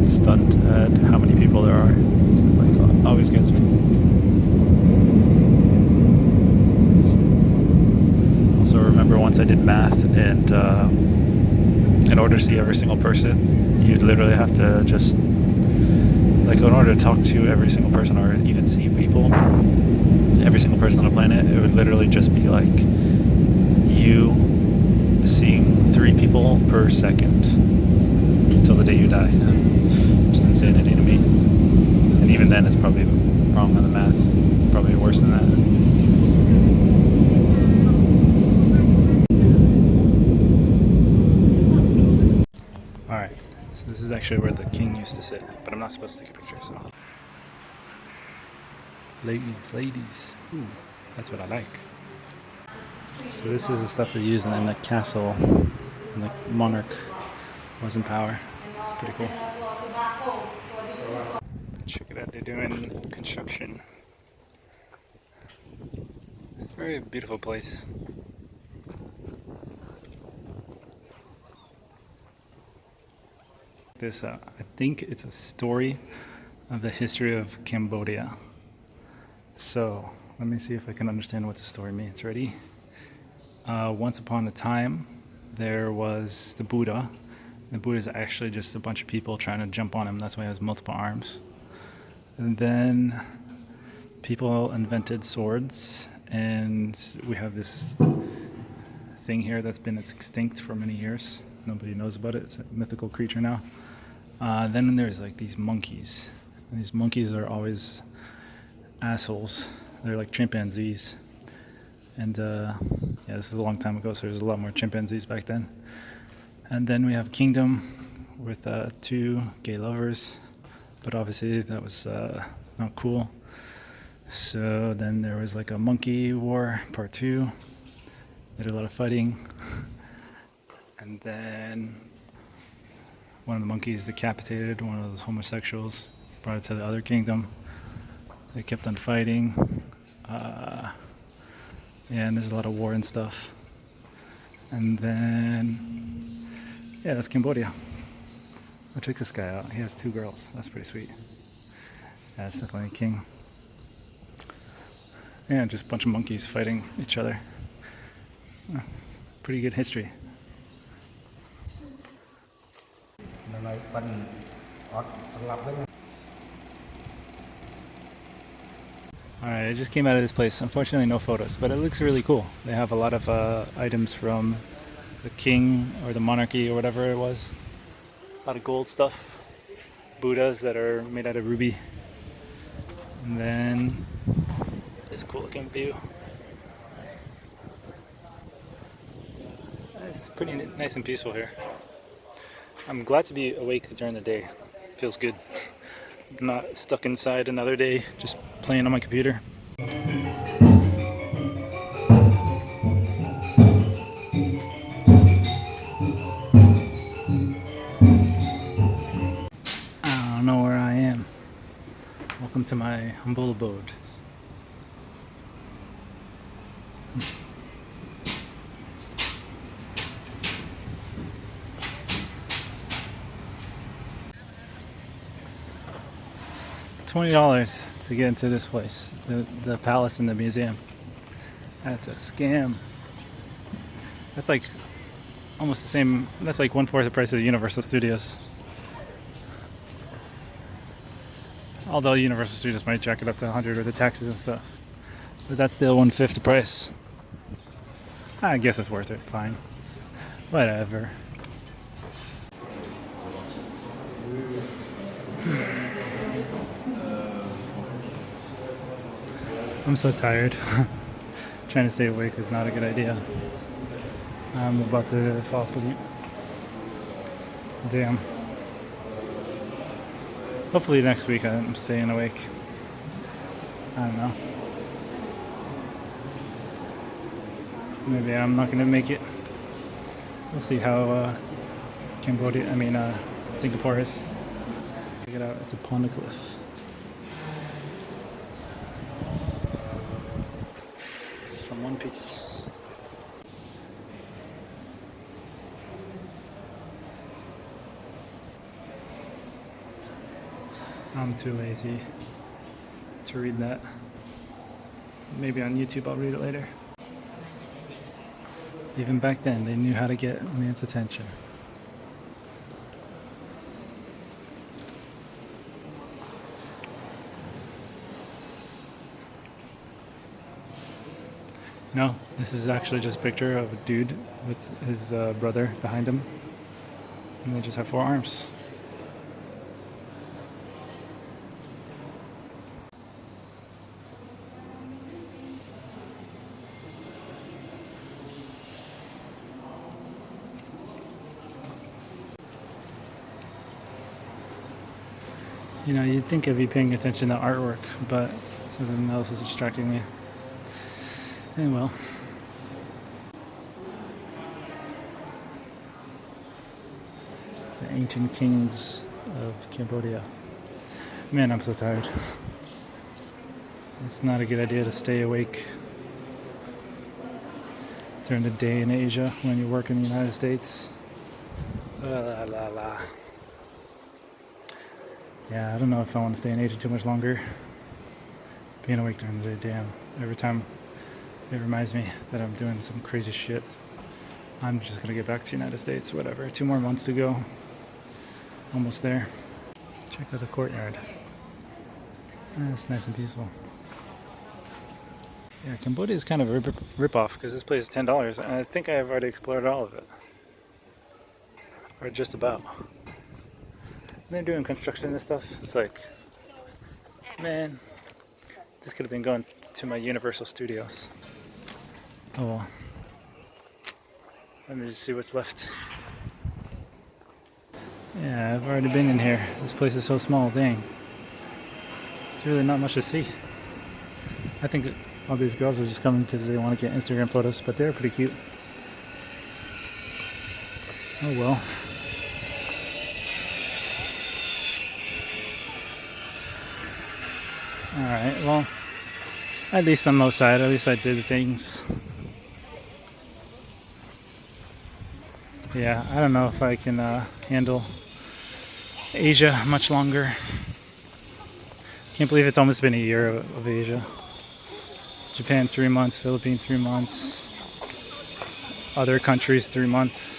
stunned at how many people there are. It's like always gets me. Also, remember once I did math, and in order to see every single person, you'd literally have to just, like, in order to talk to every single person or even see people, every single person on the planet, it would literally just be like you seeing 3 people per second until the day you die, which is insanity to me. And even then, it's probably wrong on the math. Probably worse than that. Alright, so this is actually where the king used to sit, but I'm not supposed to take a picture, so. Ladies. Ooh, that's what I like. So this is the stuff they used in the castle when the monarch was in power. It's pretty cool. Check it out, they're doing construction. Very beautiful place. This, I think it's a story of the history of Cambodia. So, let me see if I can understand what the story means. Ready? Once upon a time, there was the Buddha. The Buddha is actually just a bunch of people trying to jump on him. That's why he has multiple arms. And then people invented swords, and we have this thing here that's been extinct for many years. Nobody knows about it. It's a mythical creature now. Then there's like these monkeys. And these monkeys are always assholes. They're like chimpanzees. And yeah, this is a long time ago, so there's a lot more chimpanzees back then. And then we have a kingdom with 2 gay lovers, but obviously that was not cool. So then there was like a monkey war, part 2. They did a lot of fighting. And then one of the monkeys decapitated one of those homosexuals, brought it to the other kingdom. They kept on fighting. And there's a lot of war and stuff. And then, yeah, that's Cambodia. Oh, check this guy out. He has 2 girls. That's pretty sweet. Yeah, it's definitely a king. Yeah, just a bunch of monkeys fighting each other. Pretty good history. Alright, I just came out of this place. Unfortunately, no photos, but it looks really cool. They have a lot of items from the king or the monarchy or whatever it was. A lot of gold stuff. Buddhas that are made out of ruby. And then this cool looking view. It's pretty nice and peaceful here. I'm glad to be awake during the day. Feels good. I'm not stuck inside another day just playing on my computer. I don't know where I am. Welcome to my humble abode. $20 to get into this place, the palace and the museum. That's a scam. That's like almost the same. That's like 1/4 the price of the Universal Studios. Although Universal Studios might jack it up to 100 with the taxes and stuff, but that's still 1/5 the price. I guess it's worth it. Fine, whatever. I'm so tired. Trying to stay awake is not a good idea. I'm about to fall asleep. Damn. Hopefully next week I'm staying awake. I don't know. Maybe I'm not gonna make it. We'll see how Singapore is. Check it out, it's a poneglyph. From One Piece. I'm too lazy to read that. Maybe on YouTube I'll read it later. Even back then, they knew how to get man's attention. No, this is actually just a picture of a dude with his brother behind him. And they just have 4 arms. You know, you'd think I'd be paying attention to artwork, but something else is distracting me. And well. The ancient kings of Cambodia. Man, I'm so tired. It's not a good idea to stay awake during the day in Asia when you work in the United States. Yeah, I don't know if I want to stay in Asia too much longer. Being awake during the day, damn. Every time it reminds me that I'm doing some crazy shit. I'm just gonna get back to the United States, whatever. 2 more months to go. Almost there. Check out the courtyard. It's nice and peaceful. Yeah, Cambodia is kind of a rip-off because this place is $10 and I think I've already explored all of it. Or just about. And they're doing construction and stuff. It's like, man, this could have been going to my Universal Studios. Oh well. Let me just see what's left. Yeah, I've already been in here. This place is so small, dang. There's really not much to see. I think all these girls are just coming because they want to get Instagram photos, but they're pretty cute. Oh well. Alright, well, at least on most side, at least I did the things. Yeah, I don't know if I can handle Asia much longer. Can't believe it's almost been a year of Asia. Japan 3 months, Philippines 3 months, other countries 3 months.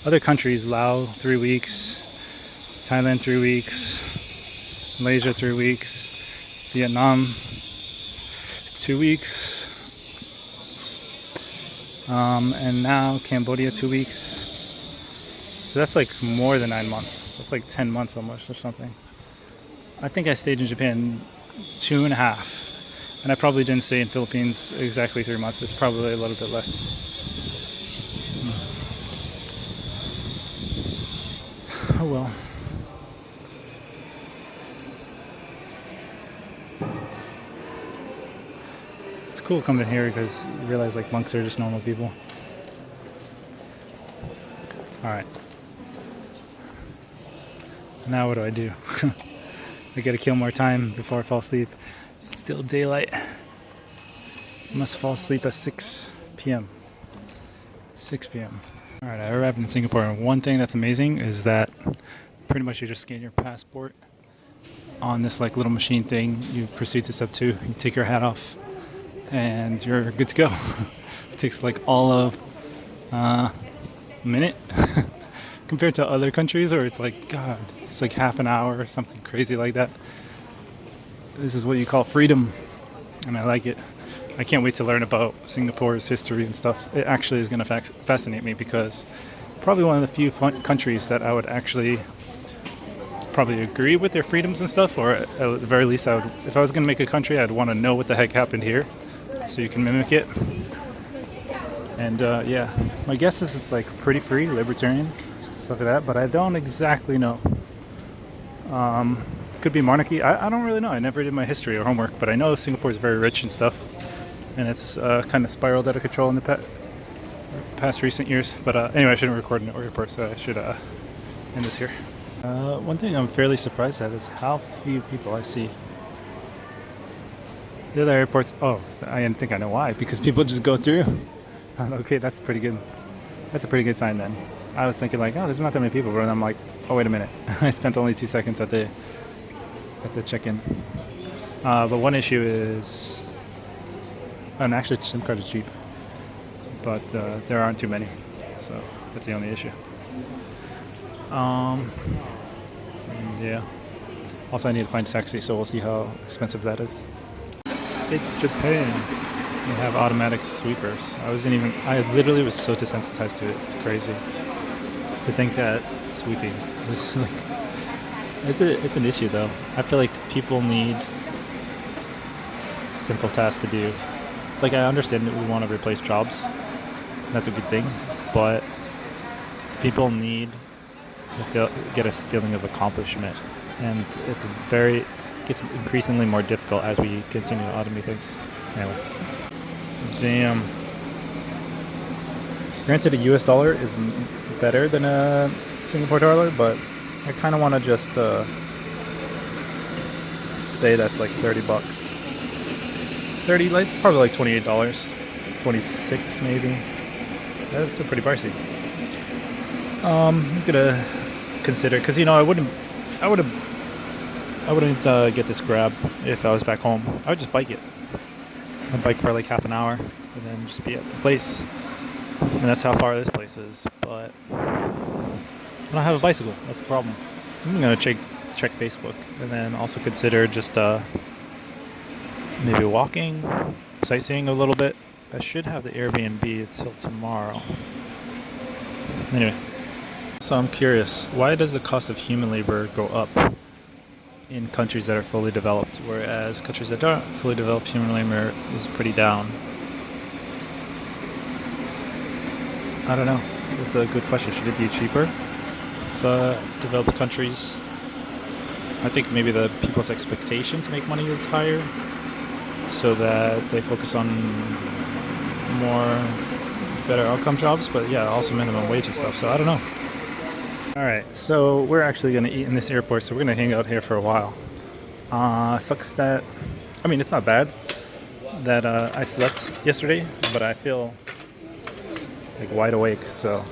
Other countries, Laos 3 weeks, Thailand 3 weeks, Malaysia 3 weeks, Vietnam 2 weeks, and now Cambodia 2 weeks. So that's like more than 9 months. That's like 10 months almost or something. I think I stayed in Japan 2.5, and I probably didn't stay in Philippines exactly 3 months. It's probably a little bit less. Oh well. It's cool coming here because you realize like monks are just normal people. Alright. Now what do I do? I gotta kill more time before I fall asleep. It's still daylight. I must fall asleep at 6 p.m. 6 p.m. Alright, I arrived in Singapore, and one thing that's amazing is that pretty much you just scan your passport on this like little machine thing. You proceed to step 2, you take your hat off, and you're good to go. It takes like all of a minute compared to other countries, or it's like, God, it's like half an hour or something crazy like that. This is what you call freedom, and I like it. I can't wait to learn about Singapore's history and stuff. It actually is going to fascinate me because probably one of the few countries that I would actually probably agree with their freedoms and stuff, or at the very least, I would, if I was going to make a country, I'd want to know what the heck happened here so you can mimic it. And yeah, my guess is it's like pretty free, libertarian, stuff like that, but I don't exactly know. Could be monarchy. I don't really know. I never did my history or homework, but I know Singapore is very rich and stuff, and it's kind of spiraled out of control in the past recent years. But anyway, I shouldn't record an report, so I should end this here. One thing I'm fairly surprised at is how few people I see. The other airports, oh, I think I know why, because people just go through. Okay, that's pretty good. That's a pretty good sign then. I was thinking like, oh, there's not that many people, but I'm like, oh, wait a minute. I spent only 2 seconds at the at the check-in. But one issue is, and actually, the SIM card is cheap, but there aren't too many, so that's the only issue. Um, yeah. Also, I need to find a taxi, so we'll see how expensive that is. It's Japan. They have automatic sweepers. I literally was so desensitized to it. It's crazy to think that sweeping was like, it's an issue though. I feel like people need simple tasks to do. Like, I understand that we want to replace jobs. That's a good thing, but people need to get a feeling of accomplishment, and gets increasingly more difficult as we continue to automate things. Anyway, damn. Granted, a US dollar is better than a Singapore dollar, but I kind of want to just say that's like 30 bucks. 30, it's probably like $28, 26 maybe. That's pretty pricey. I'm gonna consider, because I wouldn't get this Grab if I was back home. I would just bike it. I'd bike for like half an hour and then just be at the place. And that's how far this place is. But I don't have a bicycle. That's a problem. I'm gonna check Facebook and then also consider just maybe walking, sightseeing a little bit. I should have the Airbnb until tomorrow. Anyway, so I'm curious, why does the cost of human labor go up in countries that are fully developed, whereas countries that aren't fully developed, human labor is pretty down? I don't know. That's a good question. Should it be cheaper if developed countries? I think maybe the people's expectation to make money is higher, so that they focus on more better outcome jobs, but yeah, also minimum wage and stuff. So I don't know. All right, so we're actually going to eat in this airport, so we're going to hang out here for a while. Sucks that, it's not bad that I slept yesterday, but I feel like wide awake. So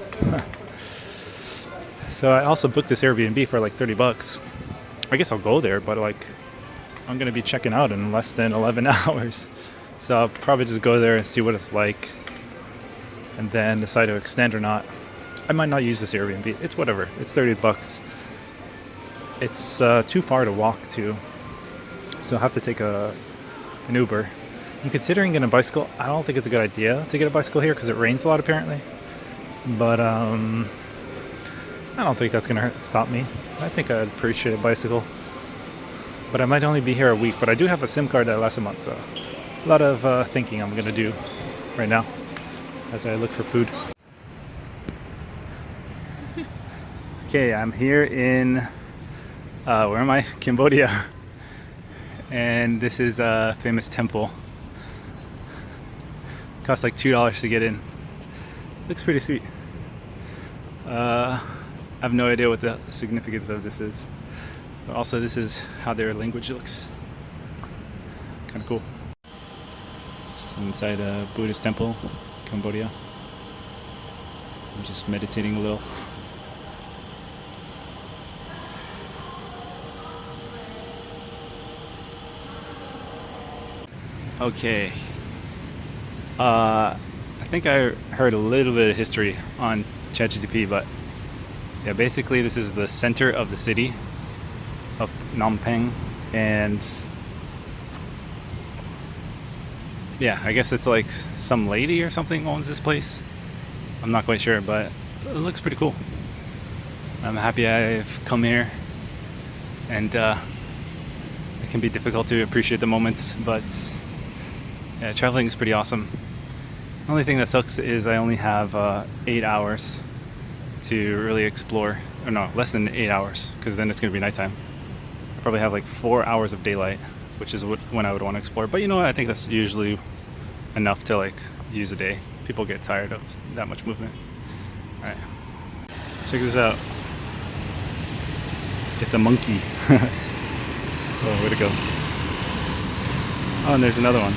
so I also booked this Airbnb for like 30 bucks. I guess I'll go there, but like I'm going to be checking out in less than 11 hours. So I'll probably just go there and see what it's like and then decide to extend or not. I might not use this Airbnb. It's whatever. It's 30 bucks. It's too far to walk to, so I'll have to take an Uber. I'm considering getting a bicycle. I don't think it's a good idea to get a bicycle here because it rains a lot apparently. But I don't think that's gonna stop me. I think I'd appreciate a bicycle. But I might only be here a week. But I do have a SIM card that lasts a month, so a lot of thinking I'm gonna do right now as I look for food. Okay, I'm here in where am I? Cambodia, and this is a famous temple. Costs like $2 to get in. Looks pretty sweet. I have no idea what the significance of this is, but also this is how their language looks. Kind of cool. This is inside a Buddhist temple, Cambodia. I'm just meditating a little. Okay. I think I heard a little bit of history on ChatGPT, but yeah, basically this is the center of the city of Phnom Penh, and yeah, I guess it's like some lady or something owns this place. I'm not quite sure, but it looks pretty cool. I'm happy I've come here, and it can be difficult to appreciate the moments, but yeah, traveling is pretty awesome. The only thing that sucks is I only have 8 hours to really explore. Or no, less than 8 hours, because then it's going to be nighttime. I probably have like 4 hours of daylight, which is when I would want to explore. But you know what? I think that's usually enough to like use a day. People get tired of that much movement. All right, check this out. It's a monkey. Oh, way to go. Oh, and there's another one.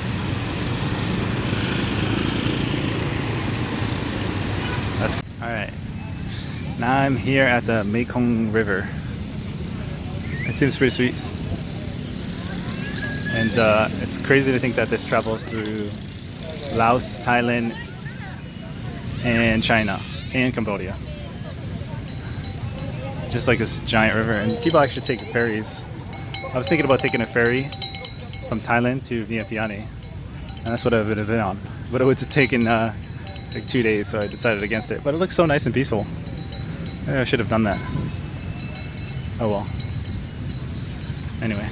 All right, now I'm here at the Mekong River. It seems pretty sweet. And it's crazy to think that this travels through Laos, Thailand, and China, and Cambodia. Just like this giant river. And people actually take ferries. I was thinking about taking a ferry from Thailand to Vientiane, and that's what I would have been on. But it would have taken like 2 days, so I decided against it. But it looks so nice and peaceful. Maybe I should have done that. Oh well. Anyway.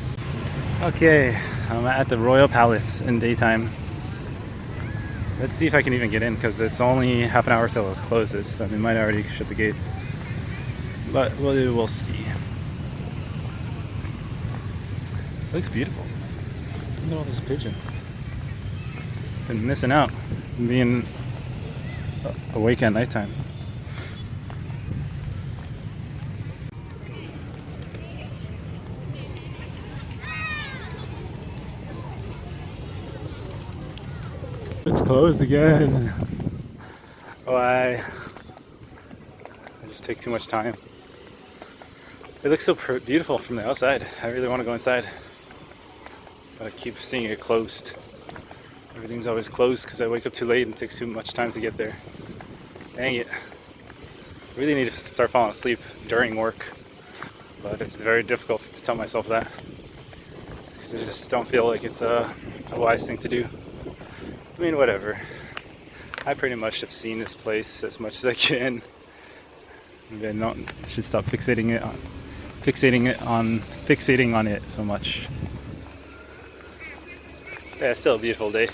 Okay, I'm at the Royal Palace in daytime. Let's see if I can even get in, because it's only half an hour till it closes. So they might already shut the gates. But we'll see. Looks beautiful. Look at all those pigeons. Been missing out being awake at nighttime. It's closed again. Why? I just take too much time. It looks so beautiful from the outside. I really want to go inside, but I keep seeing it closed. Everything's always closed because I wake up too late and it takes too much time to get there. Dang it. I really need to start falling asleep during work, but it's very difficult to tell myself that, because I just don't feel like it's a wise thing to do. I mean, whatever. I pretty much have seen this place as much as I can. Maybe I should stop fixating on it so much. Yeah, it's still a beautiful day.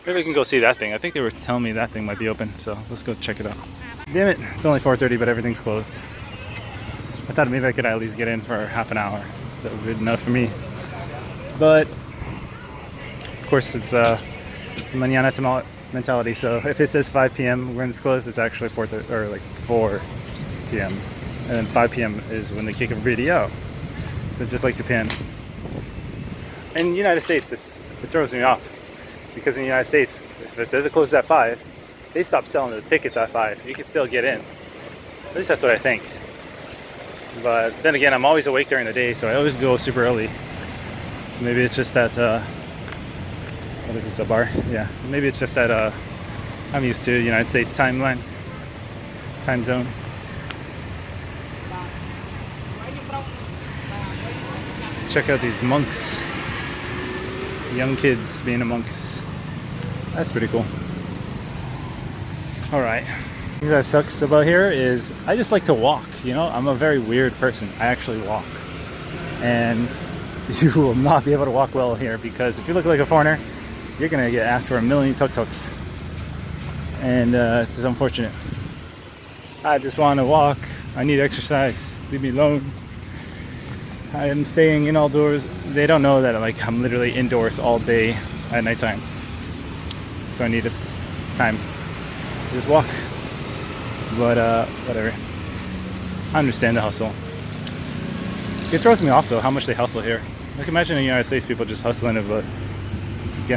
Maybe we can go see that thing. I think they were telling me that thing might be open, so let's go check it out. Damn it, it's only 4:30, but everything's closed. I thought maybe I could at least get in for half an hour. That would be good enough for me. But of course, it's mañana mentality. So if it says 5 p.m. when it's closed, it's actually 4 p.m. And then 5 p.m. is when they kick everybody out. So just like Japan. In the United States, it throws me off, because in the United States, if it says it closes at 5, they stop selling the tickets at 5. You can still get in. At least that's what I think. But then again, I'm always awake during the day, so I always go super early. So maybe it's just that, what is this, a bar? Yeah, maybe it's just that I'm used to United States time zone. Check out these monks. Young kids being a monks. That's pretty cool. Alright. The thing that sucks about here is I just like to walk, you know? I'm a very weird person. I actually walk. And you will not be able to walk well here, because if you look like a foreigner, you're gonna get asked for a million tuk-tuks. And it's just unfortunate. I just want to walk. I need exercise. Leave me alone. I am staying in outdoors. They don't know that I'm literally indoors all day at nighttime. So I need time to just walk. But whatever. I understand the hustle. It throws me off though how much they hustle here. Like, imagine in the United States people just hustling about you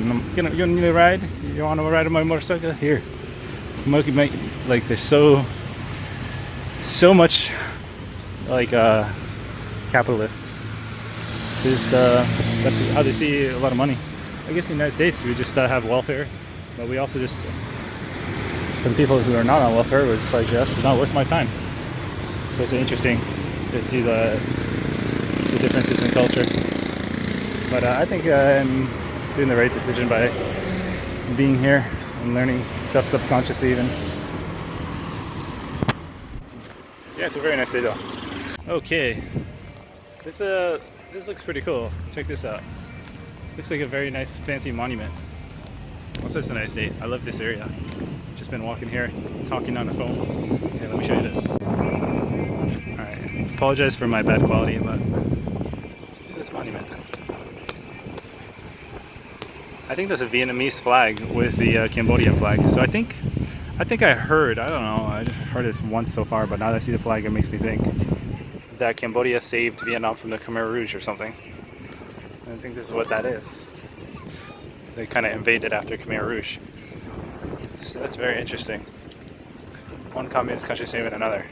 need a ride? You want to ride on my motorcycle? Here. Like, there's so much capitalist. That's how they see a lot of money. I guess in the United States we just have welfare, but we also just, for the people who are not on welfare, we're just like, yes, it's not worth my time. So it's interesting to see the differences in culture. But I think I'm doing the right decision by being here and learning stuff subconsciously even. Yeah, it's a very nice day though. Okay, this looks pretty cool. Check this out. Looks like a very nice fancy monument. Also, it's a nice day. I love this area. Just been walking here, talking on the phone. Okay, let me show you this. Alright, apologize for my bad quality, but look at this monument. I think that's a Vietnamese flag with the Cambodian flag. So I think I heard, I don't know, I heard this once so far, but now that I see the flag, it makes me think that Cambodia saved Vietnam from the Khmer Rouge or something. And I think this is what that is. They kind of invaded after Khmer Rouge. So that's very interesting. One communist country saving another.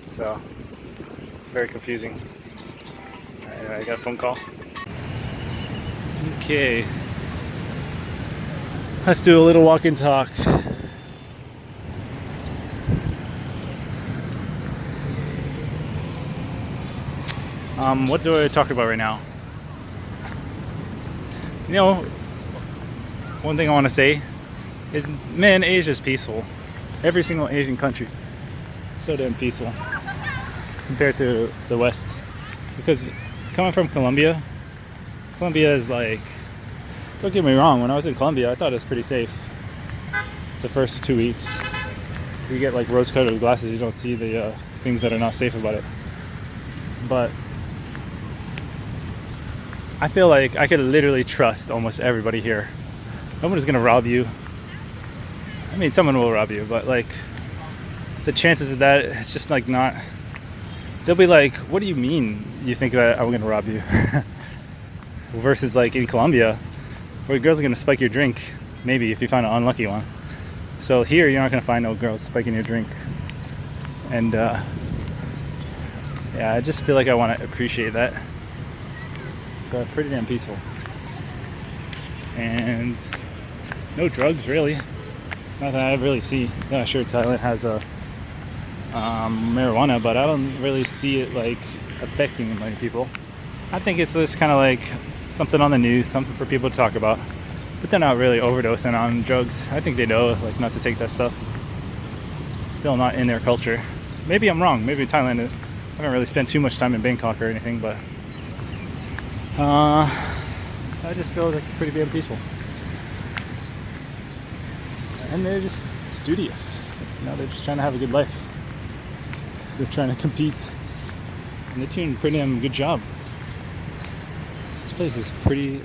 So, very confusing. Anyway, I got a phone call. Okay. Let's do a little walk and talk. What do I talk about right now? You know, one thing I want to say is, man, Asia's peaceful. Every single Asian country, so damn peaceful compared to the West. Because coming from Colombia is like, don't get me wrong, when I was in Colombia, I thought it was pretty safe. The first 2 weeks, you get like rose-colored glasses, you don't see the things that are not safe about it. But I feel like I could literally trust almost everybody here. Nobody's gonna rob you. I mean, someone will rob you, but like the chances of that, it's just like not. They'll be like, "What do you mean you think that I'm gonna rob you?" Versus like in Colombia, where girls are gonna spike your drink, maybe if you find an unlucky one. So here, you're not gonna find no girls spiking your drink. And yeah, I just feel like I want to appreciate that. It's pretty damn peaceful, and no drugs really. Not that I really see. Yeah, sure, Thailand has a marijuana, but I don't really see it like affecting many people. I think it's just kind of like something on the news, something for people to talk about, but they're not really overdosing on drugs. I think they know like not to take that stuff. It's still not in their culture. Maybe I'm wrong. Maybe Thailand, I haven't really spent too much time in Bangkok or anything, but I just feel like it's pretty damn peaceful. And they're just studious. You know, they're just trying to have a good life. They're trying to compete. And they're doing a pretty damn good job. This place is pretty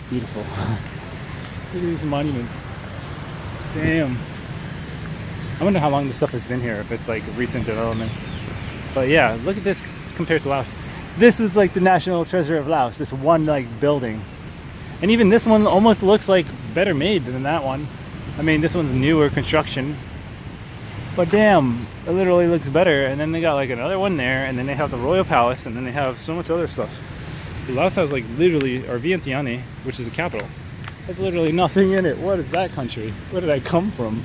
beautiful. Look at these monuments. Damn. I wonder how long this stuff has been here, if it's like recent developments. But yeah, look at this compared to Laos. This was like the national treasure of Laos, this one like building. And even this one almost looks like better made than that one. I mean, this one's newer construction, but damn, it literally looks better. And then they got like another one there, and then they have the Royal Palace, and then they have so much other stuff. So Laos has like literally, or Vientiane, which is the capital, has literally nothing in it. What is that country? Where did I come from?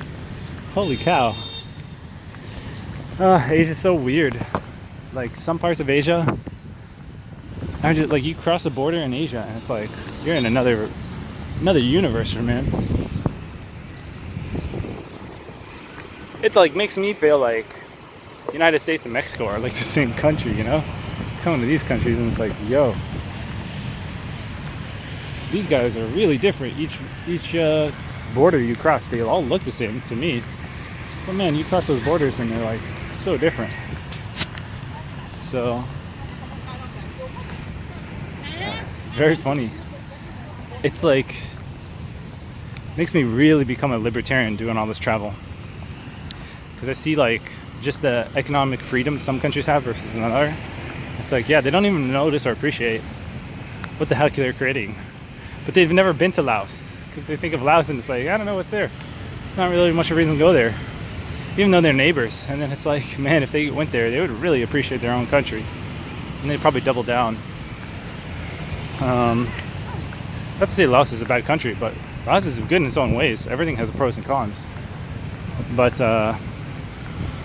Holy cow. Asia's so weird. Like some parts of Asia are just like, you cross the border in Asia and it's like you're in another universe, man. It like makes me feel like United States and Mexico are like the same country, you know? Coming to these countries and it's like, yo, these guys are really different. Each border you cross, they all look the same to me. But man, you cross those borders and they're like so different. So yeah, it's very funny. It's like makes me really become a libertarian doing all this travel, because I see like just the economic freedom some countries have versus another. It's like, yeah, they don't even notice or appreciate what the heck they're creating, but they've never been to Laos because they think of Laos and it's like, I don't know what's there. Not really much of a reason to go there, even though they're neighbors. And then it's like, man, if they went there, they would really appreciate their own country, and they'd probably double down. Not to say Laos is a bad country, but Laos is good in its own ways. Everything has pros and cons. But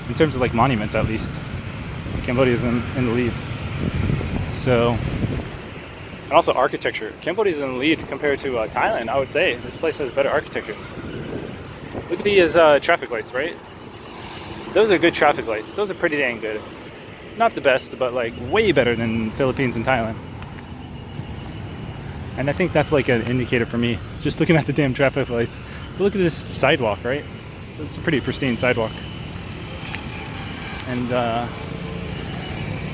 in terms of like monuments, at least, Cambodia is in the lead. So, and also architecture. Cambodia is in the lead compared to Thailand. I would say this place has better architecture. Look at these traffic lights, right? Those are good traffic lights. Those are pretty dang good. Not the best, but like way better than Philippines and Thailand. And I think that's like an indicator for me, just looking at the damn traffic lights. But look at this sidewalk, right? It's a pretty pristine sidewalk. And I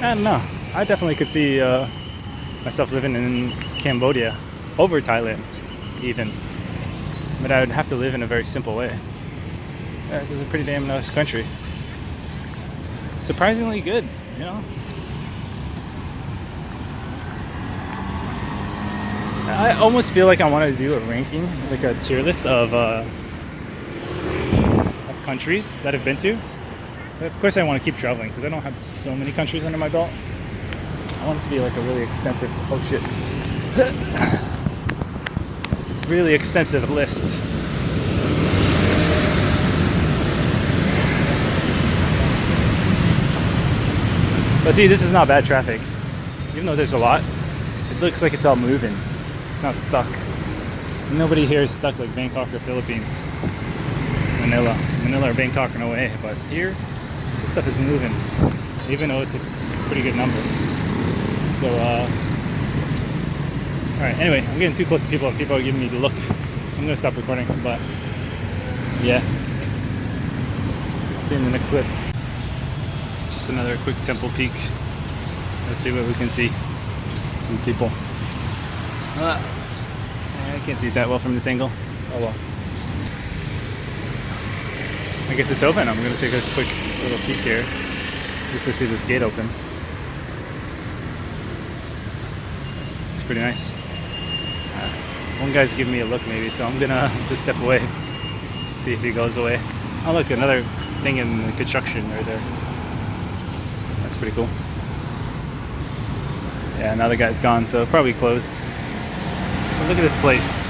don't know. I definitely could see myself living in Cambodia over Thailand, even. But I would have to live in a very simple way. Yeah, this is a pretty damn nice country. Surprisingly good, you know? I almost feel like I want to do a ranking, like a tier list of countries that I've been to. But of course I want to keep traveling because I don't have so many countries under my belt. I want it to be like a really extensive, oh shit. really extensive list. But see, this is not bad traffic. Even though there's a lot, it looks like it's all moving. It's not stuck. Nobody here is stuck like Bangkok or Philippines. Manila or Bangkok, no way. But here, this stuff is moving, even though it's a pretty good number. So, alright, anyway, I'm getting too close to people. People are giving me the look. So I'm going to stop recording. But, yeah. See you in the next clip. Just another quick temple peek. Let's see what we can see. Some people. I can't see it that well from this angle. Oh well. I guess it's open. I'm going to take a quick little peek here just to see this gate open. It's pretty nice. One guy's giving me a look maybe, so I'm going to just step away. See if he goes away. Oh look, another thing in the construction right there. That's pretty cool. Yeah, now the guy's gone, so probably closed. But look at this place.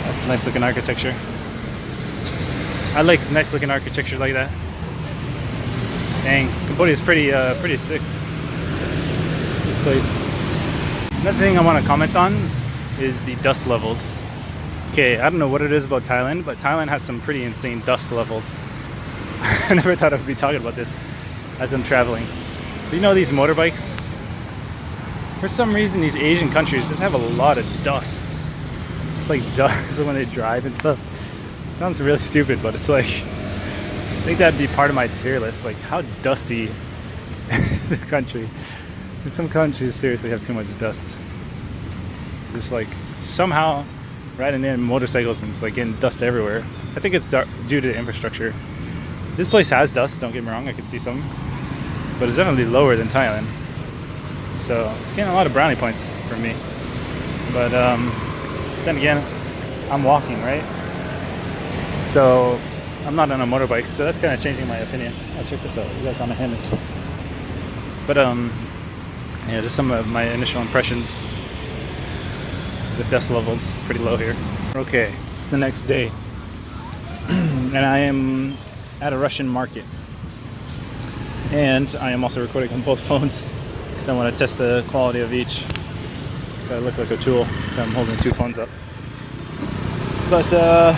That's nice looking architecture. I like nice looking architecture like that. Dang, Cambodia is pretty sick. Good place. Another thing I want to comment on is the dust levels. Okay, I don't know what it is about Thailand, but Thailand has some pretty insane dust levels. I never thought I'd be talking about this as I'm traveling. But you know these motorbikes? For some reason these Asian countries just have a lot of dust. Just like dust when they drive and stuff. It sounds really stupid, but it's like, I think that'd be part of my tier list. Like, how dusty is the country? Some countries seriously have too much dust. Just like somehow riding in motorcycles and it's like getting dust everywhere. I think it's due to infrastructure. This place has dust, don't get me wrong, I can see some. But it's definitely lower than Thailand. So it's getting a lot of brownie points for me. But then again, I'm walking, right? So I'm not on a motorbike, so that's kind of changing my opinion. Oh, check this out, you guys on a hammock. But yeah, just some of my initial impressions. The dust level's pretty low here. Okay, it's the next day. And I am at a Russian market. And I am also recording on both phones because I want to test the quality of each. So I look like a tool, so I'm holding two phones up. But yeah,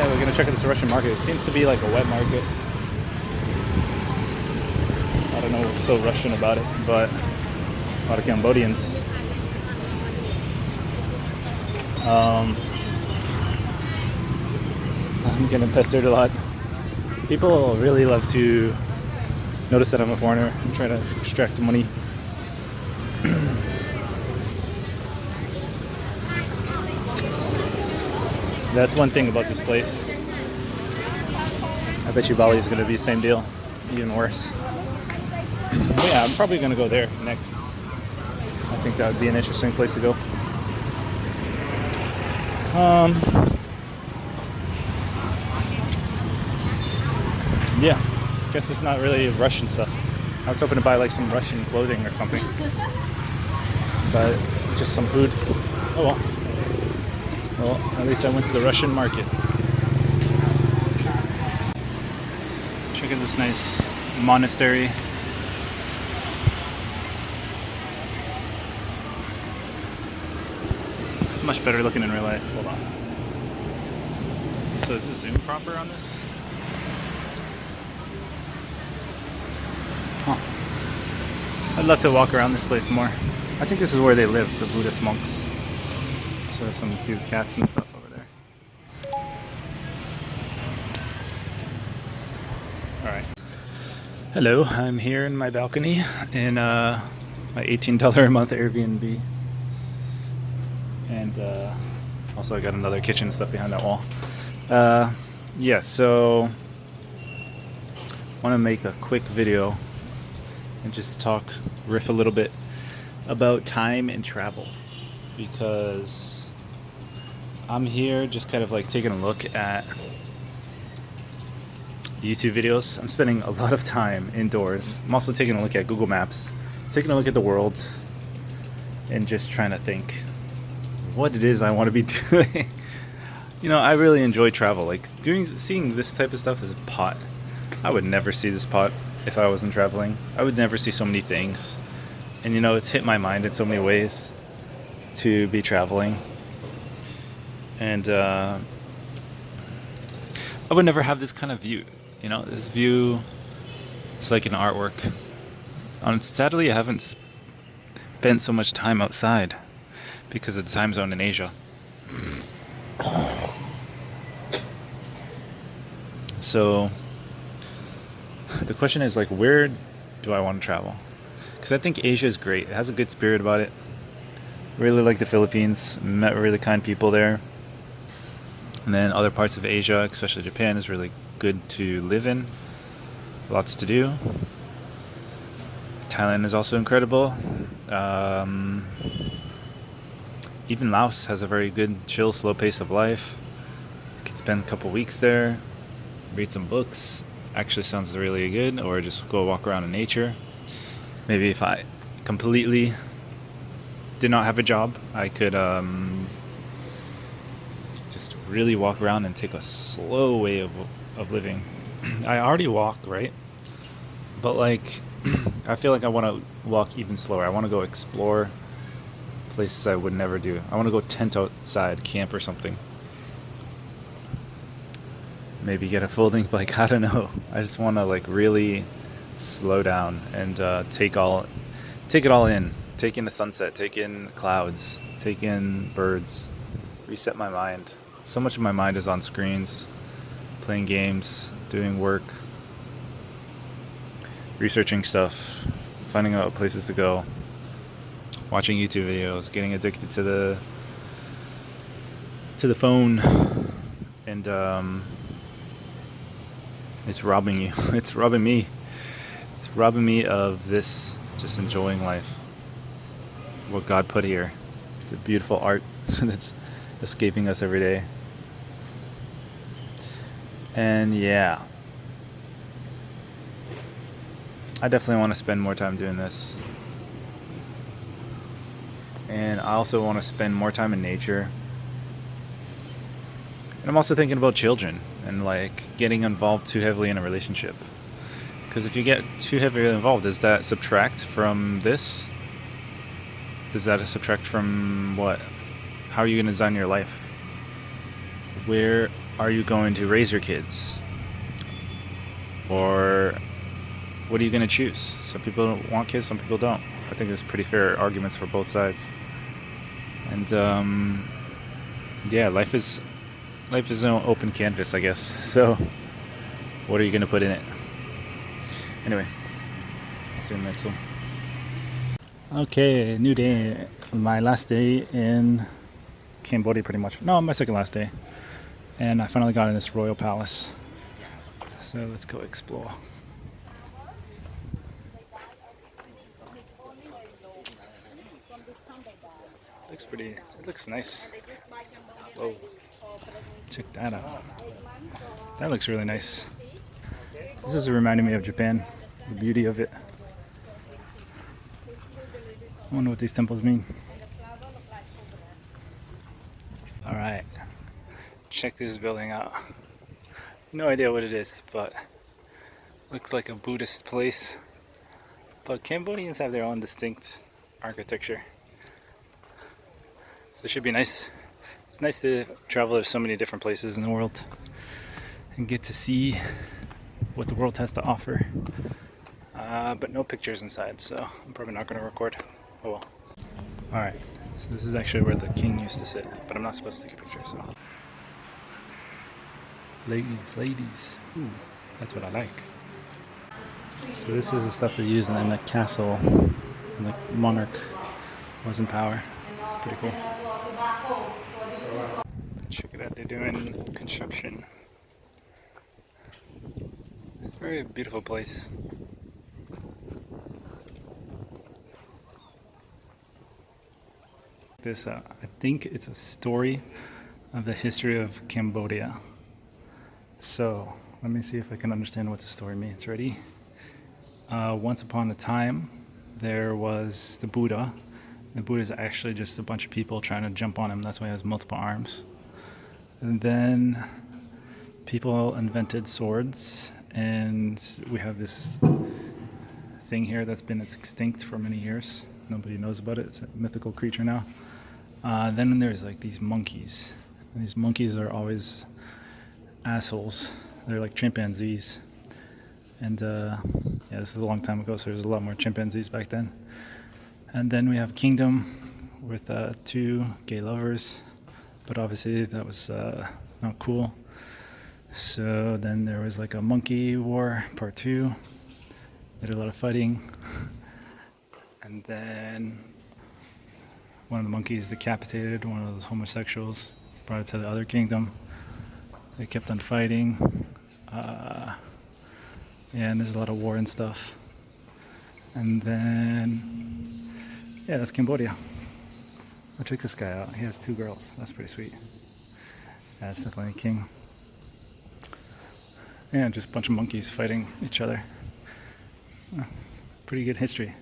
we're gonna check out this Russian market. It seems to be like a wet market. I don't know what's so Russian about it, but a lot of Cambodians. I'm getting pestered a lot. People really love to notice that I'm a foreigner and try to extract money. That's one thing about this place. I bet you Bali is going to be the same deal, even worse. But yeah, I'm probably going to go there next. I think that would be an interesting place to go. Yeah, I guess it's not really Russian stuff. I was hoping to buy like some Russian clothing or something, but just some food. Oh well. Well, at least I went to the Russian market. Check out this nice monastery. It's much better looking in real life. Hold on. So is this zoom proper on this? Huh. I'd love to walk around this place more. I think this is where they live, the Buddhist monks. So there's some cute cats and stuff over there. Alright. Hello, I'm here in my balcony in my $18 a month Airbnb. And also I got another kitchen stuff behind that wall. Yeah, so I want to make a quick video and just riff a little bit about time and travel, because I'm here just kind of like taking a look at YouTube videos. I'm spending a lot of time indoors. I'm also taking a look at Google Maps, taking a look at the world, and just trying to think. what it is I want to be doing. I really enjoy travel. Like seeing this type of stuff as a pot. I would never see this pot if I wasn't traveling. I would never see so many things. And it's hit my mind in so many ways to be traveling. And I would never have this kind of view. This view is like an artwork. Sadly, I haven't spent so much time outside because of the time zone in Asia. So the question is, like, where do I want to travel? Because I think Asia is great. It has a good spirit about it. Really like the Philippines. Met really kind people there. And then other parts of Asia, especially Japan, is really good to live in. Lots to do. Thailand is also incredible. Even Laos has a very good, chill, slow pace of life. You could spend a couple weeks there, read some books. Actually sounds really good. Or just go walk around in nature. Maybe if I completely did not have a job, I could just really walk around and take a slow way of living. I already walk, right? But like, I feel like I want to walk even slower. I want to go explore places I would never do. I want to go tent outside, camp or something. Maybe get a folding bike. I don't know. I just want to like really slow down and take it all in. Take in the sunset. Take in clouds. Take in birds. Reset my mind. So much of my mind is on screens, playing games, doing work, researching stuff, finding out places to go, watching YouTube videos, getting addicted to the phone, and it's robbing you. It's robbing me. It's robbing me of this, just enjoying life. What God put here, the beautiful art that's escaping us every day. And yeah, I definitely want to spend more time doing this. And I also want to spend more time in nature. And I'm also thinking about children and like getting involved too heavily in a relationship. Because if you get too heavily involved, does that subtract from this? Does that subtract from what? How are you going to design your life? Where are you going to raise your kids? Or what are you going to choose? Some people want kids, some people don't. I think there's pretty fair arguments for both sides. And yeah, life is an open canvas, I guess. So what are you going to put in it? Anyway, I'll see you in the next one. Okay, new day. My last day in Cambodia, pretty much. No, my second last day. And I finally got in this royal palace. So let's go explore. Looks pretty, it looks nice. Whoa, check that out. That looks really nice. This is reminding me of Japan, the beauty of it. I wonder what these temples mean. Alright, check this building out. No idea what it is, but looks like a Buddhist place. But Cambodians have their own distinct architecture. So it should be nice. It's nice to travel to so many different places in the world and get to see what the world has to offer. But no pictures inside, so I'm probably not going to record. Oh well. Alright, so this is actually where the king used to sit, but I'm not supposed to take a picture, so. Ladies. Ooh, that's what I like. So this is the stuff they used in the castle when the monarch was in power. It's pretty cool. Check it out, they're doing construction. It's a very beautiful place. This, I think it's a story of the history of Cambodia. So, let me see if I can understand what the story means. Ready? Once upon a time, there was the Buddha. The Buddha is actually just a bunch of people trying to jump on him. That's why he has multiple arms. And then people invented swords, and we have this thing here that's been extinct for many years. Nobody knows about it. It's a mythical creature now. Then there's like these monkeys, and these monkeys are always assholes. They're like chimpanzees. And yeah, this is a long time ago, so there's a lot more chimpanzees back then. And then we have Kingdom with 2 gay lovers, but obviously that was not cool. So then there was like a monkey war part 2. They did a lot of fighting. And then one of the monkeys decapitated one of those homosexuals, brought it to the other kingdom. They kept on fighting. Yeah, and there's a lot of war and stuff. And then, yeah, that's Cambodia. Oh, check this guy out. He has 2 girls. That's pretty sweet. Yeah, that's definitely a king. Yeah, just a bunch of monkeys fighting each other. Pretty good history.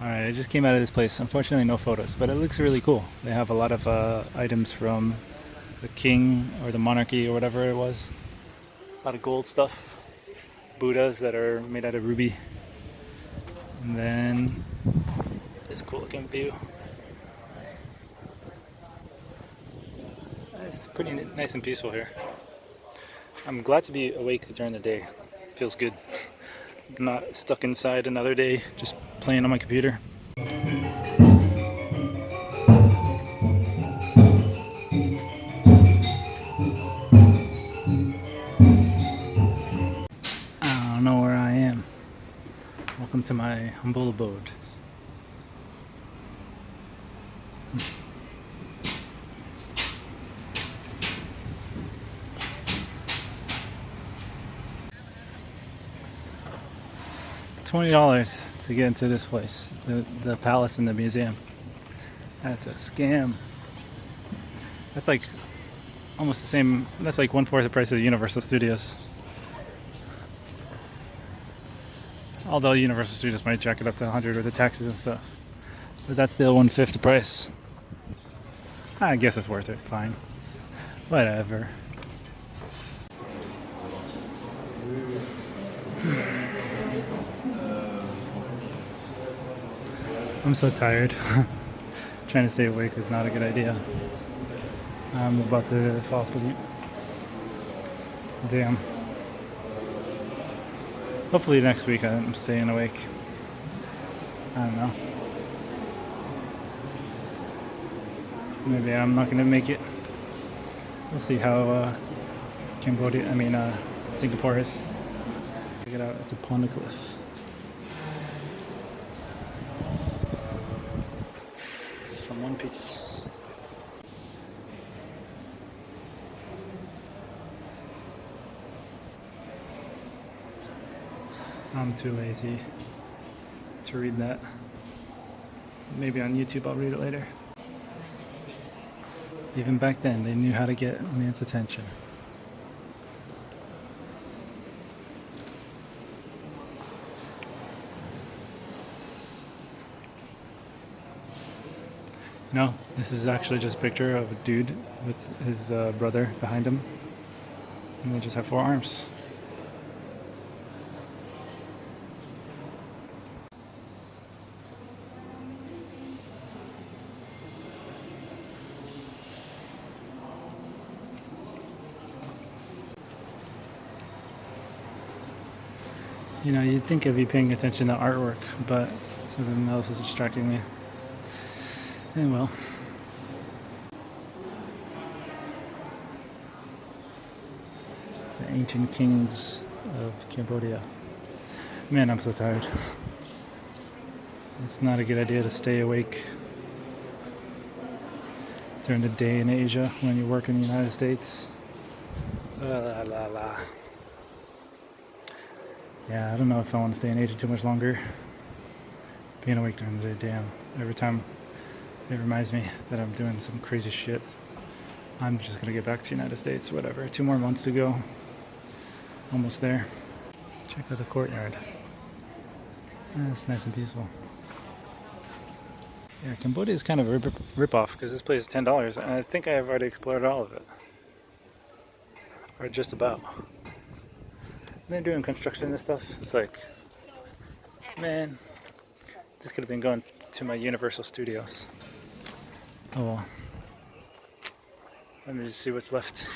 Alright, I just came out of this place. Unfortunately, no photos, but it looks really cool. They have a lot of items from the king or the monarchy or whatever it was. A lot of gold stuff. Buddhas that are made out of ruby. And then this cool looking view. It's pretty nice and peaceful here. I'm glad to be awake during the day. Feels good. I'm not stuck inside another day just playing on my computer. I don't know where I am. Welcome to my humble abode. $20 to get into this place, the palace and the museum. That's a scam. That's like almost the same. That's like 1/4 the price of Universal Studios. Although Universal Studios might jack it up to 100 with the taxes and stuff, but that's still 1/5 the price. I guess it's worth it. Fine, whatever. I'm so tired. Trying to stay awake is not a good idea. I'm about to fall asleep. Damn. Hopefully next week I'm staying awake. I don't know. Maybe I'm not gonna make it. We'll see how Singapore is. Check it out, it's a poneglyph. From One Piece. I'm too lazy to read that. Maybe on YouTube I'll read it later. Even back then, they knew how to get man's attention. No, this is actually just a picture of a dude with his brother behind him. And they just have 4 arms. You know, you'd think I'd be paying attention to artwork, but something else is distracting me. And well. The ancient kings of Cambodia. Man, I'm so tired. It's not a good idea to stay awake during the day in Asia when you work in the United States. Yeah, I don't know if I want to stay in Asia too much longer. Being awake during the day, damn. Every time it reminds me that I'm doing some crazy shit. I'm just gonna get back to the United States, whatever. 2 more months to go. Almost there. Check out the courtyard. It's nice and peaceful. Yeah, Cambodia is kind of a rip-off because this place is $10, and I think I have already explored all of it. Or just about. And they're doing construction and stuff. It's like, man, this could have been going to my Universal Studios. Oh well. Let me just see what's left.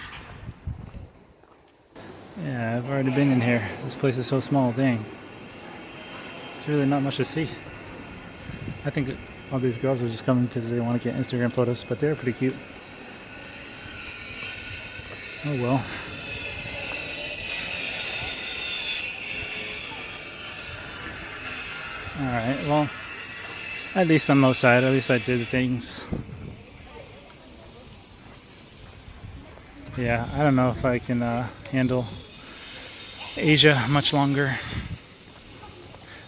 Yeah, I've already been in here. This place is so small, dang. It's really not much to see. I think all these girls are just coming because they want to get Instagram photos, but they're pretty cute. Oh well. Alright, well, at least on most side, at least I did the things. Yeah, I don't know if I can handle Asia much longer.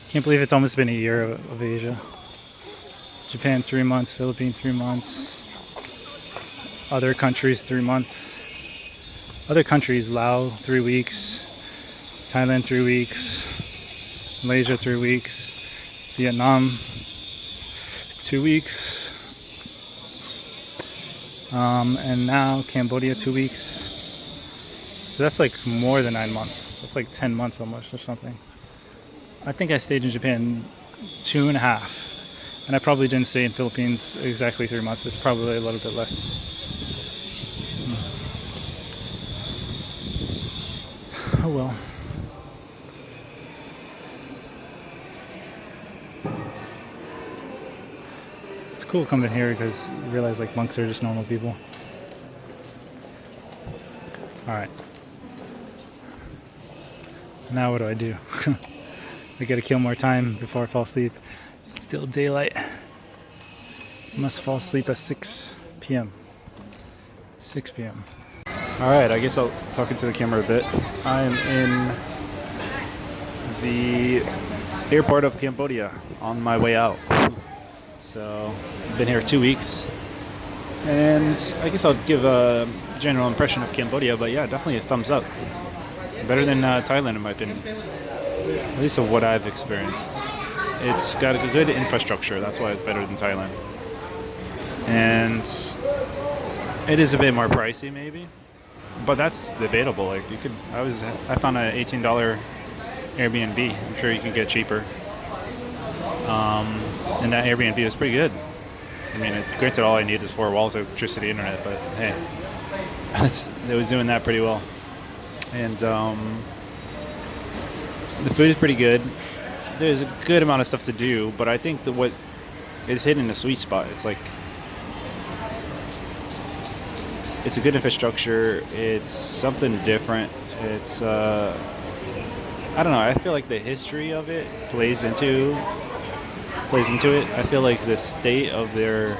Can't believe it's almost been a year of Asia. Japan 3 months, Philippines 3 months, other countries 3 months. Other countries, Laos 3 weeks, Thailand 3 weeks, Malaysia 3 weeks, Vietnam 2 weeks, and now Cambodia 2 weeks. So that's like more than 9 months. That's like 10 months almost or something. I think I stayed in Japan 2.5, and I probably didn't stay in Philippines exactly 3 months. It's probably a little bit less. Oh well. It's cool coming here because you realize like monks are just normal people. Alright. Now what do? I gotta kill more time before I fall asleep. It's still daylight. I must fall asleep at 6 p.m. 6 p.m. Alright, I guess I'll talk into the camera a bit. I am in the airport of Cambodia on my way out. So, I've been here 2 weeks. And I guess I'll give a general impression of Cambodia, but yeah, definitely a thumbs up. Better than Thailand in my opinion. At least of what I've experienced. It's got a good infrastructure, that's why it's better than Thailand. And it is a bit more pricey maybe, but that's debatable. Like I found an $18 Airbnb. I'm sure you can get cheaper. And that Airbnb was pretty good. I mean, it's granted all I need is 4 walls, electricity, internet, but hey, it was doing that pretty well. And the food is pretty good. There's a good amount of stuff to do, but I think that what is hitting the sweet spot. It's like it's a good infrastructure. It's something different. It's I don't know. I feel like the history of it plays into it. I feel like the state of their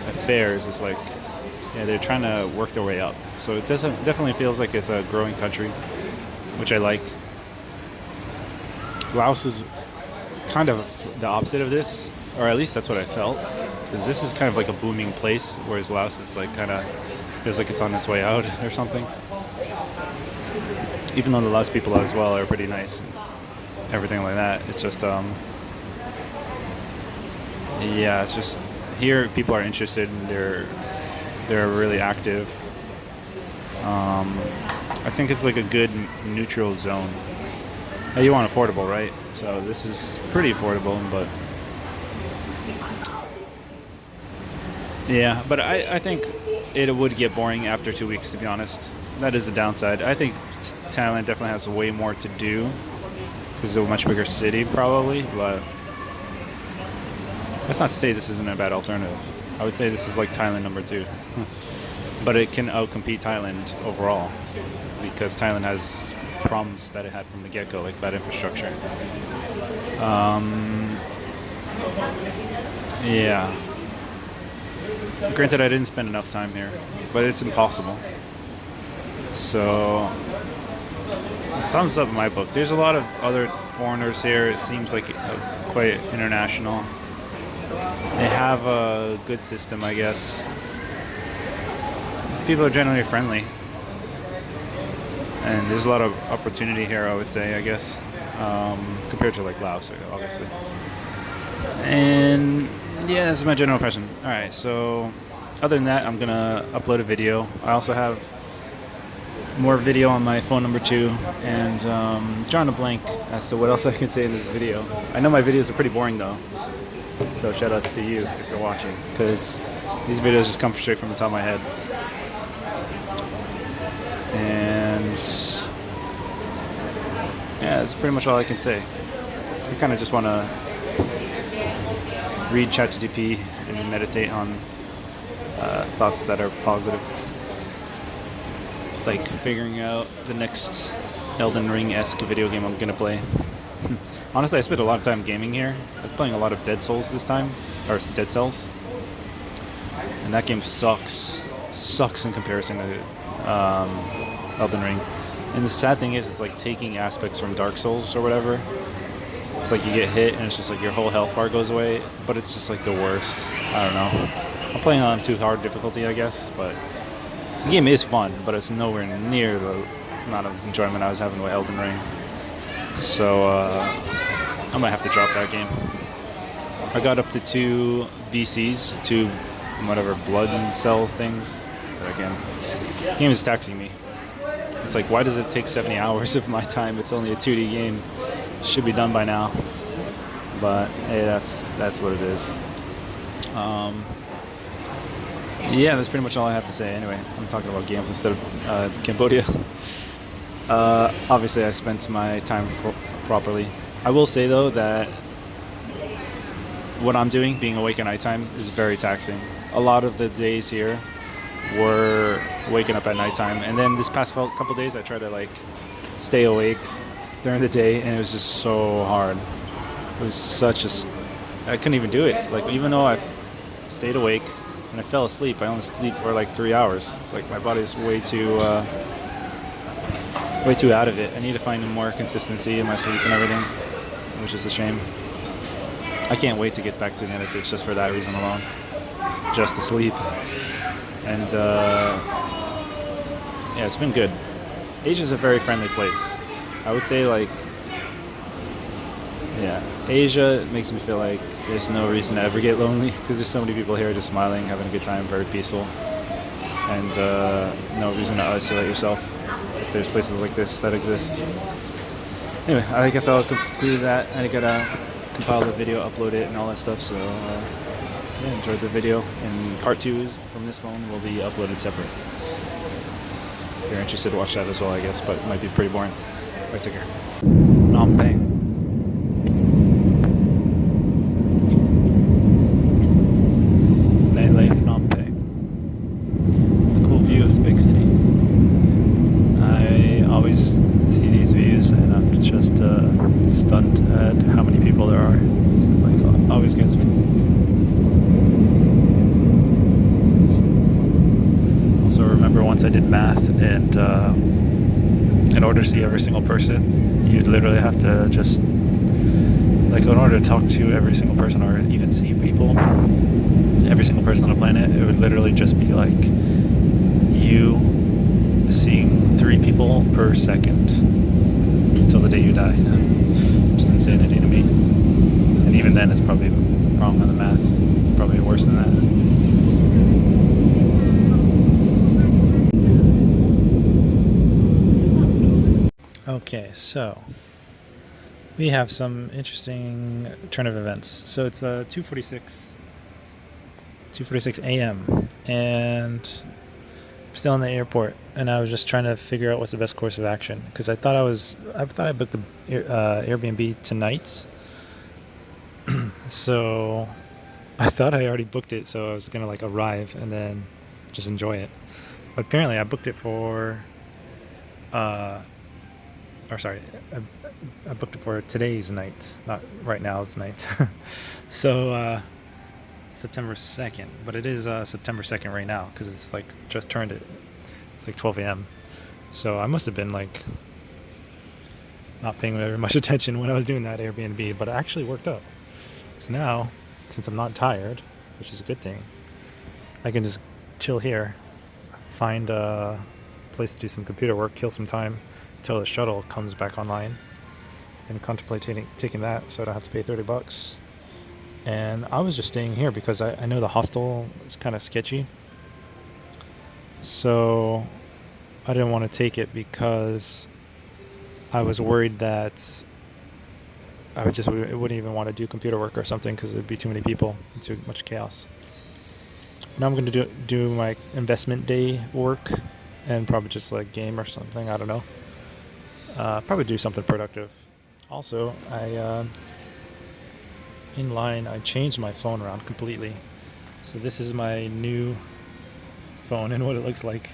affairs is like, yeah, they're trying to work their way up. So it definitely feels like it's a growing country, which I like. Laos is kind of the opposite of this, or at least that's what I felt, because this is kind of like a booming place, whereas Laos is like kind of feels like it's on its way out or something. Even though the Laos people as well are pretty nice and everything like that, it's just yeah, it's just here people are interested and they're really active. I think it's like a good neutral zone. You want affordable, right? So this is pretty affordable, but yeah, but I think it would get boring after 2 weeks, to be honest. That is the downside. I think Thailand definitely has way more to do because it's a much bigger city probably, but that's not to say this isn't a bad alternative. I would say this is like Thailand number 2. But it can outcompete Thailand overall because Thailand has problems that it had from the get-go, like bad infrastructure. Yeah. Granted, I didn't spend enough time here, but it's impossible. So, thumbs up in my book. There's a lot of other foreigners here. It seems like quite international. They have a good system, I guess. People are generally friendly. and there's a lot of opportunity here, I would say, I guess, compared to like Laos, obviously. And yeah, that's my general impression. All right, so other than that, I'm gonna upload a video. I also have more video on my phone number 2, and drawing a blank as to what else I can say in this video. I know my videos are pretty boring though, so shout out to you if you're watching, because these videos just come straight from the top of my head. And yeah, that's pretty much all I can say. I kind of just want to read ChatGPT and meditate on thoughts that are positive, like figuring out the next Elden Ring-esque video game I'm gonna play. Honestly, I spent a lot of time gaming here. I was playing a lot of Dead Souls this time, or Dead Cells, and that game sucks in comparison to Elden Ring. And the sad thing is, it's like taking aspects from Dark Souls or whatever. It's like you get hit and it's just like your whole health bar goes away, but it's just like the worst. I don't know. I'm playing on too hard difficulty, I guess, but the game is fun, but it's nowhere near the amount of enjoyment I was having with Elden Ring. So I might have to drop that game. I got up to 2 BCs, 2 whatever blood and cells things. But again, the game is taxing me. It's like, why does it take 70 hours of my time? It's only a 2D game. Should be done by now. But hey, that's what it is. Yeah, that's pretty much all I have to say. Anyway, I'm talking about games instead of Cambodia. Obviously, I spent my time properly. I will say though that what I'm doing, being awake at nighttime, is very taxing. A lot of the days here were waking up at nighttime, and then this past couple days I tried to like stay awake during the day, and it was just so hard. It was I couldn't even do it. Like, even though I stayed awake and I fell asleep, I only sleep for like 3 hours. It's like my body's way too out of it. I need to find more consistency in my sleep and everything, which is a shame. I can't wait to get back to the United States just for that reason alone, just to sleep. And yeah, it's been good. Asia's a very friendly place. I would say, like, yeah, Asia makes me feel like there's no reason to ever get lonely, because there's so many people here just smiling, having a good time, very peaceful, and no reason to isolate yourself if there's places like this that exist. Anyway, I guess I'll conclude that. I gotta compile the video, upload it, and all that stuff, so yeah, enjoyed the video, and part 2 from this phone will be uploaded separate. If you're interested, watch that as well, I guess, but it might be pretty boring. Alright, take care. Phnom Penh. Nightlife, Phnom Penh. It's a cool view. It's a big city. I always see these views and I'm just stunned at how many people there are. It's like, always gets me. Also, remember once I did math, and in order to see every single person, you'd literally have to just, like, in order to talk to every single person or even see people, every single person on the planet, it would literally just be like you seeing 3 people per second until the day you die, which is insanity to me. And even then, it's probably wrong on the math. It's probably worse than that. Okay, so we have some interesting turn of events. So it's 2:46 a.m. and I'm still in the airport, and I was just trying to figure out what's the best course of action, because I thought I booked the Airbnb tonight. So I thought I already booked it, so I was gonna like arrive and then just enjoy it. But apparently I booked it for I booked it for today's night, not right now's night. So September 2nd, but it is September 2nd right now, because it's like just turned it. It's like 12 a.m. So I must have been like not paying very much attention when I was doing that Airbnb, but it actually worked out. So now, since I'm not tired, which is a good thing, I can just chill here, find a place to do some computer work, kill some time, till the shuttle comes back online, and contemplate taking that so I don't have to pay $30. And I was just staying here because I know the hostel is kind of sketchy. So I didn't want to take it because I was worried that I wouldn't even want to do computer work or something because there'd be too many people and too much chaos. Now I'm going to do my investment day work and probably just like game or something. I don't know. Probably do something productive. Also, in line, I changed my phone around completely. So this is my new phone and what it looks like.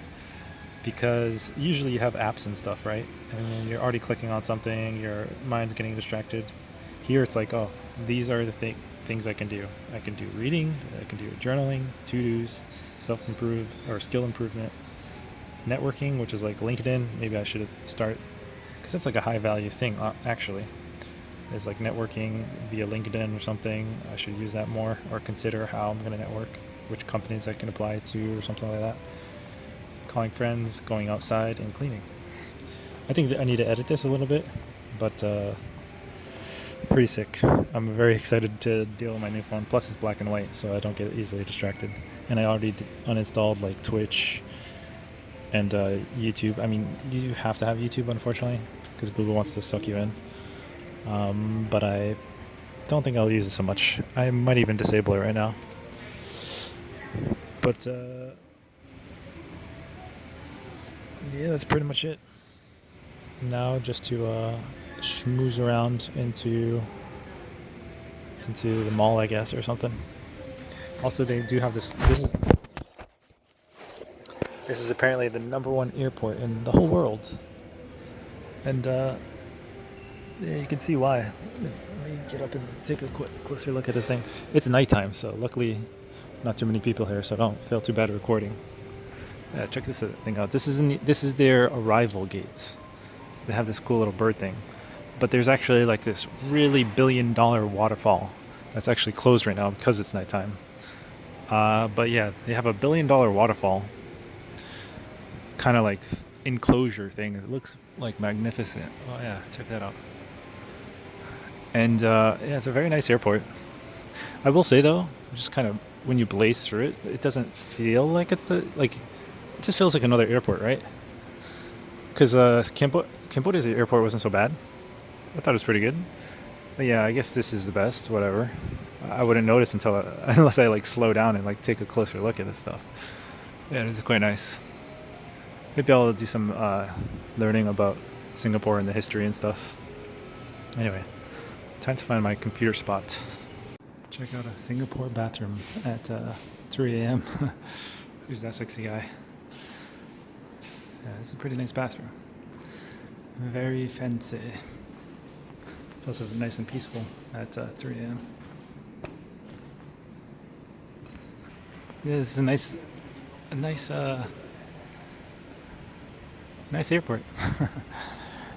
Because usually you have apps and stuff, right? And then you're already clicking on something, your mind's getting distracted. Here it's like, oh, these are the things I can do. I can do reading, I can do journaling, to-dos, self-improve or skill improvement, networking, which is like LinkedIn. Maybe I should start, because that's like a high value thing, actually. Is like networking via LinkedIn or something. I should use that more or consider how I'm going to network, which companies I can apply to or something like that. Calling friends, going outside, and cleaning. I think that I need to edit this a little bit, but pretty sick. I'm very excited to deal with my new phone. Plus, it's black and white, so I don't get easily distracted. And I already uninstalled like Twitch and YouTube. I mean, you have to have YouTube, unfortunately, because Google wants to suck you in. But I don't think I'll use it so much. I might even disable it right now. But yeah, that's pretty much it. Now just to schmooze around into the mall, I guess, or something. Also, they do have this. This is apparently the #1 airport in the whole world, and yeah, you can see why. Let me get up and take a closer look at this thing. It's nighttime, so luckily, not too many people here, so I don't feel too bad recording. Check this thing out. This is their arrival gate. So they have this cool little bird thing, but there's actually like this really $1 billion waterfall that's actually closed right now because it's nighttime. But yeah, they have a $1 billion waterfall, kind of like enclosure thing. It looks like magnificent. Oh yeah, check that out. And yeah, it's a very nice airport. I will say though, just kind of when you blaze through it, it doesn't feel like it's it just feels like another airport, right? Because Cambodia's airport wasn't so bad. I thought it was pretty good. But yeah, I guess this is the best. Whatever. I wouldn't notice unless I like slow down and like take a closer look at this stuff. Yeah, it is quite nice. Maybe I'll do some learning about Singapore and the history and stuff. Anyway, time to find my computer spot. Check out a Singapore bathroom at 3 a.m. Who's that sexy guy? Yeah, it's a pretty nice bathroom. Very fancy. It's also nice and peaceful at 3 a.m. Yeah, it's a nice airport.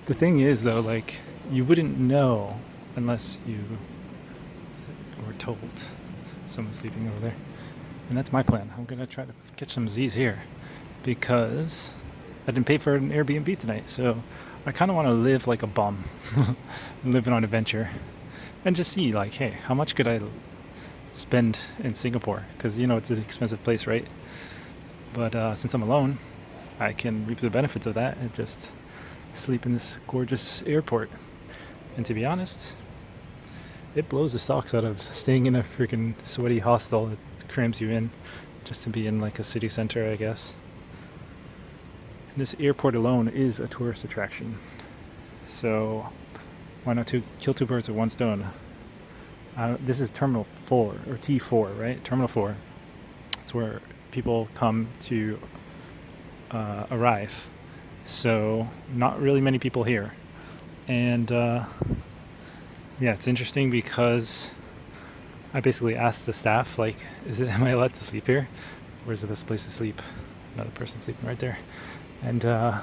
The thing is, though, like you wouldn't know unless you were told someone's sleeping over there. And that's my plan. I'm gonna try to catch some Z's here because I didn't pay for an Airbnb tonight, so I kind of want to live like a bum, living on adventure, and just see like, hey, how much could I spend in Singapore? Because it's an expensive place, right? But since I'm alone, I can reap the benefits of that and just sleep in this gorgeous airport. And to be honest, it blows the socks out of staying in a freaking sweaty hostel that crams you in just to be in like a city center, I guess. This airport alone is a tourist attraction, so why not kill two birds with one stone? This is Terminal 4 or T4, right? Terminal 4. It's where people come to arrive. So not really many people here, and yeah, it's interesting because I basically asked the staff, like, am I allowed to sleep here? Where's the best place to sleep? Another person sleeping right there. And they're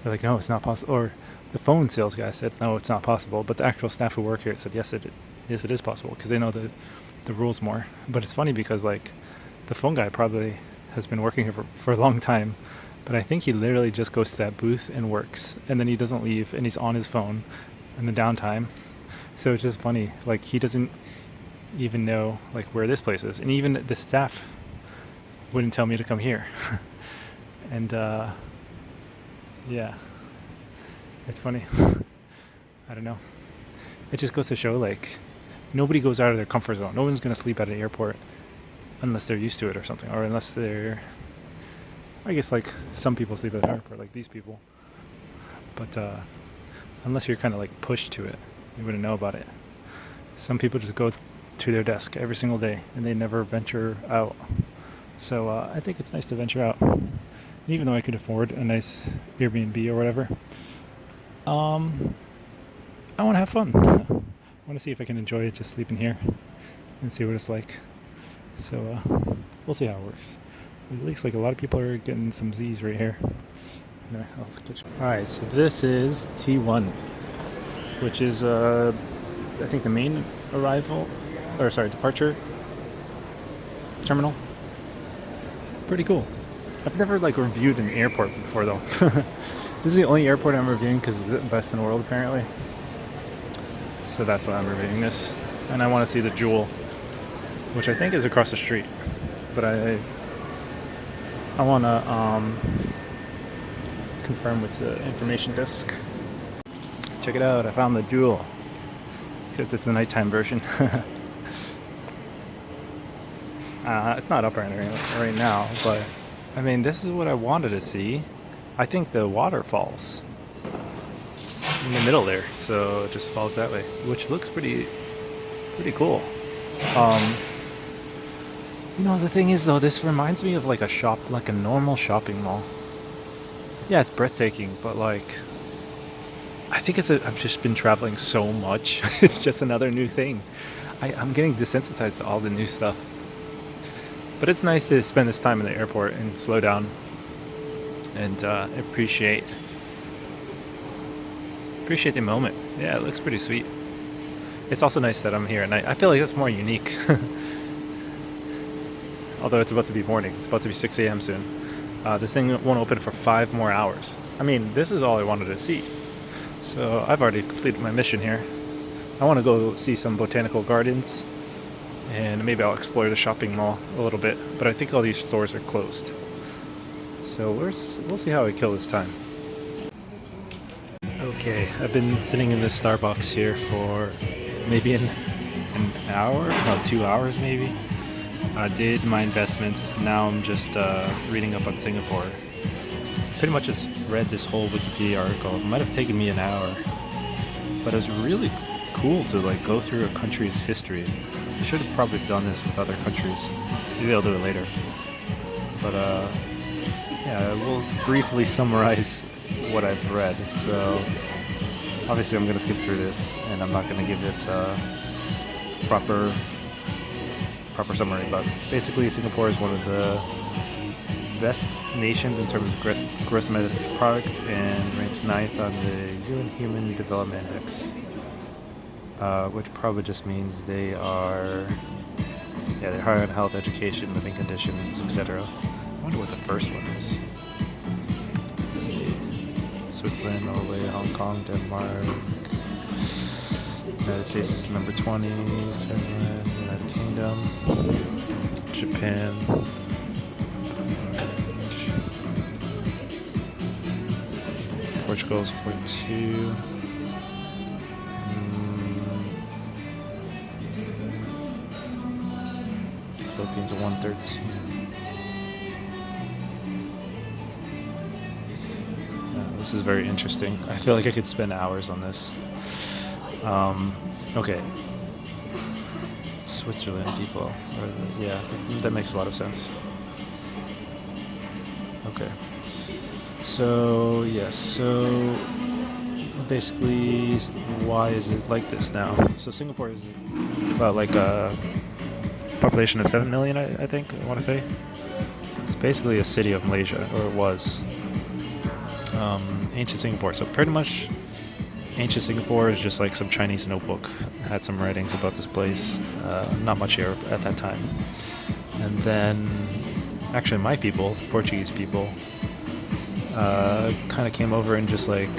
like, no, it's not possible. Or the phone sales guy said, no, it's not possible. But the actual staff who work here said, yes, it is possible, because they know the rules more. But it's funny because like the phone guy probably has been working here for a long time, But I think he literally just goes to that booth and works, and then he doesn't leave, and he's on his phone in the downtime. So it's just funny. Like he doesn't even know like where this place is, and even the staff wouldn't tell me to come here. And yeah, it's funny. I don't know. It just goes to show like nobody goes out of their comfort zone. No one's gonna sleep at an airport unless they're used to it or something, or unless they're. I guess like some people sleep at an airport, like these people. But unless you're kind of like pushed to it, you wouldn't know about it. Some people just go to their desk every single day and they never venture out. So I think it's nice to venture out. And even though I could afford a nice Airbnb or whatever, I want to have fun. I want to see if I can enjoy it just sleeping here and see what it's like. So we'll see how it works. It looks like a lot of people are getting some Z's right here. Anyway, I'll catch you. All right, so this is T1, which is I think the main departure terminal. Pretty cool. I've never like reviewed an airport before though. This is the only airport I'm reviewing because it's the best in the world apparently. So that's why I'm reviewing this. And I want to see the Jewel, which I think is across the street. But I want to confirm with the information desk. Check it out, I found the Jewel. Except it's the nighttime version. It's not up right now, but I mean, this is what I wanted to see. I think the waterfalls in the middle there, so it just falls that way, which looks pretty cool. The thing is though, this reminds me of like a normal shopping mall. Yeah, it's breathtaking, but like, I think I've just been traveling so much. It's just another new thing. I'm getting desensitized to all the new stuff. But it's nice to spend this time in the airport and slow down and appreciate the moment. Yeah, it looks pretty sweet. It's also nice that I'm here at night. I feel like that's more unique. Although it's about to be morning. It's about to be 6 a.m. soon. This thing won't open for 5 more hours. I mean, this is all I wanted to see. So I've already completed my mission here. I want to go see some botanical gardens. And maybe I'll explore the shopping mall a little bit. But I think all these stores are closed. So we'll see how I kill this time. Okay, I've been sitting in this Starbucks here for maybe an hour, no, 2 hours maybe. I did my investments. Now I'm just reading up on Singapore. Pretty much just read this whole Wikipedia article. It might have taken me an hour, but it was really cool to like go through a country's history. I should have probably done this with other countries. Maybe I'll do it later. But yeah, we'll briefly summarize what I've read. So obviously I'm going to skip through this, and I'm not going to give it proper summary. But basically, Singapore is one of the best nations in terms of gross domestic product and ranks 9th on the UN Human Development Index. Which probably just means they're high on health, education, living conditions, etc. I wonder what the first one is. Let's see. Switzerland, Norway, Hong Kong, Denmark. United States is number 20. Finland, United Kingdom, Japan. Portugal's 42. Philippines are 113. This is very interesting. I feel like I could spend hours on this. Okay. Switzerland people. Yeah, that makes a lot of sense. Okay. So, yes. So, basically, why is it like this now? So, Singapore is about like a population of 7 million, I think, I want to say. It's basically a city of Malaysia, or it was. Ancient Singapore. So pretty much ancient Singapore is just like some Chinese notebook. It had some writings about this place. Not much here at that time. And then, actually my people, Portuguese people, kind of came over and just like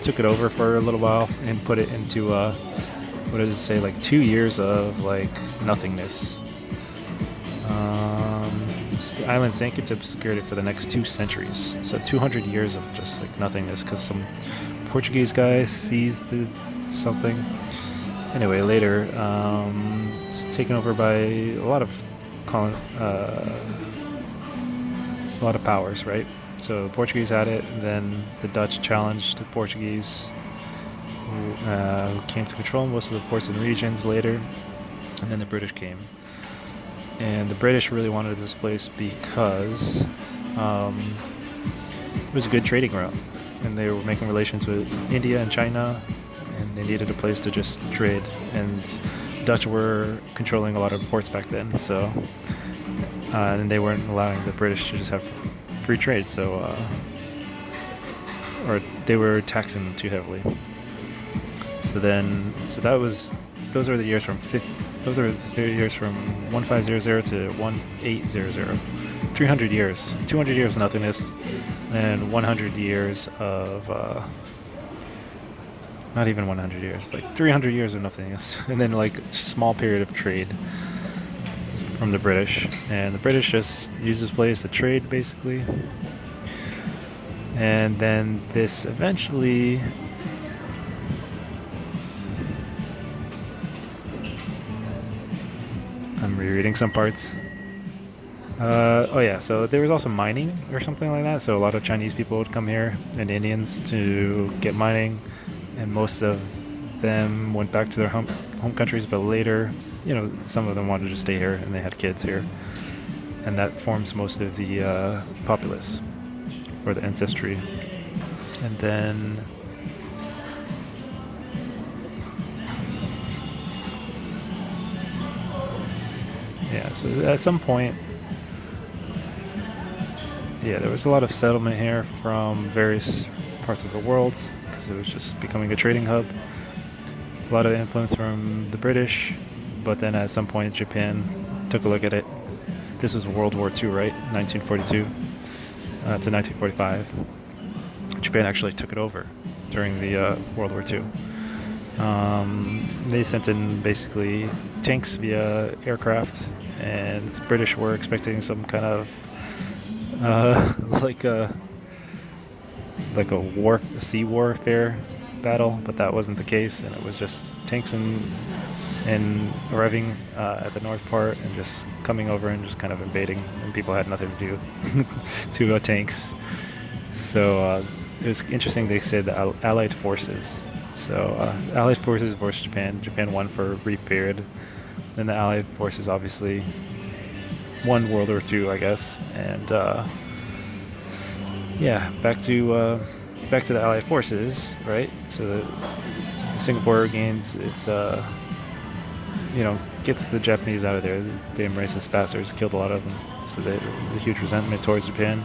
took it over for a little while and put it into what does it say, like 2 years of like nothingness. The island sank into obscurity for the next 2 centuries. So 200 years of just like nothingness because some Portuguese guy seized something. Anyway, later, it's taken over by a lot of powers, right? So the Portuguese had it, then the Dutch challenged the Portuguese, who came to control most of the ports and regions later, and then the British came. And the British really wanted this place because it was a good trading route, and they were making relations with India and China, and they needed a place to just trade. And Dutch were controlling a lot of ports back then, so and they weren't allowing the British to just have free trade, so or they were taxing them too heavily. So those are the years from 1500 to 1800. 300 years, 200 years of nothingness, and 100 years of not even 100 years, like 300 years of nothingness, and then like a small period of trade from the British. And the British just used this place to trade, basically. And then this eventually I'm rereading some parts. Oh yeah, so there was also mining or something like that. So a lot of Chinese people would come here and Indians to get mining, and most of them went back to their home countries. But later, some of them wanted to stay here, and they had kids here, and that forms most of the populace or the ancestry. And then so at some point, there was a lot of settlement here from various parts of the world because it was just becoming a trading hub. A lot of influence from the British, but then at some point Japan took a look at it. This was World War II, right? 1942 to 1945. Japan actually took it over during the World War II. They sent in basically tanks via aircraft, and the British were expecting some kind of like a sea warfare battle, but that wasn't the case, and it was just tanks and arriving at the north part and just coming over and just kind of invading, and people had nothing to do to tanks. So it was interesting. They said the Allied forces. So Allied forces versus Japan. Japan won for a brief period. Then the Allied forces obviously won World War II, I guess. And back to the Allied forces, right? So Singapore gains its, gets the Japanese out of there. They racist bastards killed a lot of them. So there's a huge resentment towards Japan.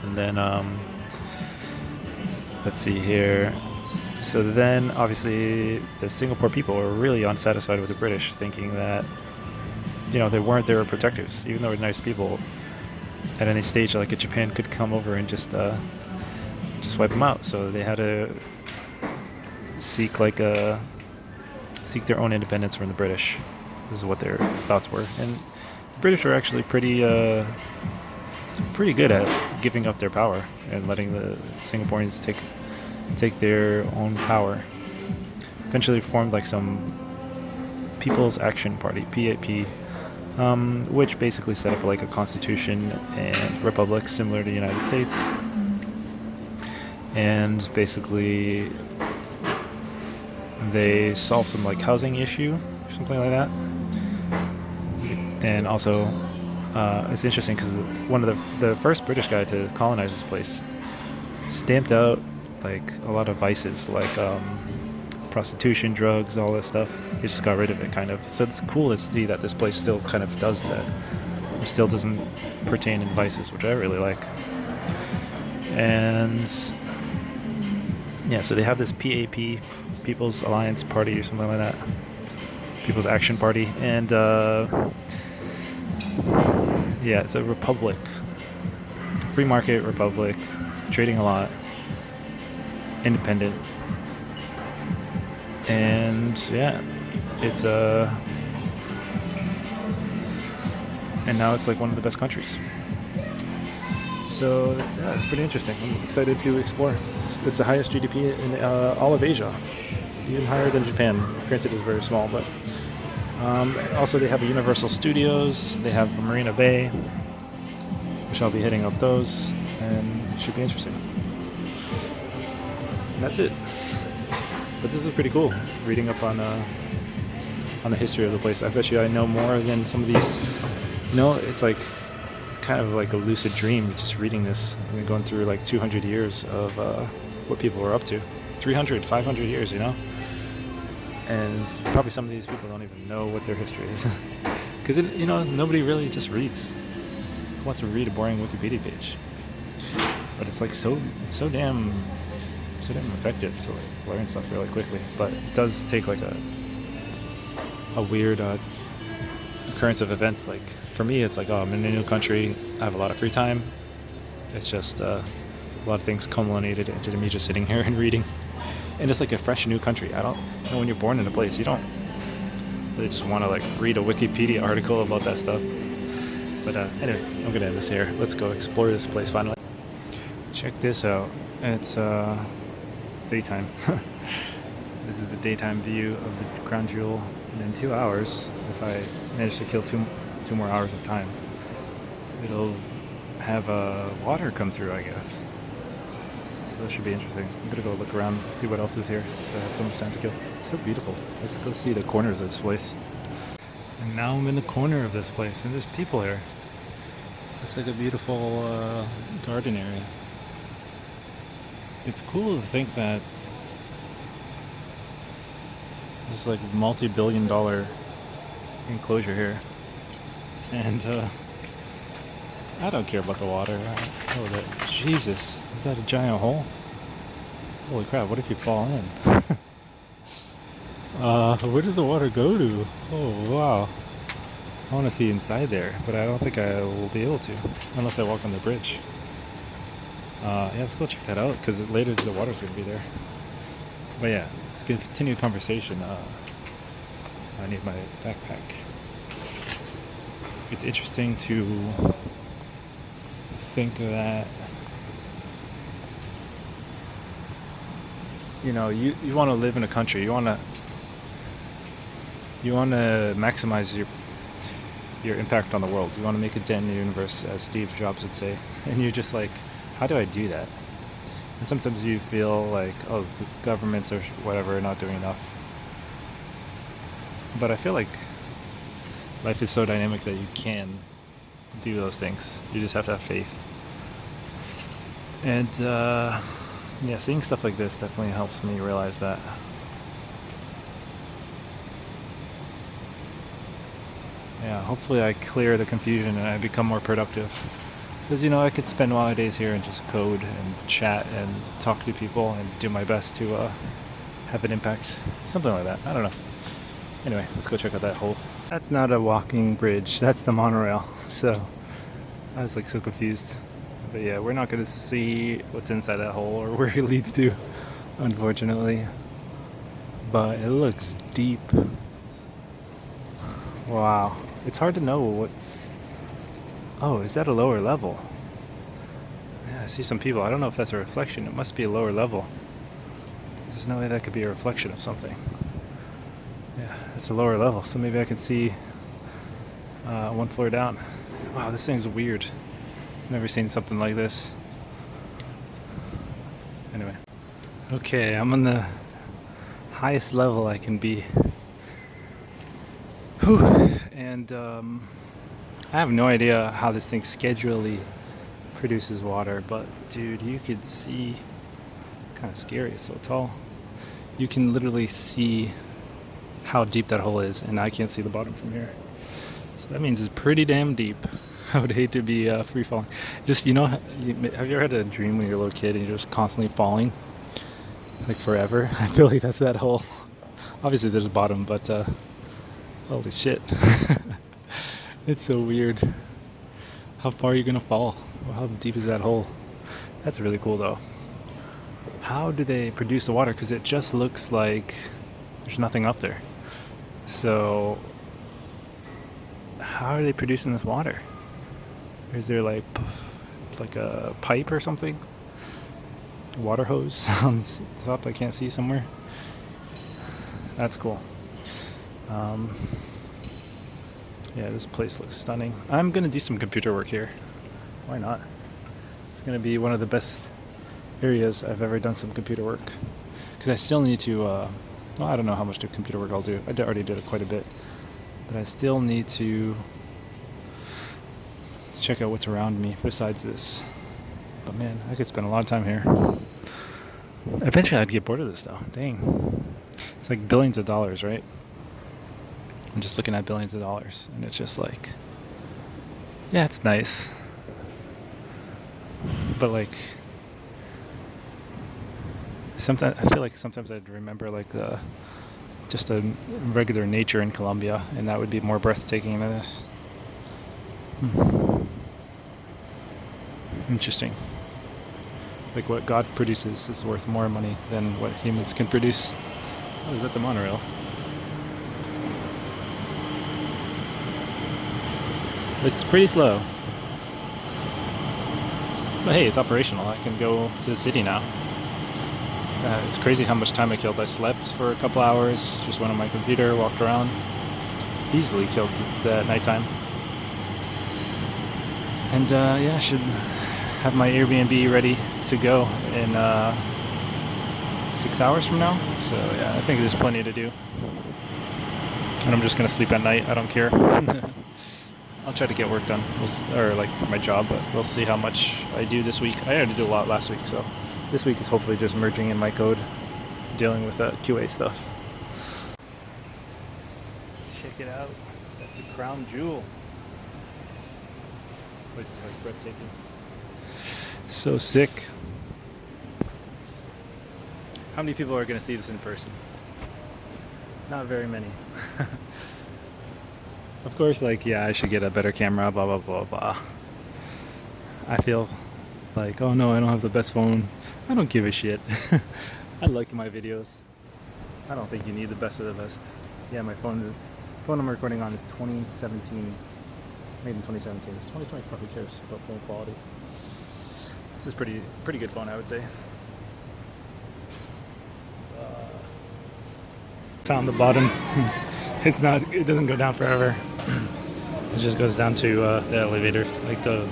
And then let's see here. So then, obviously, the Singapore people were really unsatisfied with the British, thinking that, they weren't their protectors, even though they were nice people. At any stage, like Japan could come over and just wipe them out. So they had to seek their own independence from the British. This is what their thoughts were, and the British are actually pretty good at giving up their power and letting the Singaporeans take their own power. Eventually formed like some People's Action Party, PAP, which basically set up like a constitution and republic similar to the United States. And basically they solved some like housing issue or something like that. And also it's interesting because one of the first British guy to colonize this place stamped out like a lot of vices, like prostitution, drugs, all this stuff. He just got rid of it, kind of. So it's cool to see that this place still kind of does that. It still doesn't pertain in vices, which I really like. And so they have this PAP, People's Alliance Party, or something like that. People's Action Party, and it's a republic, free market republic. trading a lot, independent, and yeah, it's and now it's like one of the best countries. So yeah, it's pretty interesting. I'm excited to explore. It's the highest GDP in all of Asia, even higher than Japan. Granted, it's very small, but also they have a Universal Studios. They have Marina Bay, which I'll be hitting up those, and it should be interesting. And that's it. But this is pretty cool. Reading up on the history of the place. I bet you I know more than some of these. You know, it's like kind of like a lucid dream just reading this and going through like 200 years of what people were up to. 300, 500 years, you know? And probably some of these people don't even know what their history is. Because, you know, nobody really just reads. Who wants to read a boring Wikipedia page? But it's like so damn effective to like learn stuff really quickly. But it does take like a weird occurrence of events. Like for me, it's like, oh, I'm in a new country. I have a lot of free time. It's just a lot of things culminated into me just sitting here and reading. And it's like a fresh new country. I don't know, when you're born in a place, you don't really just want to like read a Wikipedia article about that stuff. But anyway, I'm gonna end this here. Let's go explore this place finally. Check this out. It's daytime. This is the daytime view of the crown jewel. And in 2 hours, if I manage to kill two more hours of time, it'll have water come through, I guess. So that should be interesting. I'm gonna go look around, see what else is here, since I have so much time to kill. It's so beautiful. Let's go see the corners of this place. And now I'm in the corner of this place, and there's people here. It's like a beautiful garden area. It's cool to think that there's like multi-billion-dollar enclosure here, and I don't care about the water. Oh, that Jesus! Is that a giant hole? Holy crap! What if you fall in? Where does the water go to? Oh wow! I want to see inside there, but I don't think I will be able to unless I walk on the bridge. Yeah, let's go check that out because later the water's gonna be there. But yeah, let's continue the conversation. I need my backpack. It's interesting to think that, you know, you want to live in a country. You want to maximize your impact on the world. You want to make a dent in the universe, as Steve Jobs would say. And you're just like, how do I do that? And sometimes you feel like, oh, the governments or whatever are not doing enough. But I feel like life is so dynamic that you can do those things. You just have to have faith. And yeah, seeing stuff like this definitely helps me realize that. Yeah, hopefully I clear the confusion and I become more productive. Because, you know, I could spend all my days here and just code and chat and talk to people and do my best to have an impact. Something like that. I don't know. Anyway, let's go check out that hole. That's not a walking bridge. That's the monorail. So I was like so confused. But yeah, we're not going to see what's inside that hole or where it leads to, unfortunately. But it looks deep. Wow. It's hard to know what's... Oh, is that a lower level? Yeah, I see some people. I don't know if that's a reflection. It must be a lower level. There's no way that could be a reflection of something. Yeah, it's a lower level, so maybe I can see one floor down. Wow, this thing's weird. Never seen something like this. Anyway. Okay, I'm on the highest level I can be. Whew. And I have no idea how this thing schedulally produces water, but dude, you could see, kind of scary, it's so tall. You can literally see how deep that hole is, and I can't see the bottom from here. So that means it's pretty damn deep. I would hate to be free falling. Just, you know, have you ever had a dream when you're a little kid and you're just constantly falling? Like forever? I feel like that's that hole. Obviously there's a bottom, but holy shit. It's so weird. How far are you gonna fall? Or how deep is that hole? That's really cool though. How do they produce the water? Because it just looks like there's nothing up there. So how are they producing this water? Is there like a pipe or something? Water hose on the top I can't see somewhere. That's cool. Yeah, this place looks stunning. I'm gonna do some computer work here. Why not? It's gonna be one of the best areas I've ever done some computer work. Because I still need to, well, I don't know how much computer work I'll do. Already did it quite a bit. But I still need to check out what's around me besides this. But man, I could spend a lot of time here. Eventually I'd get bored of this though. Dang. It's like billions of dollars, right? I'm just looking at billions of dollars, and it's just like, yeah, it's nice, but like, sometimes I feel like sometimes I'd remember like just a regular nature in Colombia, and that would be more breathtaking than this. Interesting. Like what God produces is worth more money than what humans can produce. Oh, is that the monorail? It's pretty slow. But hey, it's operational. I can go to the city now. It's crazy how much time I killed. I slept for a couple hours, just went on my computer, walked around. Easily killed that nighttime. And yeah, I should have my Airbnb ready to go in 6 hours from now. So yeah, I think there's plenty to do. And I'm just gonna sleep at night. I don't care. I'll try to get work done, or like for my job, but we'll see how much I do this week. I already did a lot last week, so this week is hopefully just merging in my code, dealing with QA stuff. Check it out. That's the crown jewel. Place is like breathtaking. So sick. How many people are going to see this in person? Not very many. Of course, like, yeah, I should get a better camera, blah, blah, blah, blah. I feel like, oh no, I don't have the best phone. I don't give a shit. I like my videos. I don't think you need the best of the best. Yeah, my phone I'm recording on is 2017. Made in 2017. It's 2024, who cares about phone quality? This is pretty good phone, I would say. Found the bottom. It doesn't go down forever. It just goes down to the elevator, like the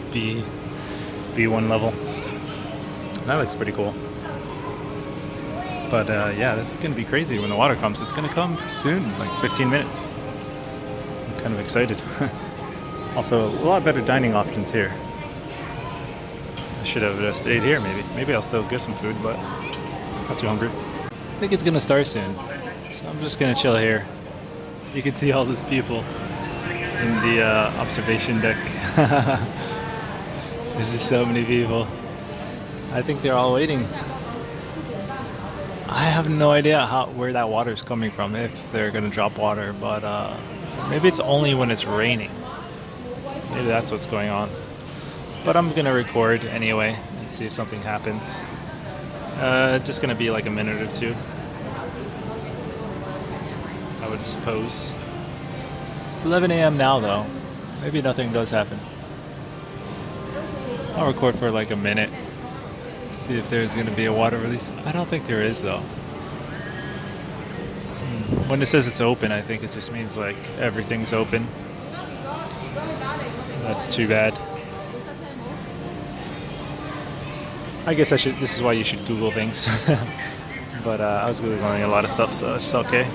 B1 level. That looks pretty cool. But yeah, this is gonna be crazy when the water comes. It's gonna come soon, like 15 minutes. I'm kind of excited. Also, a lot better dining options here. I should have just stayed here maybe. Maybe I'll still get some food, but not too hungry. I think it's gonna start soon. So I'm just gonna chill here. You can see all these people in the observation deck. There's just so many people. I think they're all waiting. I have no idea where that water is coming from, if they're gonna drop water, but maybe it's only when it's raining. Maybe that's what's going on. But I'm gonna record anyway and see if something happens. Just gonna be like a minute or two, I would suppose. It's 11 a.m. now though. Maybe nothing does happen. I'll record for like a minute. See if there's gonna be a water release. I don't think there is though. When it says it's open, I think it just means like everything's open. That's too bad. I guess this is why you should Google things. But I was Googling a lot of stuff, so it's okay.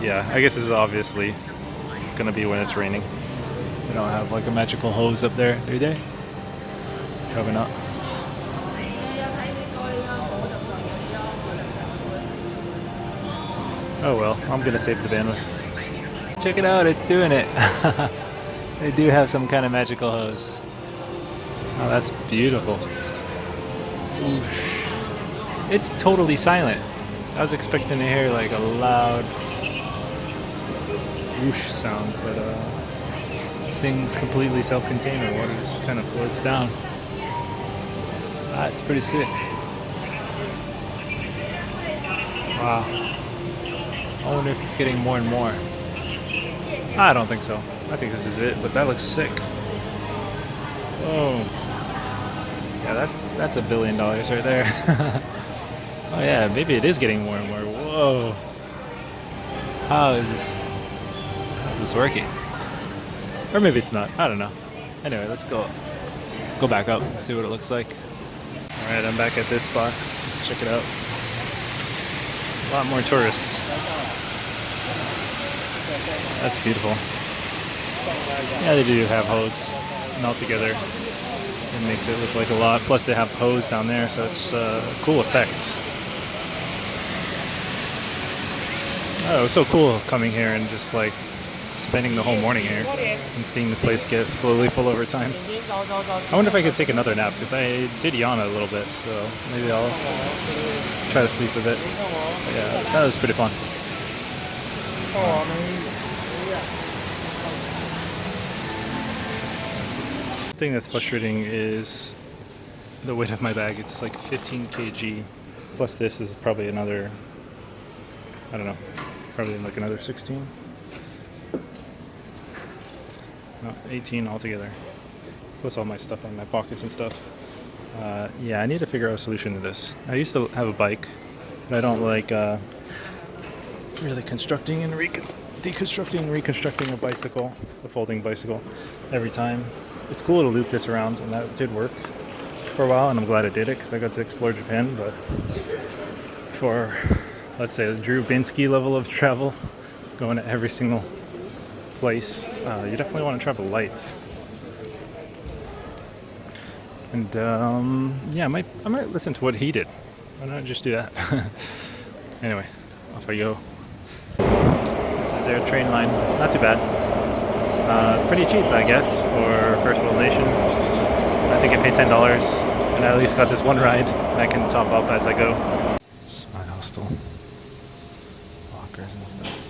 Yeah, I guess this is obviously gonna be when it's raining. They don't have like a magical hose up there, do they? Probably not. Oh well, I'm gonna save the bandwidth. Check it out, it's doing it. They do have some kind of magical hose. Oh, that's beautiful. Ooh. It's totally silent. I was expecting to hear like a loud whoosh sound, but This thing's completely self-contained. The water just kind of floats down. That's pretty sick. Wow. I wonder if it's getting more and more. I don't think so. I think this is it, but that looks sick. Oh. Yeah, that's $1 billion right there. Oh yeah, maybe it is getting more and more. Whoa. How's this working? Or maybe it's not. I don't know. Anyway, let's go back up and see what it looks like. Alright, I'm back at this spot. Let's check it out. A lot more tourists. That's beautiful. Yeah, they do have hose. And altogether, it makes it look like a lot. Plus they have hose down there, so it's a cool effect. Oh, it was so cool coming here and just like spending the whole morning here and seeing the place get slowly full over time. I wonder if I could take another nap because I did yawn a little bit, so maybe I'll try to sleep a bit. But yeah, that was pretty fun. The thing that's frustrating is the weight of my bag. It's like 15 kg. Plus this is probably another, I don't know, probably like another 16. No, 18 altogether. Plus all my stuff in my pockets and stuff. Yeah, I need to figure out a solution to this. I used to have a bike, but I don't like really constructing and deconstructing and reconstructing a bicycle, a folding bicycle, every time. It's cool to loop this around, and that did work for a while, and I'm glad I did it because I got to explore Japan. But for, let's say, the Drew Binsky level of travel, going to every single place, you definitely want to travel light. And yeah, I might listen to what he did. Why not just do that? Anyway, off I go. This is their train line. Not too bad. Pretty cheap, I guess, for First World Nation. I think I paid $10, and I at least got this one ride, and I can top up as I go. It's my hostel. Lockers and stuff.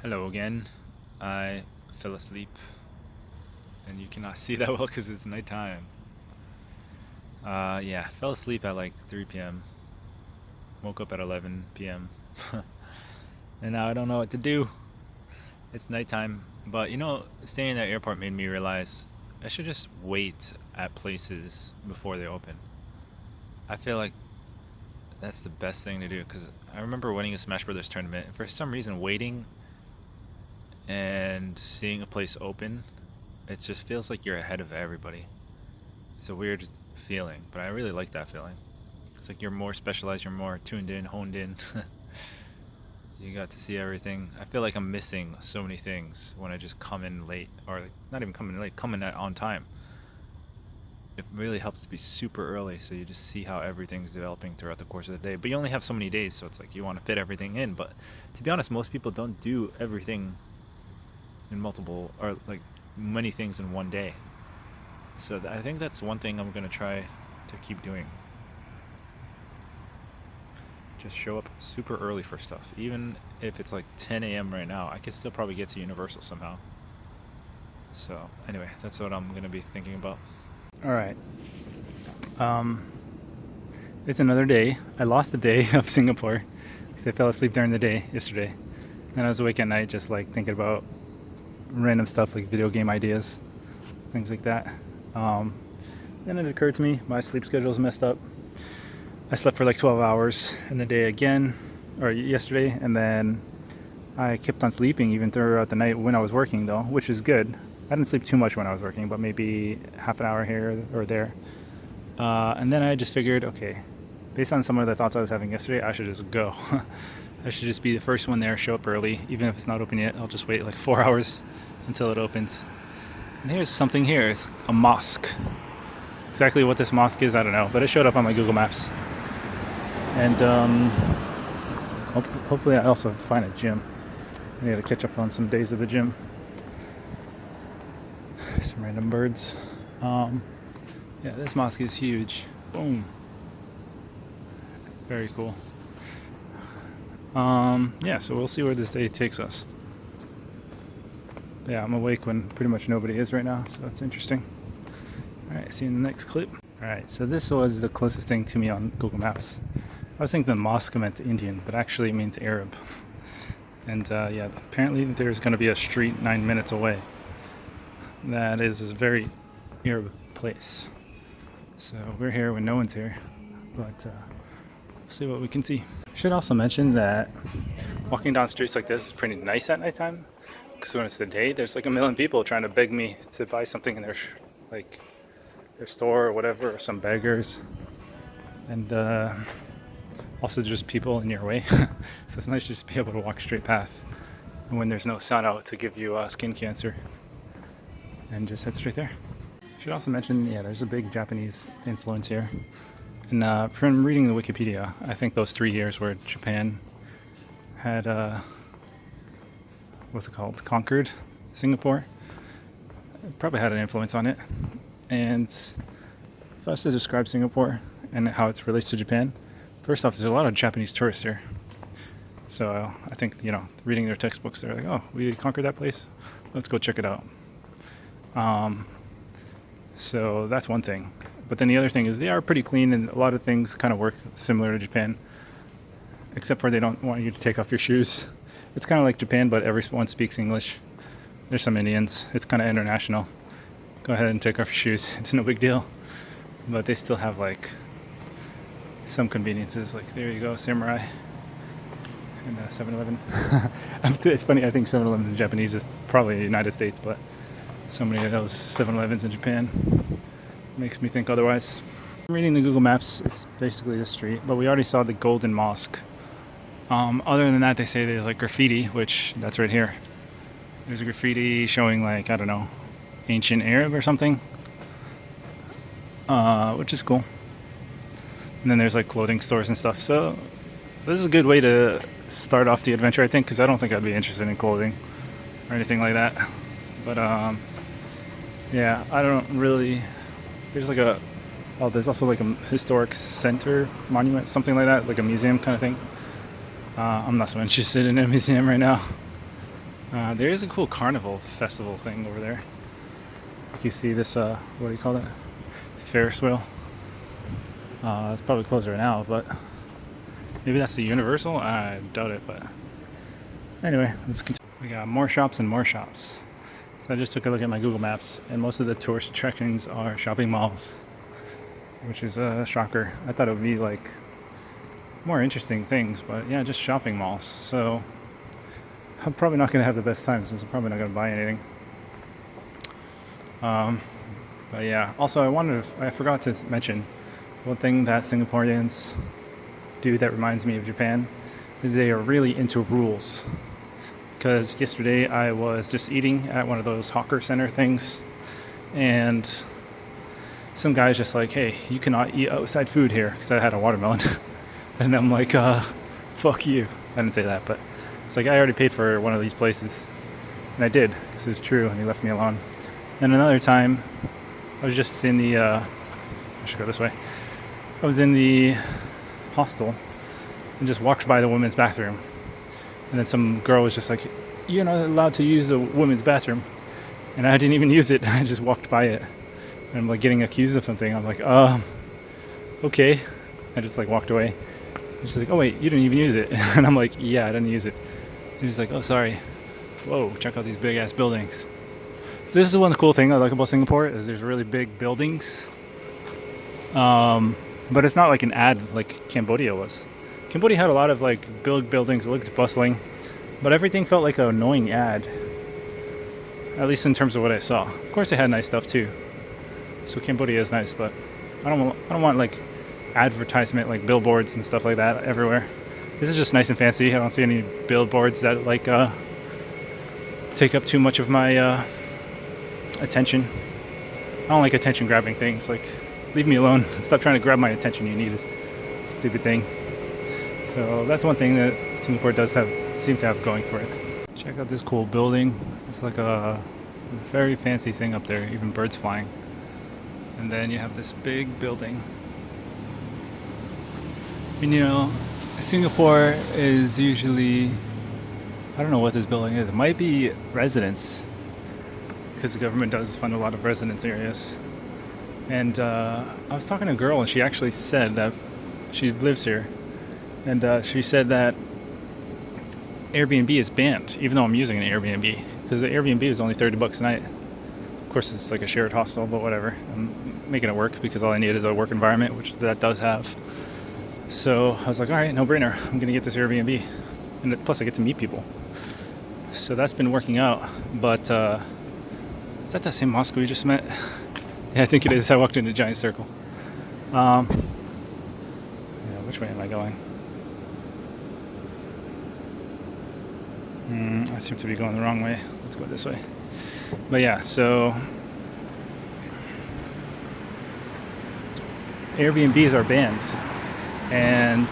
Hello again. I fell asleep, and you cannot see that well because it's nighttime. Yeah, fell asleep at like 3 p.m. Woke up at 11 p.m. And now I don't know what to do. It's nighttime, but you know, staying in that airport made me realize I should just wait at places before they open. I feel like that's the best thing to do because I remember winning a Smash Brothers tournament, and for some reason waiting and seeing a place open, it just feels like you're ahead of everybody. It's a weird feeling, but I really like that feeling. It's like you're more specialized, you're more tuned in, honed in. You got to see everything. I feel like I'm missing so many things when I just come in late, or like, not even come in late, come in on time. It really helps to be super early, so you just see how everything's developing throughout the course of the day. But you only have so many days, so it's like you want to fit everything in. But to be honest, most people don't do everything in multiple, or like many things in one day. So I think that's one thing I'm going to try to keep doing. Just show up super early for stuff. Even if it's like 10 a.m. right now, I could still probably get to Universal somehow. So anyway, that's what I'm going to be thinking about. All right. It's another day. I lost a day of Singapore because I fell asleep during the day yesterday. And I was awake at night just like thinking about random stuff like video game ideas, things like that. Then it occurred to me my sleep schedule's messed up. I slept for like 12 hours in the day again, or yesterday, and then I kept on sleeping even throughout the night when I was working though, which is good. I didn't sleep too much when I was working, but maybe half an hour here or there. And then I just figured, okay, based on some of the thoughts I was having yesterday, I should just go. I should just be the first one there, show up early, even if it's not open yet. I'll just wait like 4 hours until it opens. And here's something here. It's a mosque. Exactly what this mosque is, I don't know, but it showed up on my Google Maps. And hopefully I also find a gym. I need to catch up on some days of the gym. Some random birds. Yeah, this mosque is huge. Boom. Very cool. Yeah, so we'll see where this day takes us. Yeah, I'm awake when pretty much nobody is right now, so it's interesting. All right, see you in the next clip. All right, so this was the closest thing to me on Google Maps. I was thinking the mosque meant Indian, but actually it means Arab. And yeah, apparently there's going to be a street 9 minutes away that is a very Arab place. So we're here when no one's here, but we'll see what we can see. I should also mention that walking down streets like this is pretty nice at nighttime, because when it's the day, there's like a million people trying to beg me to buy something in their their store or whatever, or some beggars, and also just people in your way. So it's nice just to be able to walk a straight path, and when there's no sun out to give you skin cancer, and just head straight there. Should also mention, yeah, there's a big Japanese influence here. And from reading the Wikipedia, I think those 3 years where Japan had, what's it called, conquered Singapore, probably had an influence on it. And if I was to describe Singapore and how it relates to Japan, first off, there's a lot of Japanese tourists here. So I think, you know, reading their textbooks, they're like, oh, we conquered that place? Let's go check it out. So that's one thing. But then the other thing is they are pretty clean, and a lot of things kind of work similar to Japan, except for they don't want you to take off your shoes. It's kind of like Japan, but everyone speaks English. There's some Indians. It's kind of international. Go ahead and take off your shoes. It's no big deal. But they still have like some conveniences. Like there you go, Samurai and 7-Eleven. It's funny. I think 7-Eleven's in Japanese is probably the United States, but so many of those 7-Elevens in Japan makes me think otherwise. Reading the Google Maps, it's basically the street, but we already saw the Golden Mosque. Other than that, they say there's like graffiti, which that's right here. There's a graffiti showing like, I don't know, ancient Arab or something, which is cool. And then there's like clothing stores and stuff. So this is a good way to start off the adventure, I think, because I don't think I'd be interested in clothing or anything like that. But yeah, I don't really. There's like there's also like a historic center monument, something like that, like a museum kind of thing. I'm not so interested in a museum right now. There is a cool carnival festival thing over there. Like you see this, what do you call it? Ferris wheel. It's probably closer now, but maybe that's the Universal? I doubt it, but anyway, let's continue. We got more shops and more shops. So I just took a look at my Google Maps, and most of the tourist attractions are shopping malls, which is a shocker. I thought it would be like more interesting things, but yeah, just shopping malls. So I'm probably not going to have the best time since I'm probably not going to buy anything. But yeah, also I forgot to mention one thing that Singaporeans do that reminds me of Japan is they are really into rules. Because yesterday I was just eating at one of those hawker center things, and some guy's just like, hey, you cannot eat outside food here, because I had a watermelon. And I'm like, fuck you. I didn't say that, but it's like I already paid for one of these places. And I did, because it was true, and he left me alone. And another time, I was just in the, I should go this way. I was in the hostel and just walked by the women's bathroom. And then some girl was just like, you're not allowed to use the women's bathroom. And I didn't even use it. I just walked by it. And I'm like getting accused of something. I'm like, okay. I just like walked away. And she's like, oh wait, you didn't even use it. And I'm like, yeah, I didn't use it. And she's like, oh, sorry. Whoa, check out these big ass buildings. This is one cool thing I like about Singapore is there's really big buildings. But it's not like an ad like Cambodia was. Cambodia had a lot of like big buildings, it looked bustling, but everything felt like an annoying ad, at least in terms of what I saw. Of course they had nice stuff too, so Cambodia is nice, but I don't want like advertisement like billboards and stuff like that everywhere. This is just nice and fancy. I don't see any billboards that like take up too much of my attention. I don't like attention grabbing things. Like, leave me alone. Stop trying to grab my attention. You need a stupid thing. So that's one thing that Singapore does seem to have going for it. Check out this cool building. It's like a very fancy thing up there, even birds flying. And then you have this big building. And you know, Singapore is usually, I don't know what this building is. It might be residence because the government does fund a lot of residence areas. And I was talking to a girl, and she actually said that she lives here, and she said that Airbnb is banned, even though I'm using an Airbnb, because the Airbnb is only $30 a night. Of course, it's like a shared hostel, but whatever. I'm making it work because all I need is a work environment, which that does have. So I was like, all right, no brainer. I'm gonna get this Airbnb, and plus I get to meet people. So that's been working out. But is that same mosque we just met? Yeah, I think it is. I walked in a giant circle. Yeah, which way am I going? I seem to be going the wrong way. Let's go this way. But yeah, so Airbnbs are banned, and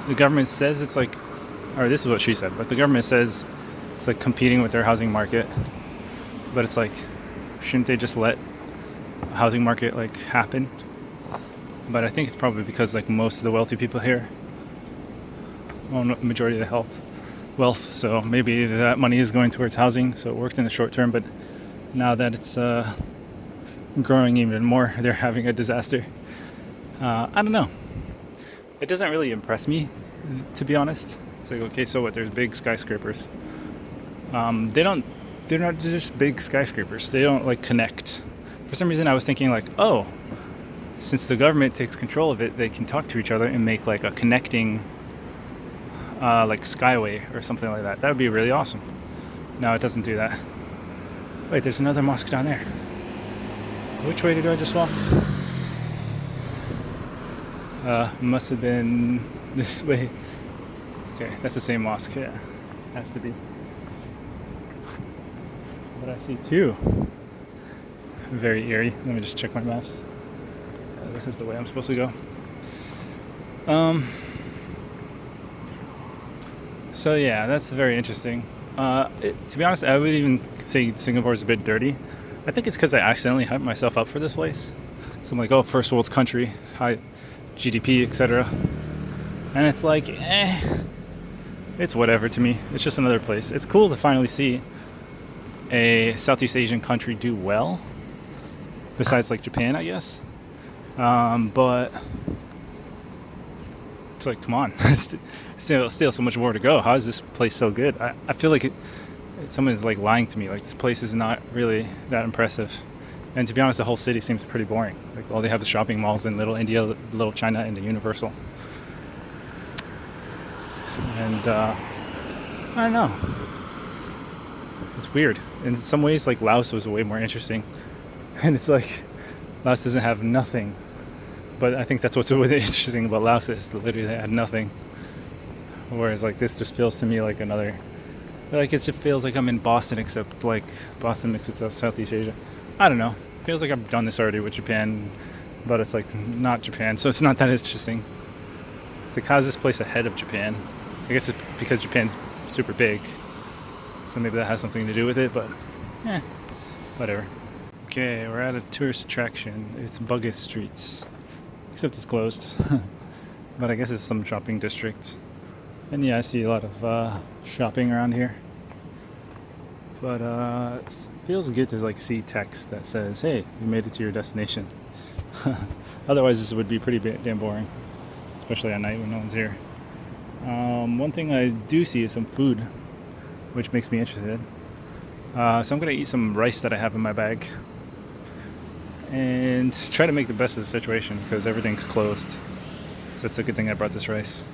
the government says it's like, or this is what she said, but the government says it's like competing with their housing market. But it's like, shouldn't they just let a housing market like happen? But I think it's probably because like most of the wealthy people here own a majority of the wealth, so maybe that money is going towards housing, so it worked in the short term, but now that it's growing even more, they're having a disaster. I don't know. It doesn't really impress me, to be honest. It's like, okay, so what? There's big skyscrapers. They're not just big skyscrapers. They don't like connect. For some reason, I was thinking like, oh, since the government takes control of it, they can talk to each other and make like a connecting like skyway or something like that. That would be really awesome. No, it doesn't do that. Wait, there's another mosque down there. Which way did I just walk? Must have been this way. Okay, that's the same mosque. Yeah, has to be. But I see two. Very eerie. Let me just check my maps. This is the way I'm supposed to go. So yeah, that's very interesting. To be honest, I would even say Singapore is a bit dirty. I think it's because I accidentally hyped myself up for this place. So I'm like, oh, first world country, high GDP, etc. And it's like, it's whatever to me. It's just another place. It's cool to finally see a Southeast Asian country do well, besides like Japan, I guess. But it's like, come on, still so much more to go. How is this place so good? I feel like someone is like lying to me. Like, this place is not really that impressive. And to be honest, the whole city seems pretty boring. Like, all they have is shopping malls in Little India, Little China, and the Universal. And I don't know. It's weird. In some ways, like, Laos was way more interesting. And it's like, Laos doesn't have nothing. But I think that's what's really interesting about Laos, is that literally they had nothing. Whereas like this just feels to me like another, like it just feels like I'm in Boston, except like Boston mixed with Southeast Asia. I don't know. It feels like I've done this already with Japan, but it's like not Japan, so it's not that interesting. It's like, how's this place ahead of Japan? I guess it's because Japan's super big, so maybe that has something to do with it, but whatever. Okay, we're at a tourist attraction. It's Bugis Streets. Except it's closed. But I guess it's some shopping district. And yeah, I see a lot of shopping around here. But it feels good to like see text that says, hey, you made it to your destination. Otherwise this would be pretty damn boring, especially at night when no one's here. One thing I do see is some food, which makes me interested. So I'm gonna eat some rice that I have in my bag and try to make the best of the situation, because everything's closed. So it's a good thing I brought this rice.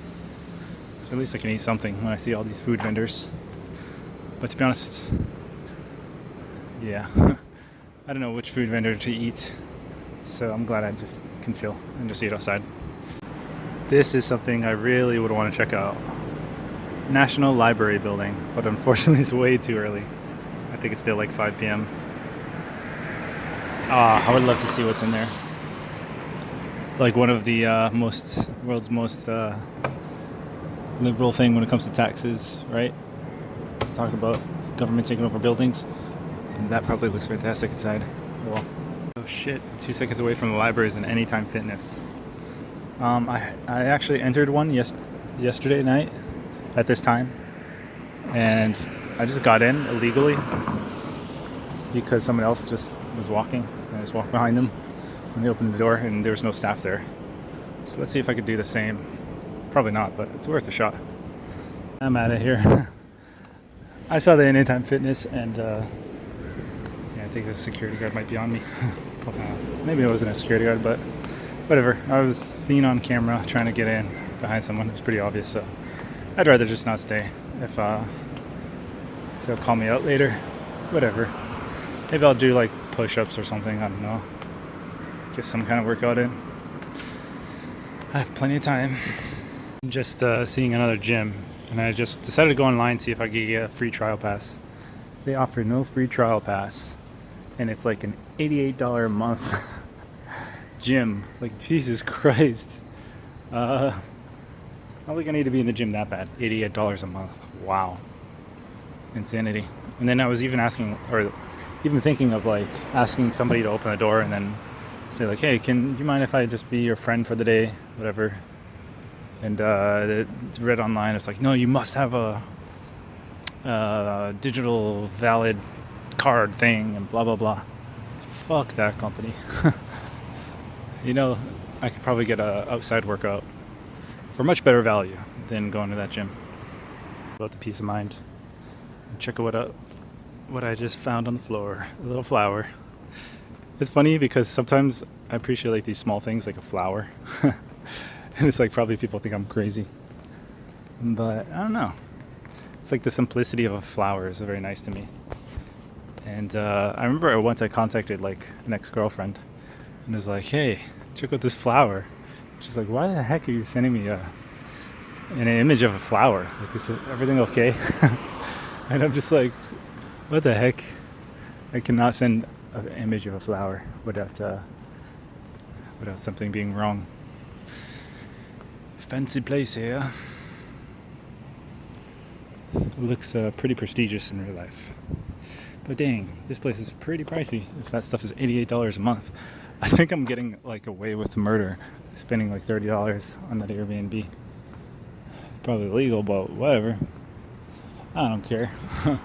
So at least I can eat something when I see all these food vendors. But to be honest, yeah, I don't know which food vendor to eat. So I'm glad I just can chill and just eat outside. This is something I really would want to check out. National Library Building, but unfortunately it's way too early. I think it's still like 5 p.m. I would love to see what's in there. Like one of the world's most liberal thing when it comes to taxes, right? Talk about government taking over buildings. And that probably looks fantastic inside. Well, oh shit, 2 seconds away from the library is an Anytime Fitness. I actually entered one yesterday night at this time, and I just got in illegally because someone else just was walking, and I just walked behind them, and they opened the door, and there was no staff there. So let's see if I could do the same. Probably not, but it's worth a shot. I'm out of here. I saw the Anytime Fitness, and yeah, I think the security guard might be on me. Maybe it wasn't a security guard, but whatever. I was seen on camera trying to get in behind someone. It was pretty obvious, so I'd rather just not stay. If they'll call me out later, whatever. Maybe I'll do like push-ups or something. I don't know. Get some kind of workout in. I have plenty of time. I'm just seeing another gym, and I just decided to go online and see if I could get a free trial pass. They offer no free trial pass, and it's like an $88 a month gym. Like, Jesus Christ. I don't think I need to be in the gym that bad. $88 a month. Wow. Insanity. And then I was even asking, or even thinking of like asking somebody to open the door and then say like, hey, do you mind if I just be your friend for the day, whatever. And read online, it's like, no, you must have a digital valid card thing and blah blah blah. Fuck that company. You know, I could probably get a outside workout for much better value than going to that gym. About the peace of mind. Check out what I just found on the floor. A little flower. It's funny because sometimes I appreciate like these small things, like a flower. And it's like probably people think I'm crazy. But I don't know. It's like the simplicity of a flower is very nice to me. And I remember once I contacted like an ex-girlfriend and was like, hey, check out this flower. She's like, why the heck are you sending me an image of a flower? Like, is everything okay? And I'm just like, what the heck? I cannot send an image of a flower without something being wrong. Fancy place here. It looks pretty prestigious in real life. But dang, this place is pretty pricey. If that stuff is $88 a month, I think I'm getting like away with murder, spending like $30 on that Airbnb. Probably illegal, but whatever. I don't care. I'm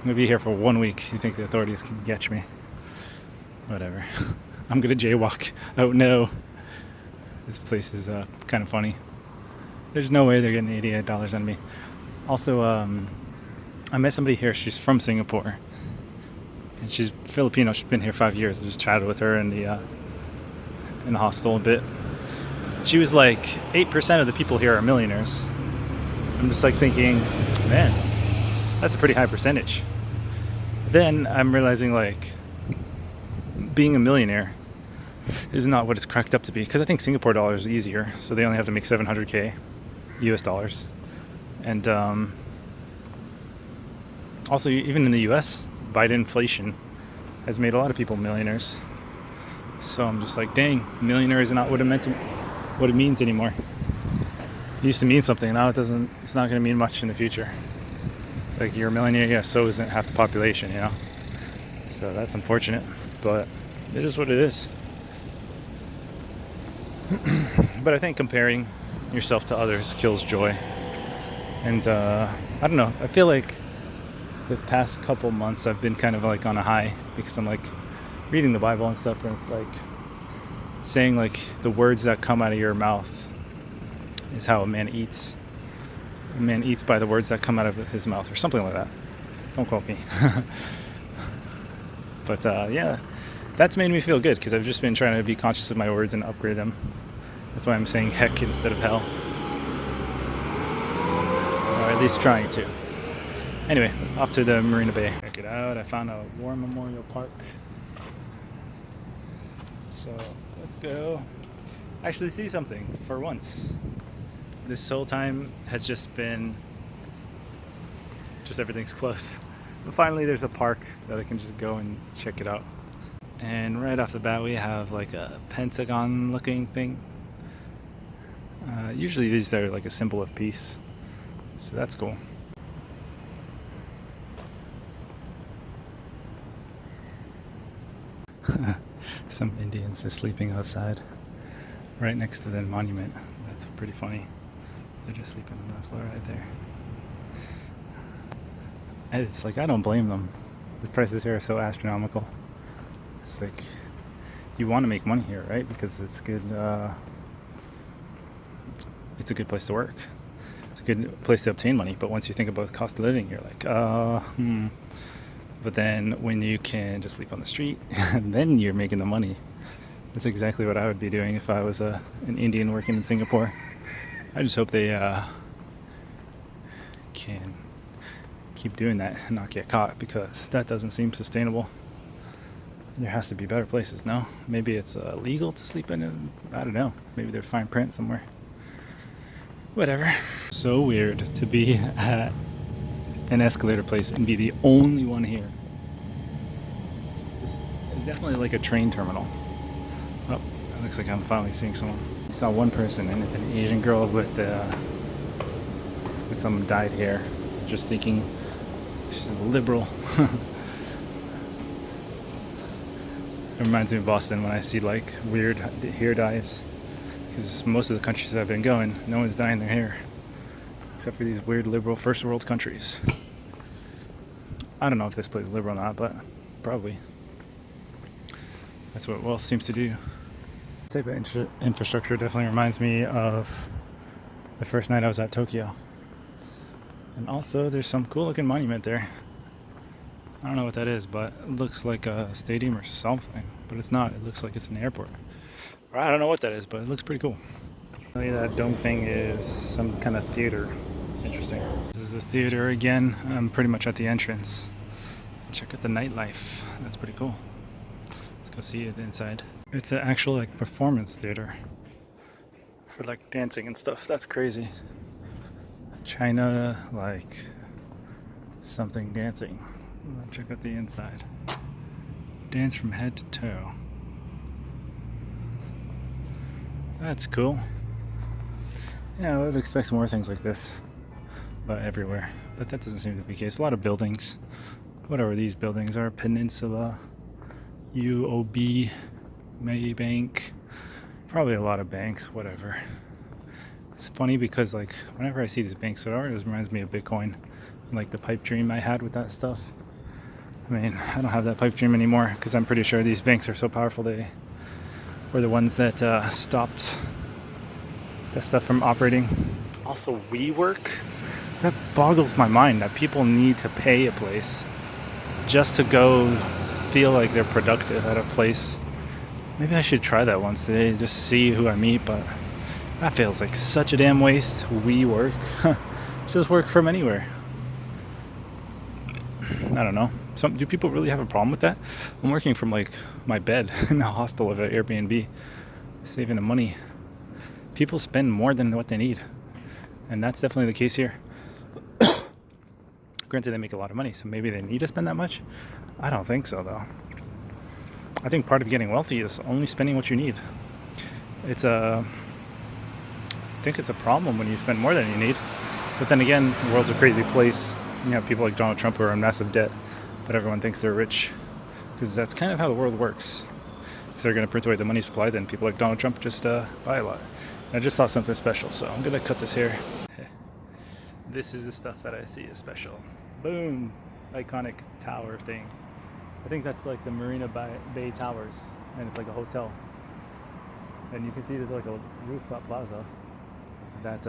gonna be here for 1 week. You think the authorities can catch me? Whatever. I'm gonna jaywalk. Oh no. This place is kind of funny. There's no way they're getting $88 on me. Also, I met somebody here. She's from Singapore, and she's Filipino. She's been here 5 years. I just chatted with her in the hostel a bit. She was like, 8% of the people here are millionaires. I'm just like thinking, man, that's a pretty high percentage. Then I'm realizing like being a millionaire is not what it's cracked up to be, because I think Singapore dollars is easier, so they only have to make 700k US dollars. And also, even in the US, Biden inflation has made a lot of people millionaires. So I'm just like, dang, millionaire is not what it means anymore. It used to mean something. Now it's not going to mean much in the future. It's like, you're a millionaire, yeah, so isn't half the population, you know. So that's unfortunate, but it is what it is. But I think comparing yourself to others kills joy. And I don't know, I feel like the past couple months I've been kind of like on a high, because I'm like reading the Bible and stuff, and it's like saying like the words that come out of your mouth is how a man eats. A man eats by the words that come out of his mouth, or something like that. Don't quote me. But yeah, that's made me feel good, because I've just been trying to be conscious of my words and upgrade them. That's why I'm saying heck instead of hell. Or at least trying to. Anyway, off to the Marina Bay. Check it out. I found a war memorial park. So let's go actually see something for once. This whole time has just been everything's closed. But finally there's a park that I can just go and check it out. And right off the bat we have like a pentagon looking thing. Usually these are like a symbol of peace. So that's cool. Some Indians just sleeping outside. right next to the monument. That's pretty funny. They're just sleeping on the floor right there. And it's like, I don't blame them. The prices here are so astronomical. It's like, you want to make money here, right? Because it's good. It's a good place to work. It's a good place to obtain money. But once you think about the cost of living, you're like, But then when you can just sleep on the street, then you're making the money. That's exactly what I would be doing if I was an Indian working in Singapore. I just hope they can keep doing that and not get caught, because that doesn't seem sustainable. There has to be better places, no? Maybe it's legal to sleep in it. I don't know. Maybe there's fine print somewhere. Whatever. So weird to be at an escalator place and be the only one here. This is definitely like a train terminal. Oh, it looks like I'm finally seeing someone. I saw one person, and it's an Asian girl with some dyed hair. Just thinking she's a liberal. It reminds me of Boston when I see like weird hair dyes, because most of the countries I've been going, no one's dyeing their hair except for these weird liberal first world countries. I don't know if this place is liberal or not, but probably. That's what wealth seems to do. This type of infrastructure definitely reminds me of the first night I was at Tokyo. And also there's some cool looking monument there. I don't know what that is, but it looks like a stadium or something, but it's not. It looks like it's an airport. Or I don't know what that is, but it looks pretty cool. That dome thing is some kind of theater. Interesting. This is the theater again. I'm pretty much at the entrance. Check out the nightlife. That's pretty cool. Let's go see it inside. It's an actual like performance theater for like dancing and stuff. That's crazy. China, like something dancing. Check out the inside. Dance from head to toe. That's cool. Yeah, I would expect more things like this, but everywhere. But that doesn't seem to be the case. A lot of buildings. Whatever these buildings are. Peninsula, UOB, Maybank. Probably a lot of banks, whatever. It's funny because like whenever I see these banks, it always reminds me of Bitcoin. Like the pipe dream I had with that stuff. I mean, I don't have that pipe dream anymore because I'm pretty sure these banks are so powerful they were the ones that stopped that stuff from operating. Also, WeWork. That boggles my mind that people need to pay a place just to go feel like they're productive at a place. Maybe I should try that once today, just to see who I meet, but that feels like such a damn waste. WeWork. Just work from anywhere. I don't know. Do people really have a problem with that? I'm working from like my bed in a hostel of an Airbnb, saving the money. People spend more than what they need, and that's definitely the case here. Granted, they make a lot of money, so maybe they need to spend that much. I don't think so, though. I think part of getting wealthy is only spending what you need. I think it's a problem when you spend more than you need. But then again, the world's a crazy place. You have people like Donald Trump who are in massive debt, but everyone thinks they're rich, because that's kind of how the world works. If they're going to print away the money supply, then people like Donald Trump just buy a lot. I just saw something special, so I'm going to cut this here. This is the stuff that I see is special. Boom! Iconic tower thing. I think that's like the Marina Bay Towers, and it's like a hotel. And you can see there's like a rooftop plaza that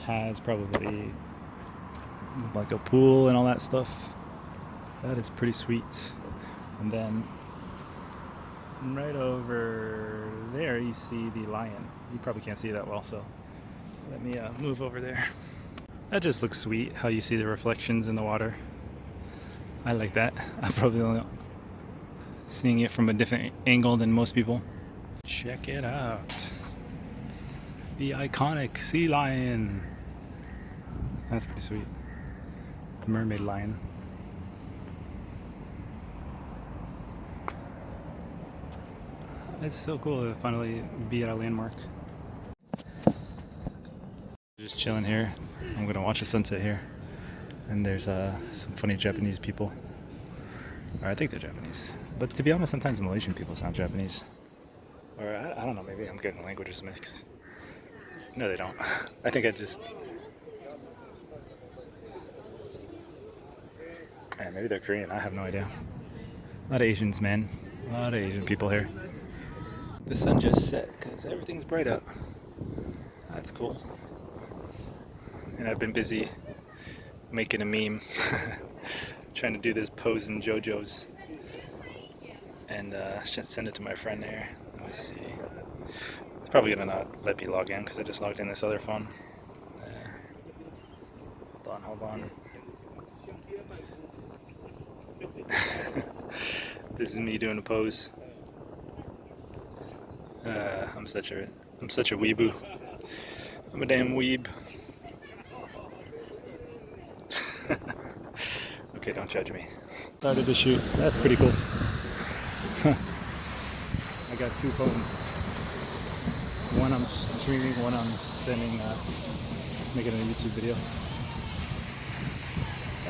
has probably like a pool and all that stuff. That is pretty sweet. And then right over there you see the lion. You probably can't see that well, so let me move over there. That just looks sweet, how you see the reflections in the water. I like that. I'm probably only seeing it from a different angle than most people. Check it out. The iconic sea lion. That's pretty sweet. The mermaid lion. It's so cool to finally be at a landmark. Just chilling here. I'm gonna watch the sunset here. And there's some funny Japanese people. Or I think they're Japanese. But to be honest, sometimes Malaysian people sound Japanese. Or I don't know, maybe I'm getting languages mixed. No, they don't. I think I just. Man, maybe they're Korean. I have no idea. A lot of Asians, man. A lot of Asian people here. The sun just set because everything's bright out. That's cool. And I've been busy making a meme, trying to do this pose in JoJo's, and just send it to my friend there. Let me see. It's probably gonna not let me log in because I just logged in this other phone. Hold on. This is me doing a pose. I'm such a weeboo. I'm a damn weeb. Okay, don't judge me. Started to shoot. That's pretty cool. I got two phones. One I'm streaming, one I'm sending, making a YouTube video.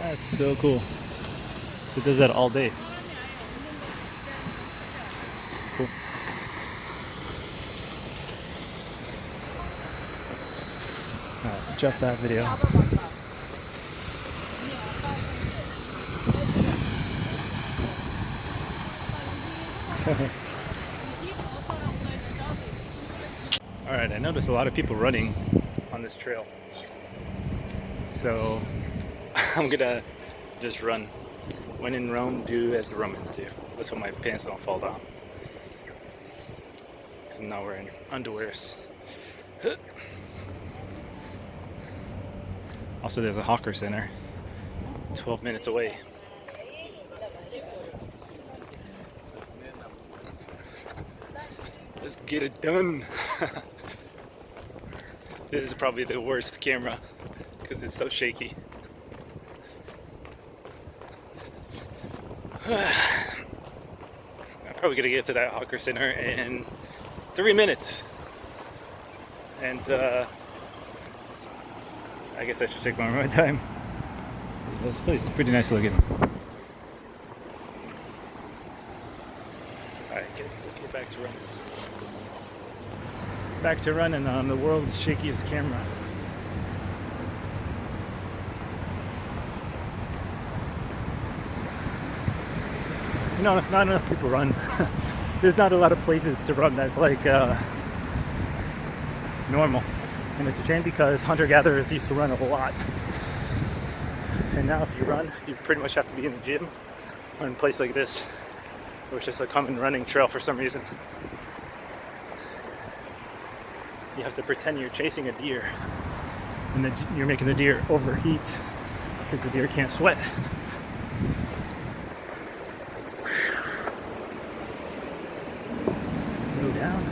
That's so cool. So it does that all day. Cool. Alright, drop that video. Alright, I noticed a lot of people running on this trail. So I'm gonna just run. When in Rome, do as the Romans do. That's why my pants don't fall down. Because I'm not wearing underwears. Also, there's a hawker center 12 minutes away. Let's get it done. This is probably the worst camera because it's so shaky. I'm probably gonna get to that hawker center in 3 minutes, and I guess I should take my time. This place is pretty nice looking. Alright, let's get back to running. Back to running on the world's shakiest camera. You know, not enough people run. There's not a lot of places to run that's like normal. And it's a shame because hunter-gatherers used to run a lot. And now if you run, you pretty much have to be in the gym or in a place like this, where it's just a common running trail for some reason. You have to pretend you're chasing a deer, and then you're making the deer overheat because the deer can't sweat. Slow down.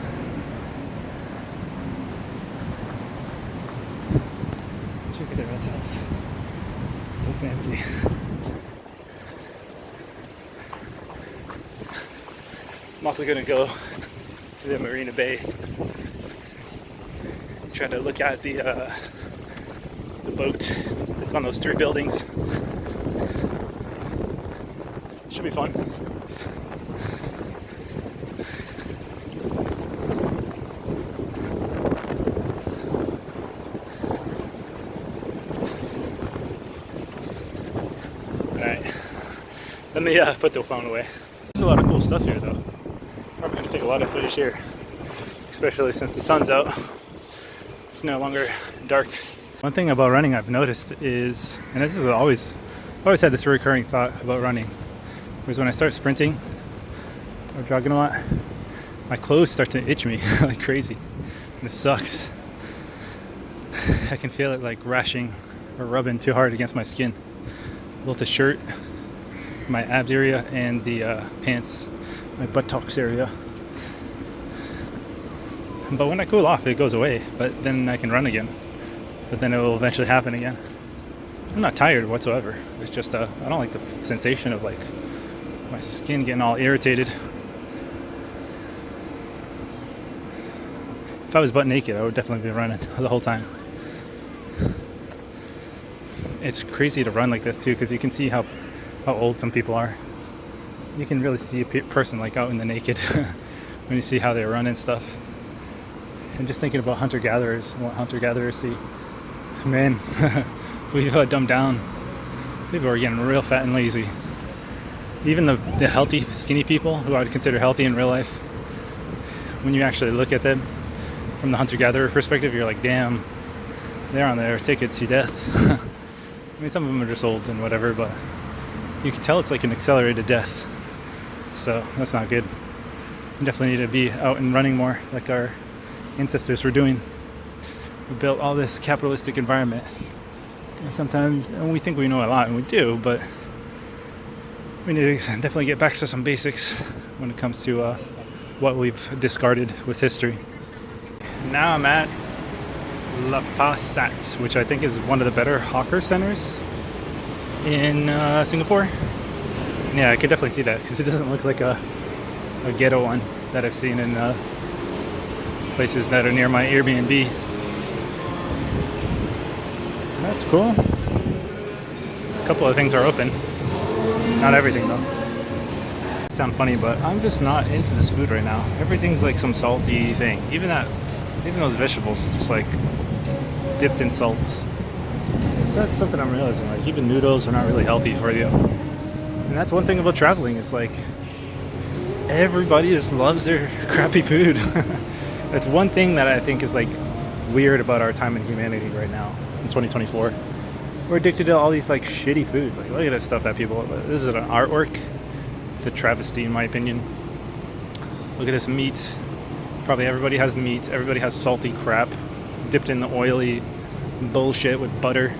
Check out their hotels. So fancy. I'm also gonna go to the Marina Bay. Try to look at the boat that's on those 3 buildings. Should be fun. Alright, let me put the phone away. There's a lot of cool stuff here though. Probably gonna take a lot of footage here, especially since the sun's out. It's no longer dark. One thing about running I've noticed is, and this is always had this recurring thought about running, was when I start sprinting or jogging a lot, my clothes start to itch me like crazy. And this sucks. I can feel it like rashing or rubbing too hard against my skin. Both the shirt, my abs area, and the pants, my buttocks area. But when I cool off, it goes away. But then I can run again. But then it will eventually happen again. I'm not tired whatsoever. It's just I don't like the sensation of like my skin getting all irritated. If I was butt naked, I would definitely be running the whole time. It's crazy to run like this too, because you can see how old some people are. You can really see a person like out in the naked when you see how they run and stuff. And just thinking about hunter-gatherers, what hunter-gatherers see. Man, we've dumbed down. People are getting real fat and lazy. Even the healthy, skinny people who I would consider healthy in real life, when you actually look at them from the hunter-gatherer perspective, you're like, damn, they're on their ticket to death. I mean, some of them are just old and whatever, but you can tell it's like an accelerated death. So that's not good. We definitely need to be out and running more like our ancestors were doing. We built all this capitalistic environment. And sometimes, and we think we know a lot, and we do, but we need to definitely get back to some basics when it comes to what we've discarded with history. Now I'm at La Pasat, which I think is one of the better hawker centers in Singapore. Yeah, I could definitely see that because it doesn't look like a ghetto one that I've seen in places that are near my Airbnb. That's cool. A couple of things are open. Not everything though. Sound funny, but I'm just not into this food right now. Everything's like some salty thing. Even those vegetables are just like dipped in salt. That's something I'm realizing. Like even noodles are not really healthy for you. And that's one thing about traveling. It's like everybody just loves their crappy food. That's one thing that I think is like weird about our time in humanity right now in 2024. We're addicted to all these like shitty foods. Like look at that stuff that people. This is an artwork. It's a travesty in my opinion. Look at this meat. Probably everybody has meat. Everybody has salty crap dipped in the oily bullshit with butter.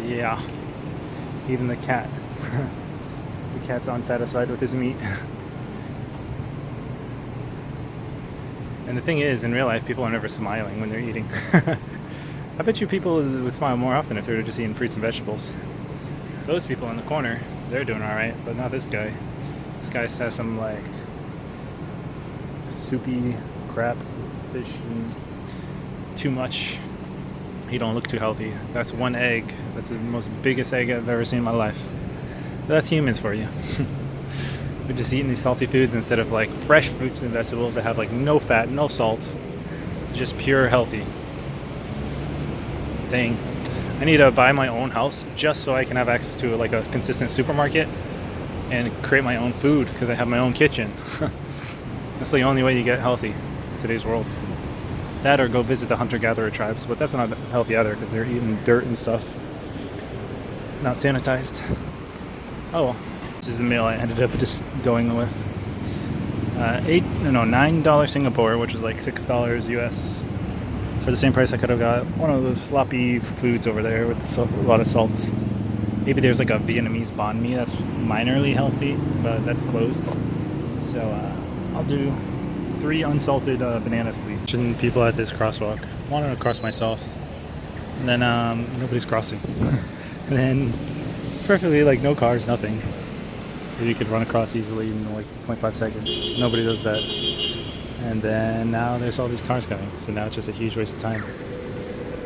Yeah. Even the cat. The cat's unsatisfied with his meat. And the thing is, in real life, people are never smiling when they're eating. I bet you people would smile more often if they were just eating fruits and vegetables. Those people in the corner, they're doing alright, but not this guy. This guy has some like soupy crap with fish and too much. He don't look too healthy. That's one egg. That's the most biggest egg I've ever seen in my life. That's humans for you. We're just eating these salty foods instead of like fresh fruits and vegetables that have like no fat, no salt, just pure healthy. Dang. I need to buy my own house just so I can have access to like a consistent supermarket and create my own food because I have my own kitchen. That's the only way you get healthy in today's world. That or go visit the hunter-gatherer tribes, but that's not healthy either because they're eating dirt and stuff. Not sanitized. Oh well. This is the meal I ended up just going with. $9 Singapore, which is like $6 US. For the same price, I could have got one of those sloppy foods over there with a lot of salt. Maybe there's like a Vietnamese banh mi that's minorly healthy, but that's closed. So I'll do 3 unsalted bananas, please. And people at this crosswalk. I wanted to cross myself, and then nobody's crossing. And then it's perfectly like no cars, nothing. You could run across easily in like 0.5 seconds. Nobody does that. And then now there's all these cars coming. So now it's just a huge waste of time.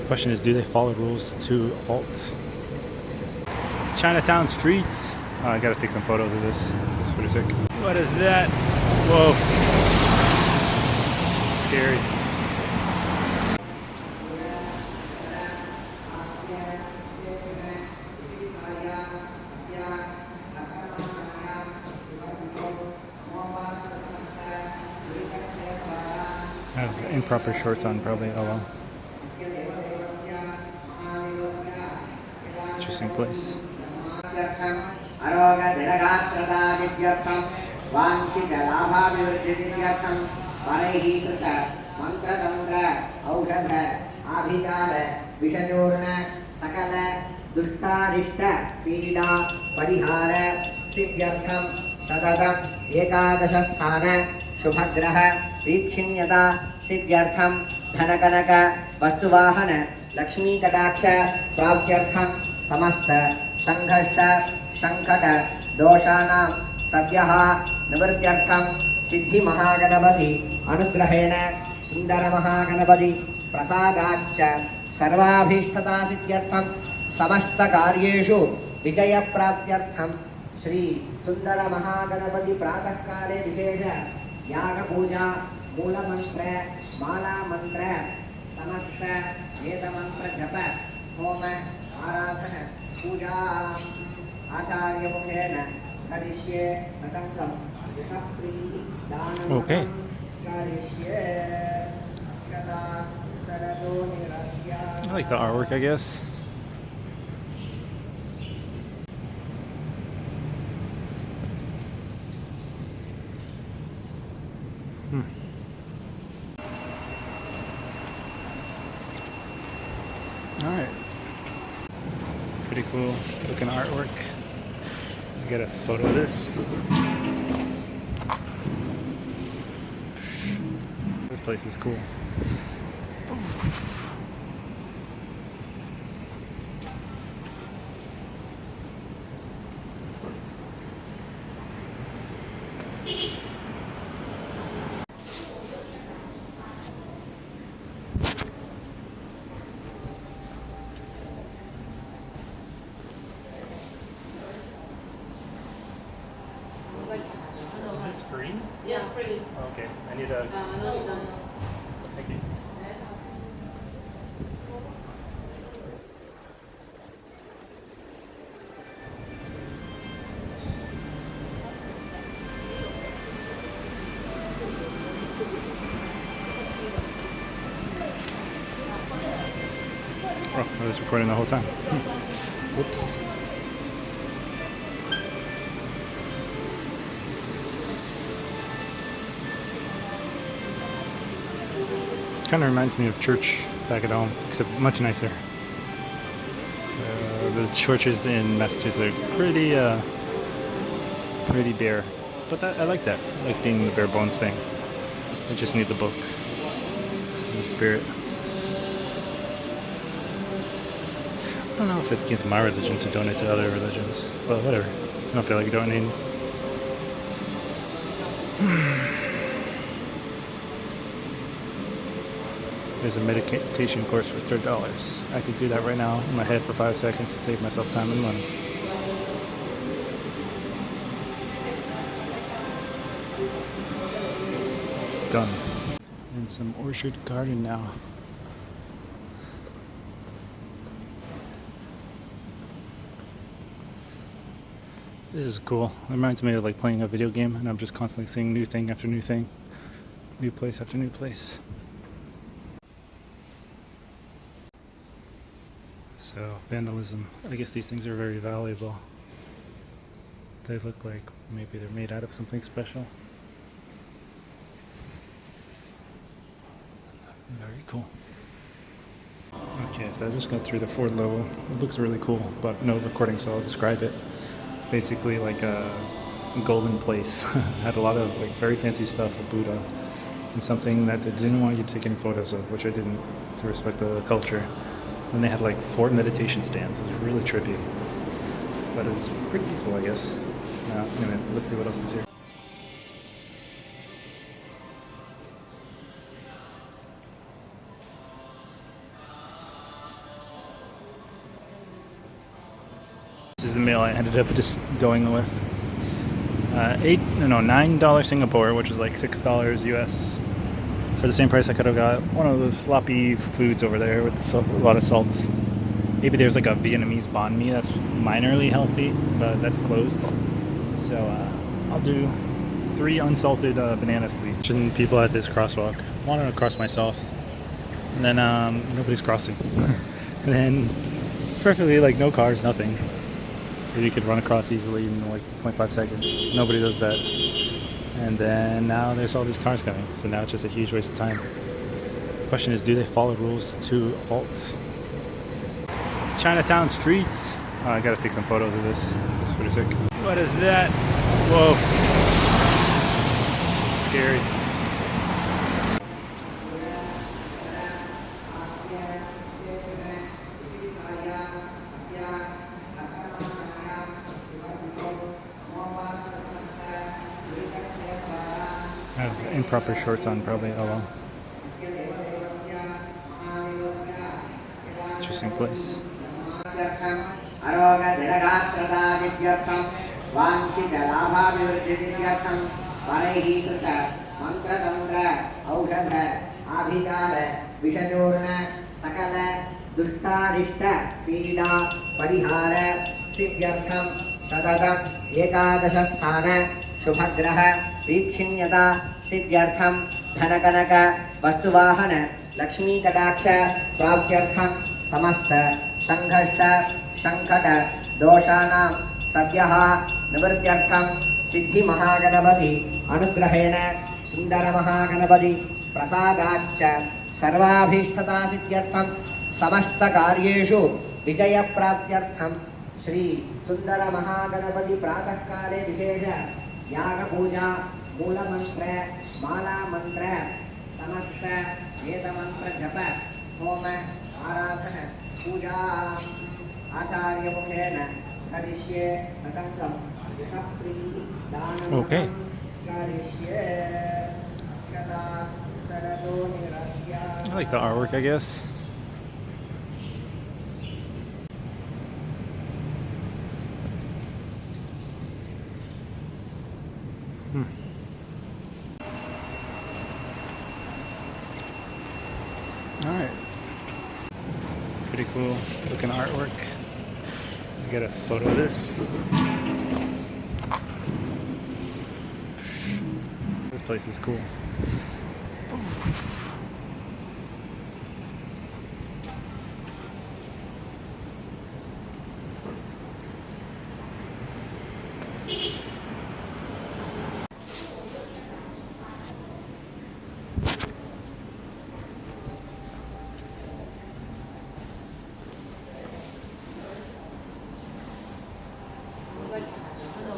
The question is, do they follow rules to a fault? Chinatown streets. Oh, I gotta take some photos of this. It's pretty sick. What is that? Whoa. Scary. I have improper shorts on probably. Oh well. Interesting place. वीक्षिण्यता सिद्ध्यर्थं धनकनक वस्तुवाहन Lakshmi कटाक्ष प्राप्त्यर्थं समस्त संघष्ट संकट दोषानां सद्यः निवृत्त्यर्थं सिद्धि महागणपति अनुग्रहेण सुंदर महागणपति प्रसादाश्च सर्वाभीष्टता सिद्ध्यर्थं समस्त कार्येषु विजय प्राप्त्यर्थं श्री सुंदर महागणपति प्रातः काले विशेष यागपूजा मूलमन्त्र मालामन्त्र समस्त वेदमन्त्रजप होम आराधन पूजा आचार्यमुखेन करिष्ये तदङ्गं गृहप्रीति दानं Okay. करिष्ये क्षतान्तरदो निरस्य I like the artwork, I guess. All right. Pretty cool looking artwork. I got a photo of this. This place is cool. Is this free? Yes, free. Okay, I need a. No. Thank you. Oh, I was recording the whole time. Whoops. Kind of reminds me of church back at home, except much nicer. The churches in Massachusetts are pretty bare, but I like that. I like being the bare bones thing. I just need the book and the spirit. I don't know if it's against my religion to donate to other religions, but whatever. I don't feel like donating. There's a meditation course for $3. I could do that right now in my head for 5 seconds to save myself time and money. Done. And some orchard garden now. This is cool. It reminds me of like playing a video game and I'm just constantly seeing new thing after new thing. New place after new place. So, vandalism. I guess these things are very valuable. They look like maybe they're made out of something special. Very cool. Okay, so I just got through the fourth level. It looks really cool, but no recording, so I'll describe it. It's basically like a golden place. Had a lot of like very fancy stuff, a Buddha, and something that they didn't want you to take any photos of, which I didn't, to respect the culture. And they had like 4 meditation stands. It was really trippy, but it was pretty peaceful, I guess. Anyway, let's see what else is here. This is the meal I ended up just going with. $9 Singapore, which is like $6 US. For the same price, I could have got one of those sloppy foods over there with a lot of salt. Maybe there's like a Vietnamese banh mi that's minorly healthy, but that's closed. So I'll do 3 unsalted bananas, please. And people at this crosswalk. I wanted to cross myself, and then nobody's crossing. And then it's perfectly like no cars, nothing. You could run across easily in like 0.5 seconds. Nobody does that. And then now there's all these cars coming, so now it's just a huge waste of time. The question is, do they follow rules to a fault? Chinatown streets. Oh, I gotta take some photos of this. It's pretty sick. What is that? Whoa. Scary. I have improper shorts on, probably. Oh well. Interesting place. मंत्रतंत्र औषध आभिचार विषचूर्ण सकल दुष्टारिष्ट पीडा परिहार सिद्ध्यर्थम सततम एकादश स्थान शुभग्रह वीक्षिण्यता सिद्ध्यर्थम धनकनक वस्तुवाहन लक्ष्मी कटाक्ष प्राप्त्यर्थम समस्त संघष्ट संकट दोषानां सद्यः निवृत्त्यर्थम सिद्धि महागणपति अनुग्रहेण सुंदर महागणपति प्रसादाश्च सर्वाभीष्टता सिद्ध्यर्थम समस्त कार्येषु विजय प्राप्त्यर्थम श्री सुंदर महागणपति प्रातः काले विशेष याग पूजा मूल मंत्र माला मंत्र समस्त वेद मंत्र जप होम आराधन पूजा आचार्य मुखेन करिष्ये तदंगम यः प्रीति दानम Okay. करिष्ये क्षतान्तरतो निरस्य I like the artwork, I guess. Alright. Pretty cool looking artwork. I got a photo of this. This place is cool.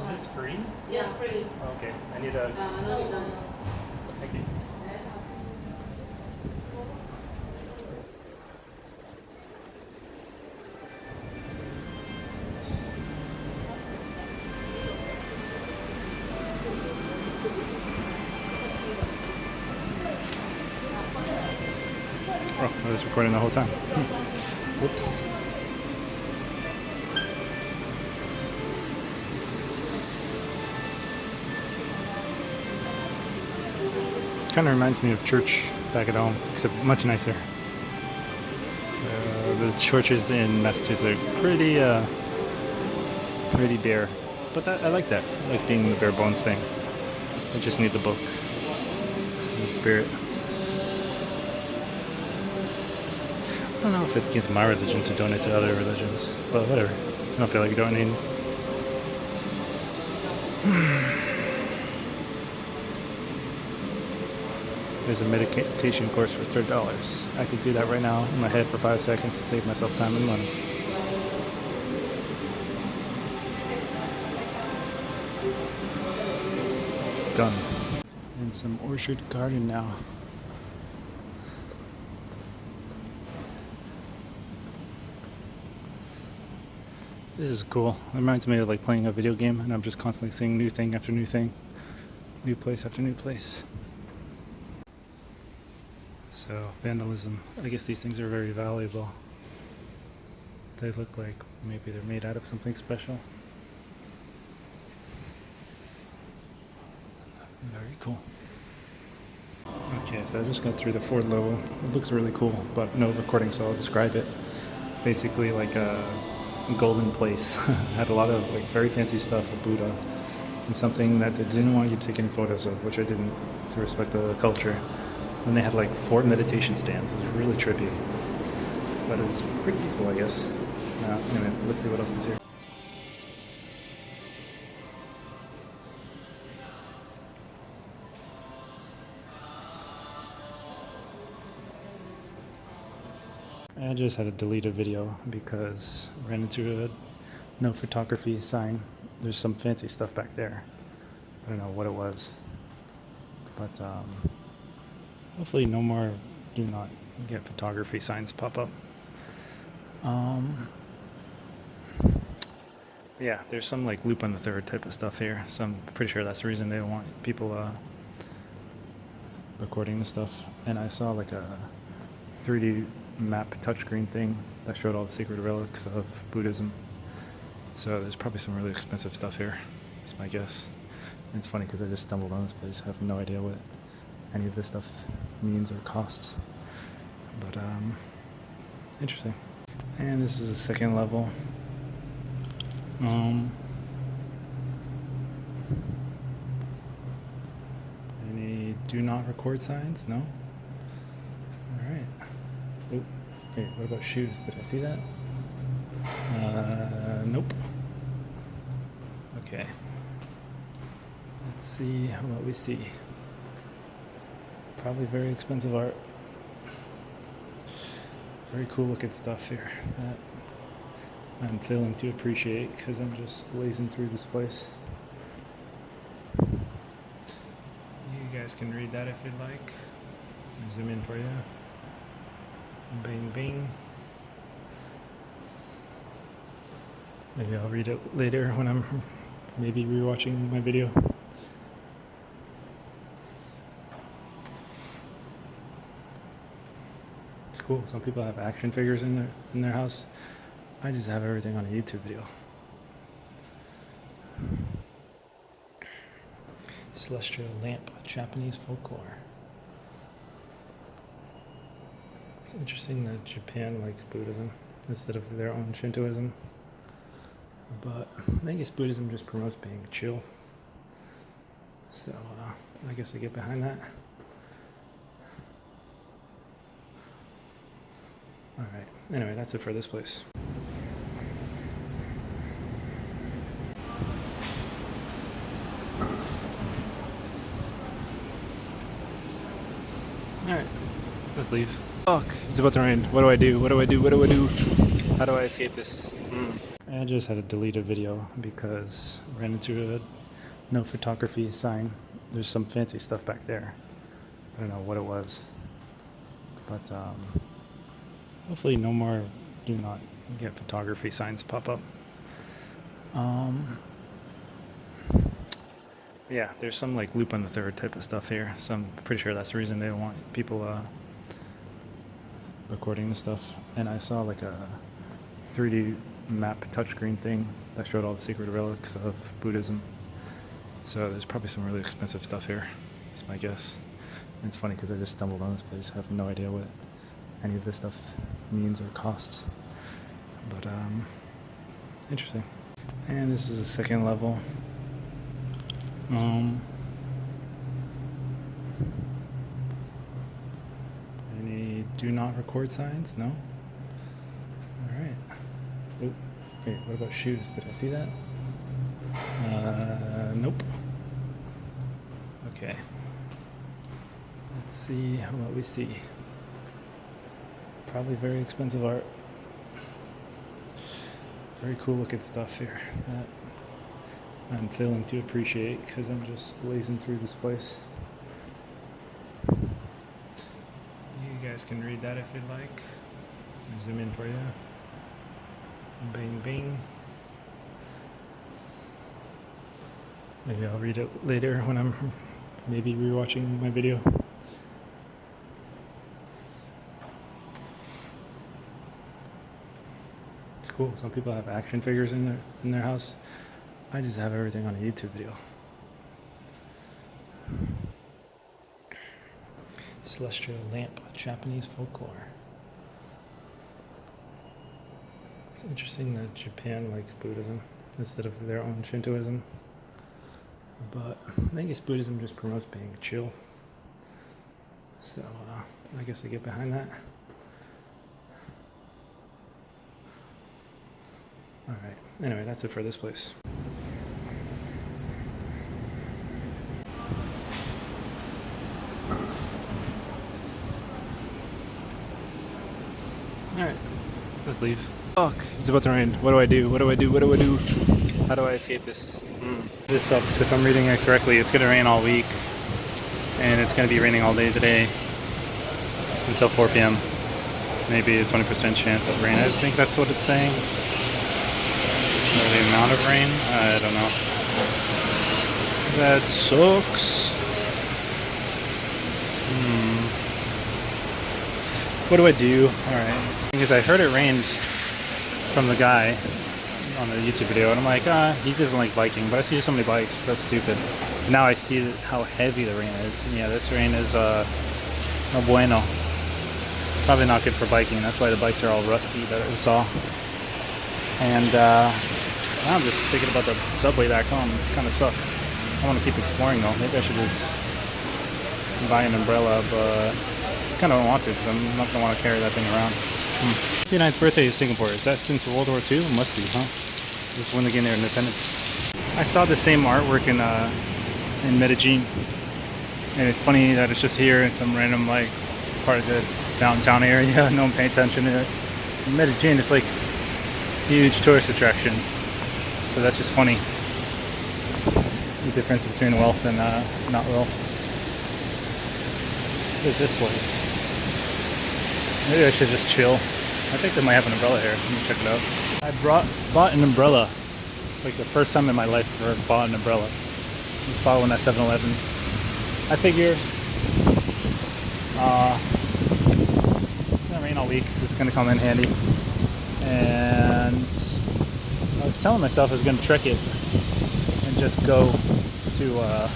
Is this free? Yes, free. Okay, I need a. No. Thank you. Oh, I was recording the whole time. Whoops. Kind of reminds me of church back at home, except much nicer. The churches in Massachusetts are pretty bare, but I like that. I like being the bare bones thing. I just need the book and the spirit. I don't know if it's against my religion to donate to other religions, but whatever. I don't feel like donating. There's a meditation course for $3. I could do that right now in my head for 5 seconds to save myself time and money. Done. In some orchard garden now. This is cool. It reminds me of like playing a video game and I'm just constantly seeing new thing after new thing. New place after new place. So, vandalism. I guess these things are very valuable. They look like maybe they're made out of something special. Very cool. Okay, so I just got through the fourth level. It looks really cool, but no recording, so I'll describe it. It's basically like a golden place. Had a lot of like very fancy stuff of Buddha and something that they didn't want you to take any photos of, which I didn't, to respect the culture. And they had like 4 meditation stands. It was really trippy, but it was pretty peaceful, I guess. Anyway, let's see what else is here. I just had to delete a video because I ran into a no photography sign. There's some fancy stuff back there. I don't know what it was, but hopefully no more do not get photography signs pop up. Yeah, there's some like Lupin the Third type of stuff here, so I'm pretty sure that's the reason they don't want people recording the stuff. And I saw like a 3D map touchscreen thing that showed all the sacred relics of Buddhism. So there's probably some really expensive stuff here. That's my guess. And it's funny because I just stumbled on this place. I have no idea what any of this stuff means or costs. But interesting. And this is the second level. Any do not record signs? No? Alright. Oh, wait, what about shoes? Did I see that? Nope. Okay. Let's see what we see. Probably very expensive art. Very cool looking stuff here that I'm failing to appreciate because I'm just blazing through this place. You guys can read that if you'd like. I'll zoom in for you. Bing, bing. Maybe I'll read it later when I'm maybe rewatching my video. It's cool. Some people have action figures in their house. I just have everything on a YouTube video. Celestial lamp, Japanese folklore. It's interesting that Japan likes Buddhism instead of their own Shintoism. But I guess Buddhism just promotes being chill. So I guess I get behind that. Alright, anyway, that's it for this place. Alright, let's leave. Fuck, it's about to rain. What do I do? What do I do? What do I do? How do I escape this? I just had to delete a video because I ran into a no photography sign. There's some fancy stuff back there. I don't know what it was. But hopefully no more do not get photography signs pop up. Yeah, there's some like Loop on the Third type of stuff here. So I'm pretty sure that's the reason they don't want people recording the stuff. And I saw like a 3D map touchscreen thing that showed all the secret relics of Buddhism. So there's probably some really expensive stuff here. That's my guess. And it's funny because I just stumbled on this place. I have no idea what any of this stuff means or costs. But interesting. And this is the second level. Any do not record signs? No? Alright. Oh, wait, what about shoes? Did I see that? Nope. Okay. Let's see what we see. Probably very expensive art. Very cool looking stuff here that I'm failing to appreciate because I'm just blazing through this place. You guys can read that if you'd like. I'll zoom in for you. Bing, bing. Maybe I'll read it later when I'm maybe rewatching my video. It's cool. Some people have action figures in their house. I just have everything on a YouTube video. Celestial lamp, Japanese folklore. It's interesting that Japan likes Buddhism instead of their own Shintoism. But I guess Buddhism just promotes being chill. So I guess I get behind that. Alright, anyway, that's it for this place. Alright, let's leave. Fuck, it's about to rain. What do I do? What do I do? What do I do? How do I escape this? This sucks. If I'm reading it correctly, it's going to rain all week. And it's going to be raining all day today until 4 p.m. Maybe a 20% chance of rain. I think that's what it's saying. The amount of rain? I don't know. That sucks. What do I do? Alright. Because I heard it rained from the guy on the YouTube video, and I'm like, he doesn't like biking, but I see so many bikes. That's stupid. Now I see how heavy the rain is. And yeah, this rain is no bueno. Probably not good for biking. That's why the bikes are all rusty that I saw. And now I'm just thinking about the subway back home. It kind of sucks. I want to keep exploring though. Maybe I should just buy an umbrella, but I kind of don't want to because I'm not going to want to carry that thing around. 59th birthday of Singapore. Is that since World War II? It must be, huh? Just when they gained their independence. I saw the same artwork in Medellin, and it's funny that it's just here in some random like part of the downtown area. No one paying attention to it. In Medellin, it's like huge tourist attraction. So that's just funny. The difference between wealth and not wealth. What is this place? Maybe I should just chill. I think they might have an umbrella here. Let me check it out. I bought an umbrella. It's like the first time in my life I've ever bought an umbrella. Just bought one at 7-Eleven. I figure the rain all week. It's gonna come in handy. And I was telling myself I was gonna trick it and just go to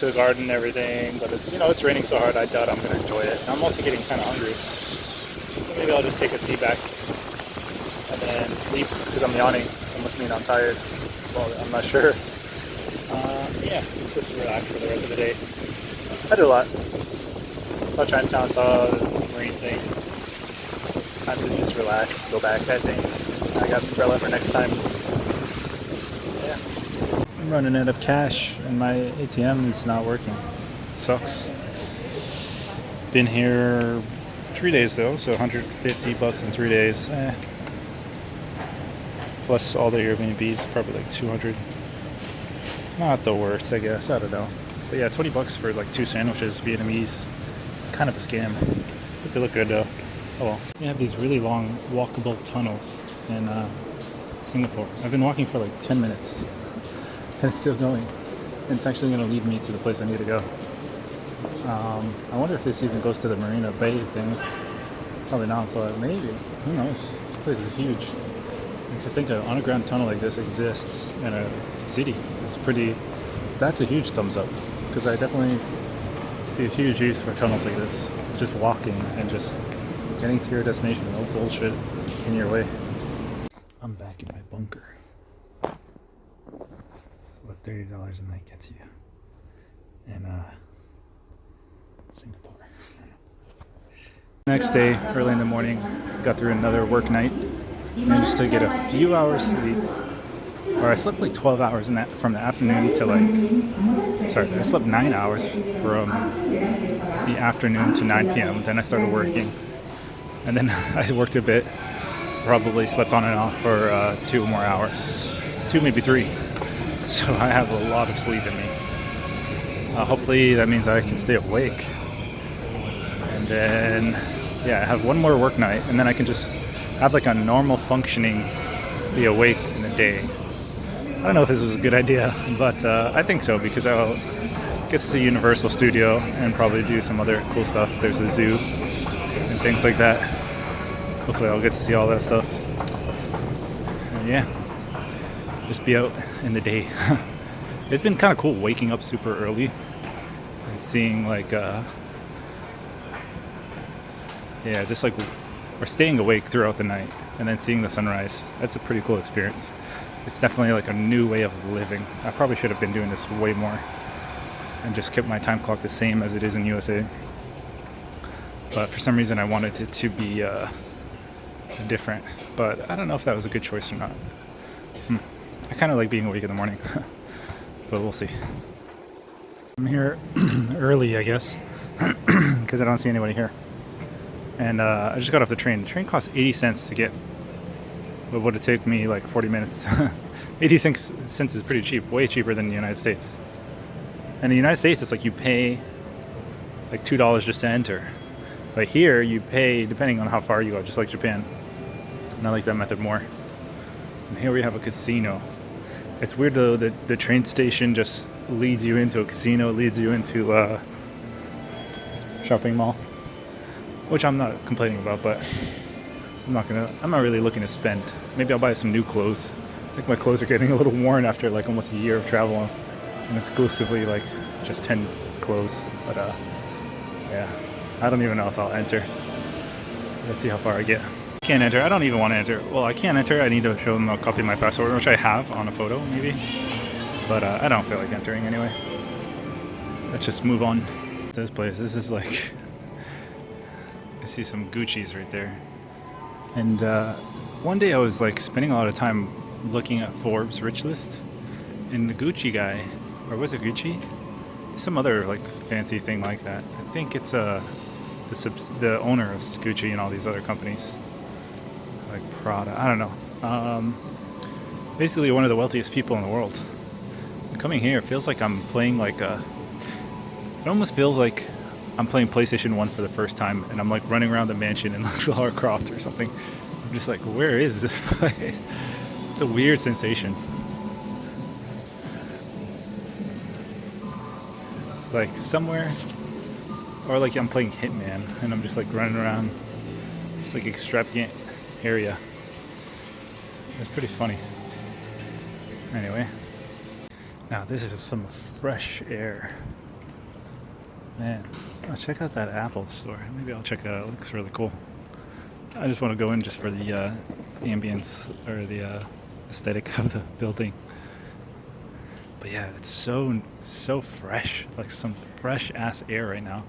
the garden and everything, but it's, you know, it's raining so hard I doubt I'm gonna enjoy it. I'm also getting kind of hungry, so maybe I'll just take a tea back and then sleep because I'm yawning, so it must mean I'm tired. Well, I'm not sure. Yeah, let's just relax for the rest of the day. I did a lot. Saw Chinatown, saw the marine thing. Time to just relax, go back, I think. I got an umbrella for next time. Yeah. I'm running out of cash and my ATM is not working. Sucks. Been here 3 days though, so $150 in 3 days. Plus all the Airbnbs, probably like 200. Not the worst, I guess. I don't know. But yeah, $20 for like 2 sandwiches, Vietnamese. Kind of a scam. But they look good though. Oh well. We have these really long walkable tunnels in Singapore. I've been walking for like 10 minutes. And it's still going. And it's actually going to lead me to the place I need to go. I wonder if this even goes to the Marina Bay thing. Probably not, but maybe. Who knows? This place is huge. And to think an underground tunnel like this exists in a city is pretty... That's a huge thumbs up. Because I definitely see a huge use for tunnels like this. Just walking and just getting to your destination. No bullshit in your way. I'm back in my bunker. What $30 a night gets you in Singapore. Next day, early in the morning, got through another work night. Managed to get a few hours sleep. Or I slept like 12 hours in that from the afternoon to like, sorry, I slept 9 hours from the afternoon to 9 p.m. Then I started working. And then I worked a bit, probably slept on and off for 2 more hours. 2, maybe 3. So I have a lot of sleep in me. Hopefully that means I can stay awake. And then, yeah, I have one more work night, and then I can just have like a normal functioning, be awake in the day. I don't know if this was a good idea, but I think so, because I'll get to see Universal Studio and probably do some other cool stuff. There's a zoo and things like that. Hopefully I'll get to see all that stuff. And yeah. Just be out in the day. It's been kind of cool waking up super early and seeing like yeah, just like or staying awake throughout the night and then seeing the sunrise. That's a pretty cool experience. It's definitely like a new way of living. I probably should have been doing this way more and just kept my time clock the same as it is in USA. But for some reason I wanted it to be different. But I don't know if that was a good choice or not. I kind of like being awake in the morning, but we'll see. I'm here early, I guess, because I don't see anybody here. And I just got off the train. The train cost 80 cents to get what would have taken me like 40 minutes. 80 cents is pretty cheap, way cheaper than the United States. And in the United States, it's like you pay like $2 just to enter. But here, you pay depending on how far you go, just like Japan. And I like that method more. And here we have a casino. It's weird though that the train station just leads you into a casino, leads you into a shopping mall, which I'm not complaining about, but I'm not really looking to spend. Maybe I'll buy some new clothes. I think my clothes are getting a little worn after like almost a year of travel and exclusively like just 10 clothes. But yeah, I don't even know if I'll enter. Let's see how far I get. Can't enter. I don't even want to enter. Well, I can't enter. I need to show them a copy of my passport, which I have on a photo maybe. But I don't feel like entering anyway. Let's just move on to this place. This is like, I see some Gucci's right there. And one day I was like spending a lot of time looking at Forbes rich list, and the Gucci guy, or was it Gucci? Some other like fancy thing like that. I think it's the owner of Gucci and all these other companies, like Prada. I don't know. Basically, one of the wealthiest people in the world. Coming here feels like I'm playing like a. It almost feels like I'm playing PlayStation 1 for the first time, and I'm like running around the mansion in like Lara Croft or something. I'm just like, where is this place? It's a weird sensation. It's like somewhere, or like I'm playing Hitman, and I'm just like running around this like extravagant area. It's pretty funny. Anyway, now this is some fresh air. Man, oh, check out that Apple store. Maybe I'll check that out. It looks really cool. I just want to go in just for the ambience or the aesthetic of the building. But yeah, it's so fresh, like some fresh ass air right now.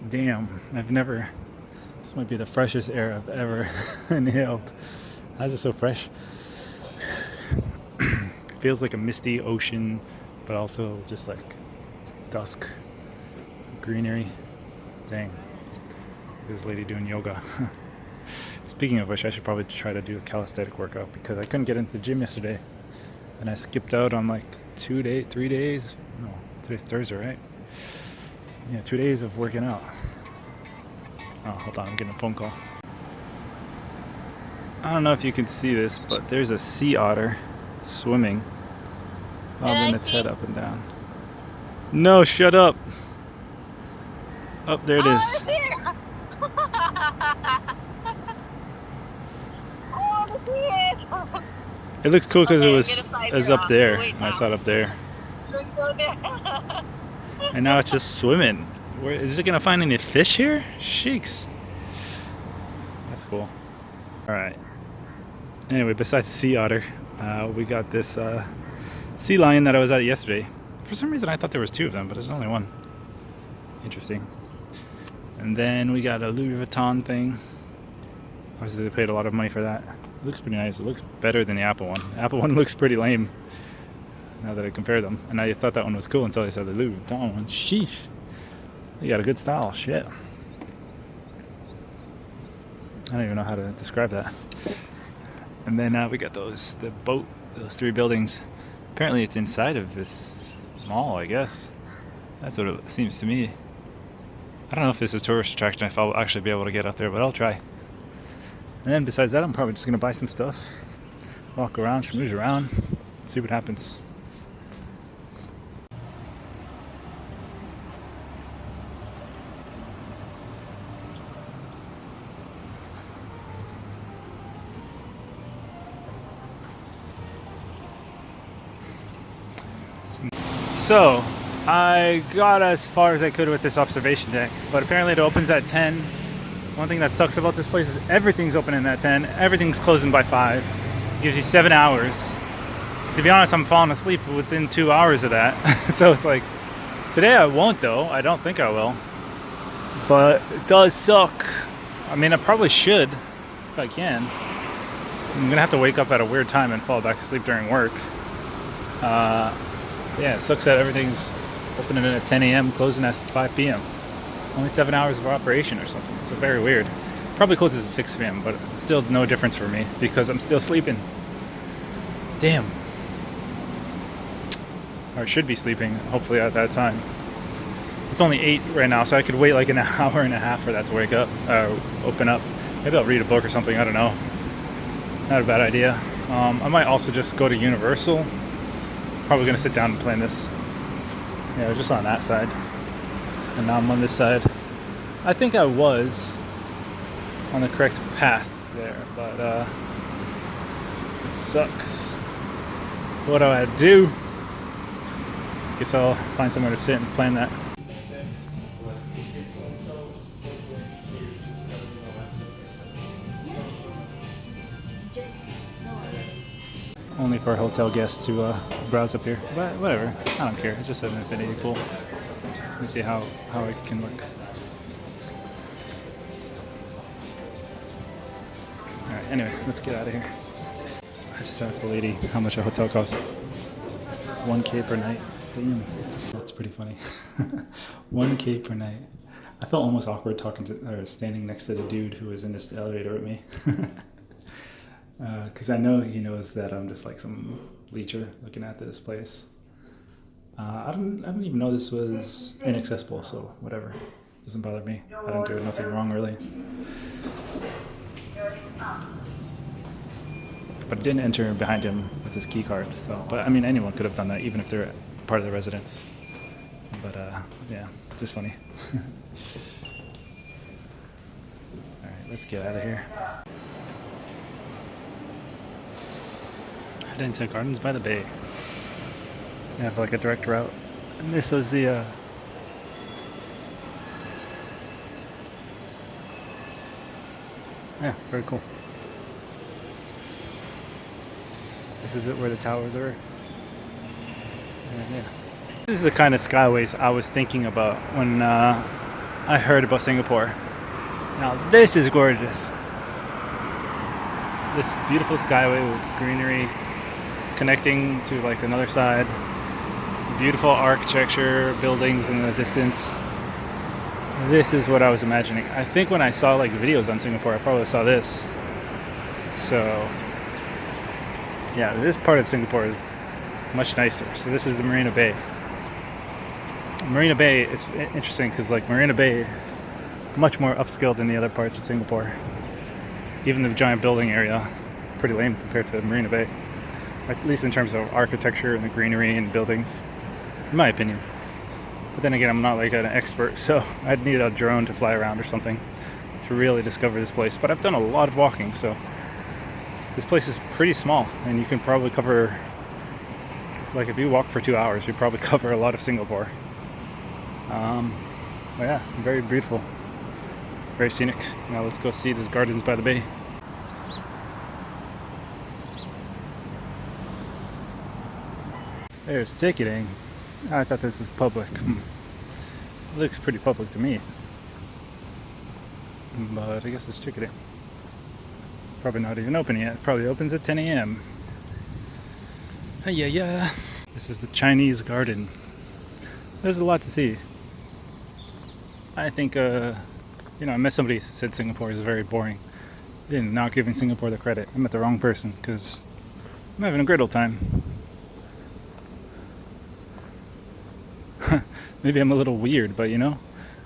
Damn, this might be the freshest air I've ever inhaled. How's it so fresh? It feels like a misty ocean, but also just like dusk, greenery. Dang, this lady doing yoga. Speaking of which, I should probably try to do a calisthenic workout because I couldn't get into the gym yesterday, and I skipped out on like 3 days. No, today's Thursday, right? Yeah, 2 days of working out. Oh, hold on, I'm getting a phone call. I don't know if you can see this, but there's a sea otter swimming, bobbing its head up and down. No, shut up. Oh, there it is. It looked cool because it was up there, and I saw it up there. And now it's just swimming. Is it gonna find any fish here? Sheeks. That's cool. All right. Anyway, besides sea otter, we got this sea lion that I was at yesterday. For some reason, I thought there was 2 of them, but there's only 1. Interesting. And then we got a Louis Vuitton thing. Obviously, they paid a lot of money for that. It looks pretty nice. It looks better than the Apple one. The Apple one looks pretty lame now that I compare them. And I thought that one was cool until I saw the Louis Vuitton one. Sheesh. You got a good style. Shit. I don't even know how to describe that. And then we got those 3 buildings. Apparently, it's inside of this mall, I guess. That's what it seems to me. I don't know if this is a tourist attraction, if I'll actually be able to get out there, but I'll try. And then besides that, I'm probably just going to buy some stuff, walk around, schmooze around, see what happens. So, I got as far as I could with this observation deck, but apparently it opens at 10. One thing that sucks about this place is everything's opening at 10, everything's closing by 5. Gives you 7 hours. To be honest, I'm falling asleep within 2 hours of that. So it's like, today I won't though, I don't think I will. But it does suck. I mean, I probably should, if I can. I'm gonna have to wake up at a weird time and fall back asleep during work. Yeah, it sucks that everything's opening at 10 a.m., closing at 5 p.m. Only 7 hours of operation or something. So very weird. Probably closes at 6 p.m., but it's still no difference for me because I'm still sleeping. Damn. Or I should be sleeping, hopefully at that time. It's only 8 right now, so I could wait like an hour and a half for that to wake up, open up. Maybe I'll read a book or something, I don't know. Not a bad idea. I might also just go to Universal. Probably gonna sit down and plan this. Yeah, just on that side. And now I'm on this side. I think I was on the correct path there, but it sucks. What do I do? Guess I'll find somewhere to sit and plan that. Only for hotel guests to browse up here, but whatever. I don't care. It's just an infinity pool. Let me see how it can look. All right. Anyway, let's get out of here. I just asked the lady how much a hotel cost. 1K per night. Damn, that's pretty funny. 1K per night. I felt almost awkward talking to or standing next to the dude who was in this elevator with me. Because I know he knows that I'm just like some leecher looking at this place. I didn't even know this was inaccessible, so whatever. Doesn't bother me. I didn't do nothing wrong really. But I didn't enter behind him with his key card. So, but I mean, anyone could have done that, even if they're part of the residence. But yeah, just funny. All right, let's get out of here. Head into Gardens by the Bay. They have like a direct route. And this was the yeah, very cool. This is it where the towers are. And yeah. This is the kind of skyways I was thinking about when I heard about Singapore. Now this is gorgeous. This beautiful skyway with greenery connecting to like another side. Beautiful architecture, buildings in the distance. This is what I was imagining. I think when I saw like videos on Singapore, I probably saw this. So yeah, this part of Singapore is much nicer. So this is the Marina Bay. Marina Bay, it's interesting because like Marina Bay, much more upscale than the other parts of Singapore. Even the giant building area, pretty lame compared to Marina Bay. At least in terms of architecture and the greenery and buildings, in my opinion. But then again, I'm not like an expert, so I'd need a drone to fly around or something to really discover this place. But I've done a lot of walking, so this place is pretty small, and you can probably cover, like if you walk for 2 hours, you probably cover a lot of Singapore. But yeah, very beautiful, very scenic. Now let's go see this Gardens by the Bay. There's ticketing. I thought this was public. It looks pretty public to me. But I guess it's ticketing. Probably not even open yet. Probably opens at 10 a.m. Yeah. This is the Chinese Garden. There's a lot to see. I think, I met somebody who said Singapore is very boring. And not giving Singapore the credit. I met the wrong person because I'm having a great old time. Maybe I'm a little weird, but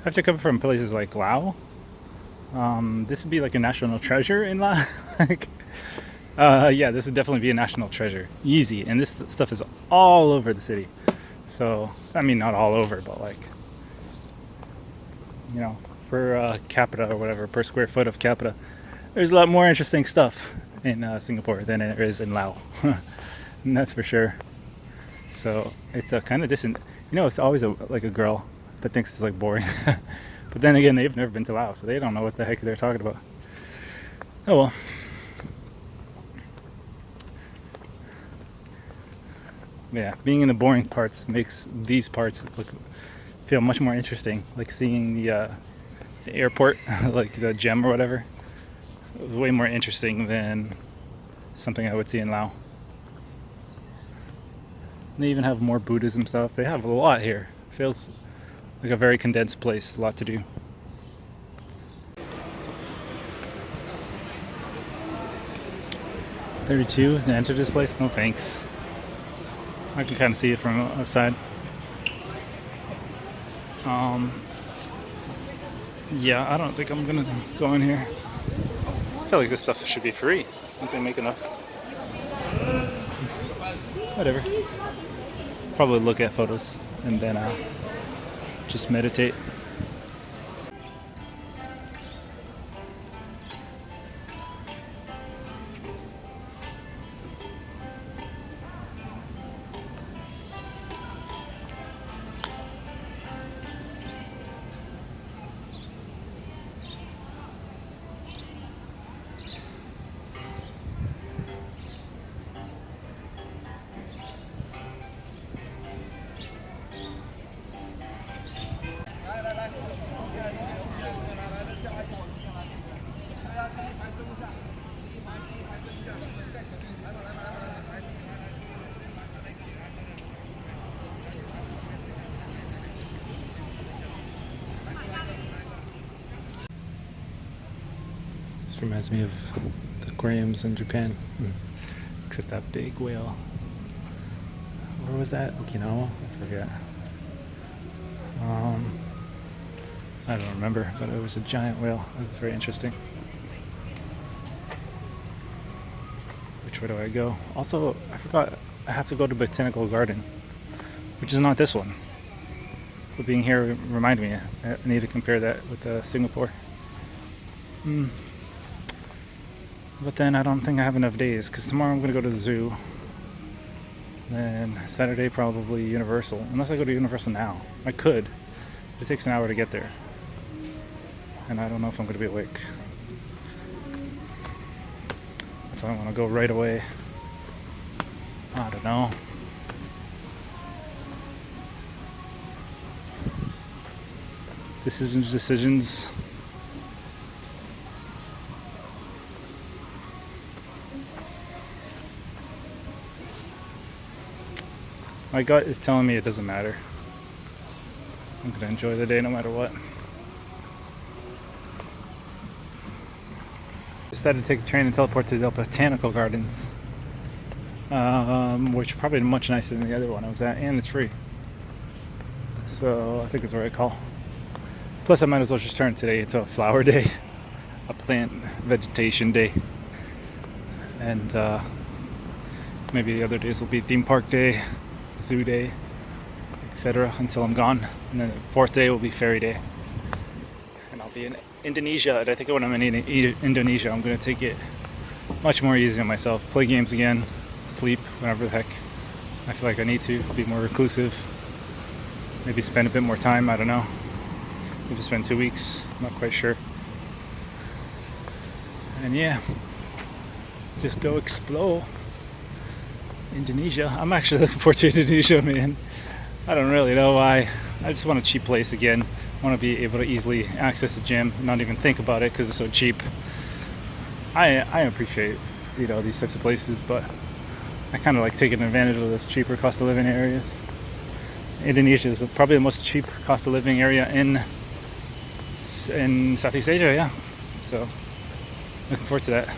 after coming from places like Laos, this would be like a national treasure in Laos. Yeah, this would definitely be a national treasure. Easy. And this stuff is all over the city. So, I mean, not all over, but like, per capita or whatever, per square foot of capita, there's a lot more interesting stuff in Singapore than there is in Laos. And that's for sure. So it's a kind of distant. It's always like a girl that thinks it's like boring. But then again, they've never been to Laos, so they don't know what the heck they're talking about. Oh well. Yeah, being in the boring parts makes these parts feel much more interesting. Like seeing the airport, like the gem or whatever, way more interesting than something I would see in Laos. They even have more Buddhism stuff. They have a lot here. Feels like a very condensed place. A lot to do. $32 to enter this place? No thanks. I can kind of see it from outside. Yeah, I don't think I'm gonna go in here. I feel like this stuff should be free. Don't they make enough? Whatever. Probably look at photos and then just meditate. This reminds me of the aquariums in Japan. Except that big whale. Where was that? Okinawa? I forget. I don't remember, but it was a giant whale. It was very interesting. Which way do I go? Also, I forgot I have to go to Botanical Garden, which is not this one. But being here reminded me I need to compare that with Singapore. But then I don't think I have enough days because tomorrow I'm going to go to the zoo. Then Saturday probably Universal, unless I go to Universal now. I could. It takes an hour to get there. And I don't know if I'm going to be awake. That's why I want to go right away. I don't know. Decisions. My gut is telling me it doesn't matter. I'm gonna enjoy the day no matter what. Decided to take the train and teleport to the Botanical Gardens, which is probably much nicer than the other one I was at, and it's free. So I think it's the right call. Plus, I might as well just turn today into a flower day, a plant vegetation day, and maybe the other days will be theme park day, zoo day, etc. until I'm gone. And then the fourth day will be fairy day. And I'll be in Indonesia. And I think when I'm in Indonesia, I'm going to take it much more easy on myself. Play games again, sleep, whatever the heck I feel like I need to. Be more reclusive. Maybe spend a bit more time, I don't know. Maybe spend 2 weeks, I'm not quite sure. And yeah, just go explore Indonesia. I'm actually looking forward to Indonesia, man. I don't really know why. I just want a cheap place again. I want to be able to easily access a gym, not even think about it because it's so cheap. I appreciate, these types of places, but I kind of like taking advantage of those cheaper cost of living areas. Indonesia is probably the most cheap cost of living area in Southeast Asia, yeah. So looking forward to that.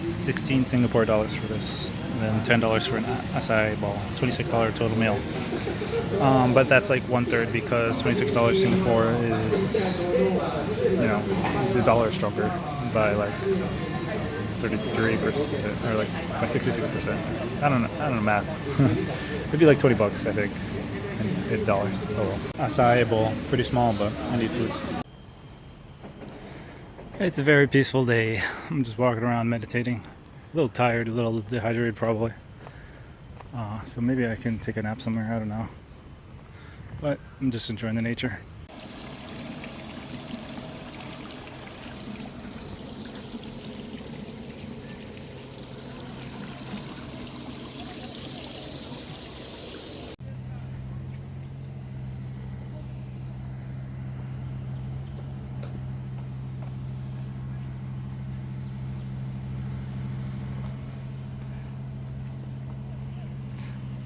16 Singapore dollars for this, and then $10 for an acai ball. $26 total meal. But that's like 1/3 because $26 Singapore is, the dollar is stronger by like 33% or like by 66%. I don't know math. It'd be like $20, I think, in dollars. Oh well. Acai bowl, pretty small, but I need food. It's a very peaceful day. I'm just walking around meditating. A little tired, a little dehydrated probably. So maybe I can take a nap somewhere, I don't know. But I'm just enjoying the nature.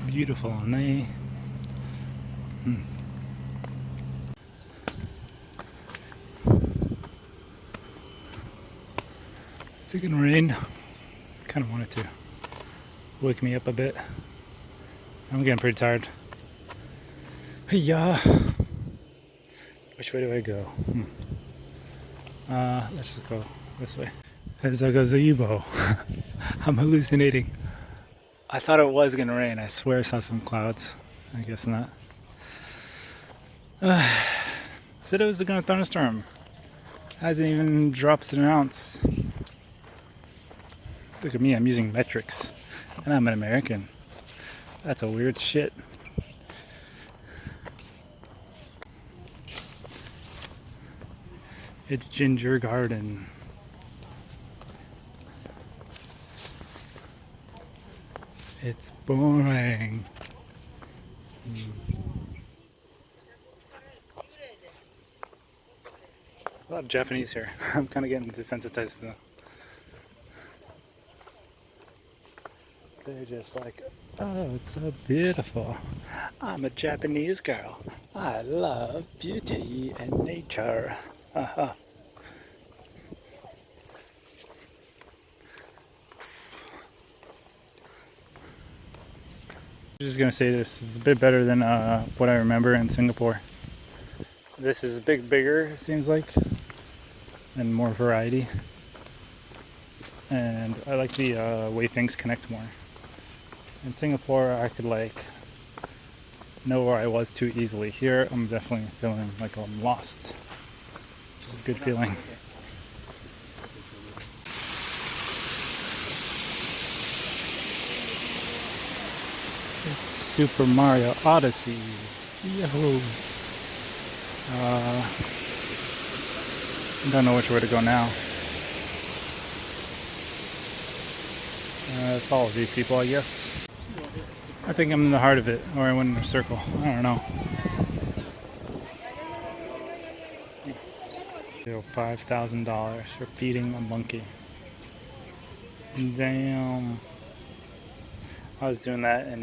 Beautiful, and they Is it gonna rain? Kind of want it to wake me up a bit. I'm getting pretty tired. Yeah. Which way do I go? Let's just go this way. There's a gazebo. I'm hallucinating. I thought it was gonna rain. I swear I saw some clouds. I guess not. Said it was gonna thunderstorm. Hasn't even dropped an ounce. Look at me, I'm using metrics. And I'm an American. That's a weird shit. It's Ginger Garden. It's boring. A lot of Japanese here. I'm kind of getting desensitized to them. They're just like, oh, it's so beautiful. I'm a Japanese girl. I love beauty and nature. just gonna say this. It's a bit better than what I remember in Singapore. This is a bit bigger, it seems like, and more variety. And I like the way things connect more. In Singapore, I could like know where I was too easily. Here, I'm definitely feeling like I'm lost, which is a good feeling. It's Super Mario Odyssey. Yahoo! I don't know which way to go now. Follow these people, I guess. I think I'm in the heart of it, or I went in a circle. I don't know. $5,000 for feeding a monkey. Damn. I was doing that in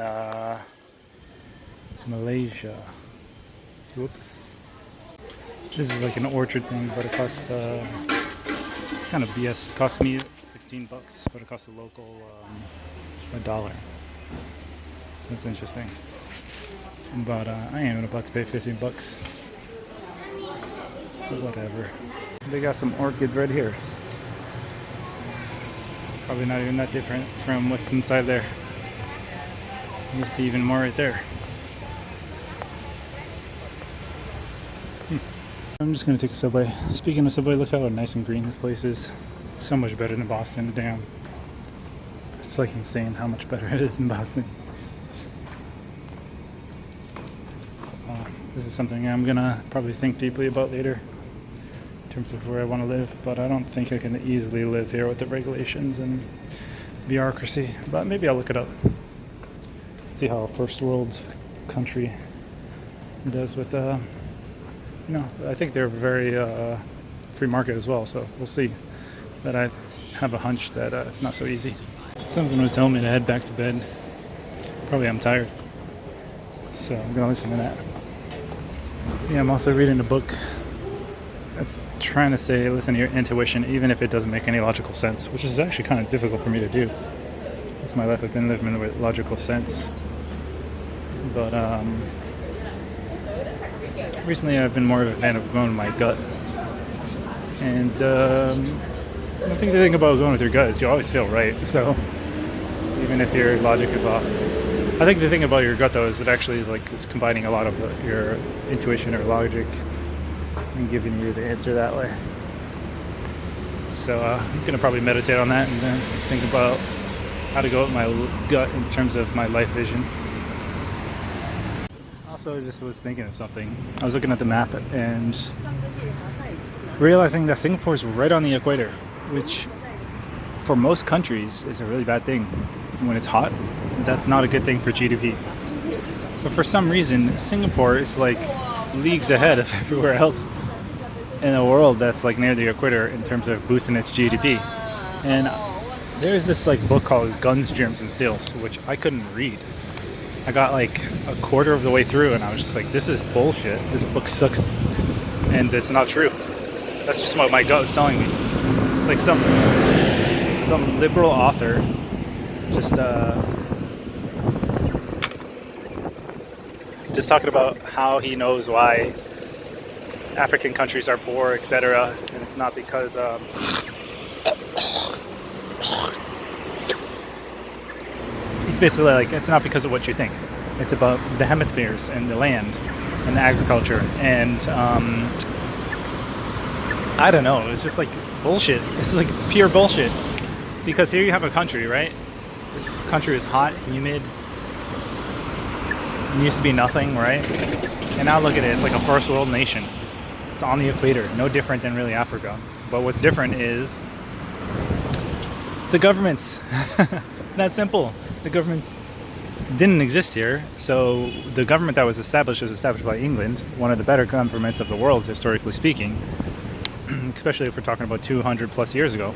Malaysia. Whoops. This is like an orchard thing, but it costs kind of BS. It cost me $15, but it cost a local $1. So that's interesting. But I ain't even about to pay $15. But whatever. They got some orchids right here. Probably not even that different from what's inside there. You see even more right there. I'm just gonna take a subway. Speaking of subway, look how nice and green this place is. It's so much better than Boston, damn. It's like insane how much better it is in Boston. This is something I'm gonna probably think deeply about later in terms of where I want to live, but I don't think I can easily live here with the regulations and bureaucracy, but maybe I'll look it up. See how a first world country does with you know, I think they're very free market as well, so we'll see. But I have a hunch that it's not so easy. Something was telling me to head back to bed. Probably I'm tired, so I'm gonna listen to that. Yeah, I'm also reading a book that's trying to say listen to your intuition even if it doesn't make any logical sense, which is actually kind of difficult for me to do. This is my life. I've been living with logical sense, but recently I've been more of a fan of going with my gut. And I think the thing about going with your gut is you always feel right, so even if your logic is off. I think the thing about your gut though is it actually is like it's combining a lot of your intuition or logic and giving you the answer that way. So I'm gonna probably meditate on that and then think about how to go with my gut in terms of my life vision. Also, I just was thinking of something. I was looking at the map and realizing that Singapore is right on the equator, which for most countries is a really bad thing. When it's hot, that's not a good thing for GDP. But for some reason, Singapore is like leagues ahead of everywhere else in the world that's like near the equator in terms of boosting its GDP. And there's this like book called Guns, Germs, and Steels, which I couldn't read. I got like a quarter of the way through and I was just like, this is bullshit. This book sucks. And it's not true. That's just what my gut was telling me. It's like some liberal author just talking about how he knows why African countries are poor, etc. And it's not because he's basically like, it's not because of what you think. It's about the hemispheres and the land and the agriculture and I don't know. It's just like bullshit. It's like pure bullshit. Because here you have a country, right? This country is hot, humid. It used to be nothing, right? And now look at it. It's like a first world nation. It's on the equator. No different than really Africa. But what's different is the governments. That simple. The governments didn't exist here. So the government that was established by England, one of the better governments of the world, historically speaking. Especially if we're talking about 200 plus years ago.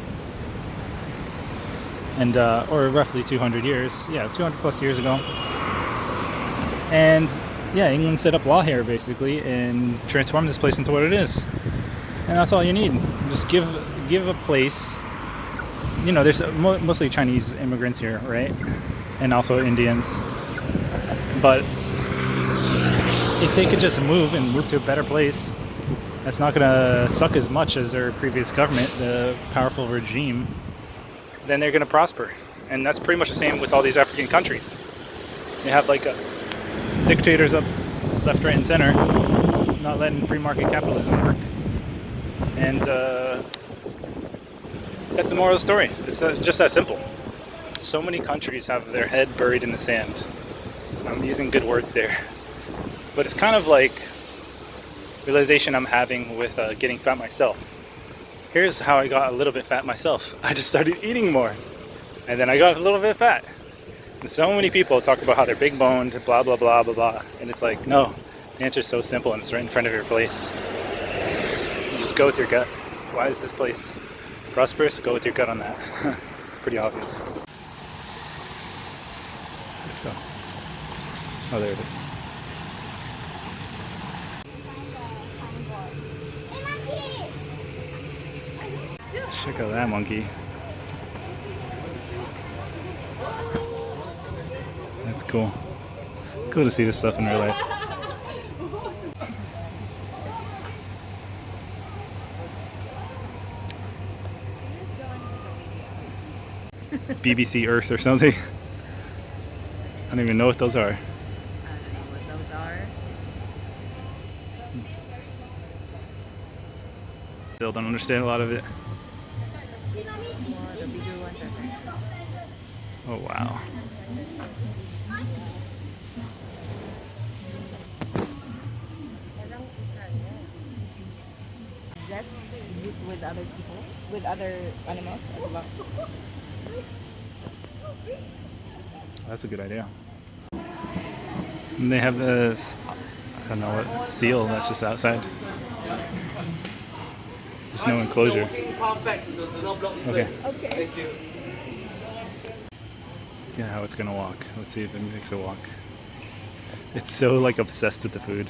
And or roughly 200 years. Yeah, 200 plus years ago. And yeah, England set up law here basically and transformed this place into what it is. And that's all you need. Just give a place. You know, there's mostly Chinese immigrants here, right? And also Indians. But if they could just move and move to a better place that's not going to suck as much as their previous government, the powerful regime, then they're going to prosper. And that's pretty much the same with all these African countries. They have like dictators up left, right, and center, not letting free market capitalism work. And that's the moral of the story. It's just that simple. So many countries have their head buried in the sand. I'm using good words there. But it's kind of like realization I'm having with getting fat myself. Here's how I got a little bit fat myself. I just started eating more. And then I got a little bit fat. And so many people talk about how they're big boned, blah, blah, blah, blah, blah. And it's like, no, the answer's so simple and it's right in front of your face. You just go with your gut. Why is this place prosperous? Go with your gut on that. Pretty obvious. So, oh, there it is. Check out that monkey. That's cool. It's cool to see this stuff in real life. BBC Earth or something. I don't even know what those are. I don't know what those are. Still don't understand a lot of it. Well, the bigger ones are there. Oh wow. Does exist with other people, with other animals as well? That's a good idea. And they have this, I don't know what, seal that's just outside. There's no enclosure. Okay. Okay. Yeah, how it's gonna walk. Let's see if it makes it walk. It's so like obsessed with the food.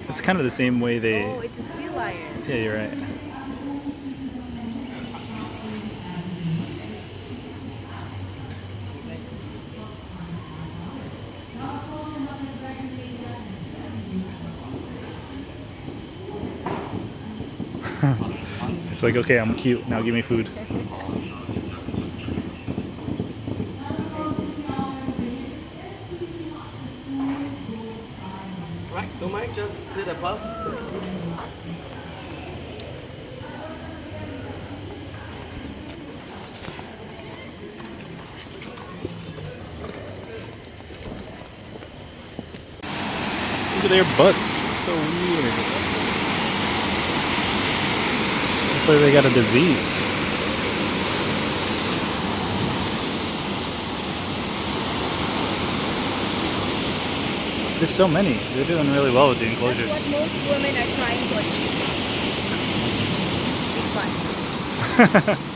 It's kind of the same way they. Oh, it's a sea lion. Yeah, you're right. It's like, okay, I'm cute, now give me food. Right, don't mind, just hit a puff. Look at their butts. It's so weird. It's like they got a disease. There's so many. They're doing really well with the enclosures. That's what most women are trying to achieve. It's fun.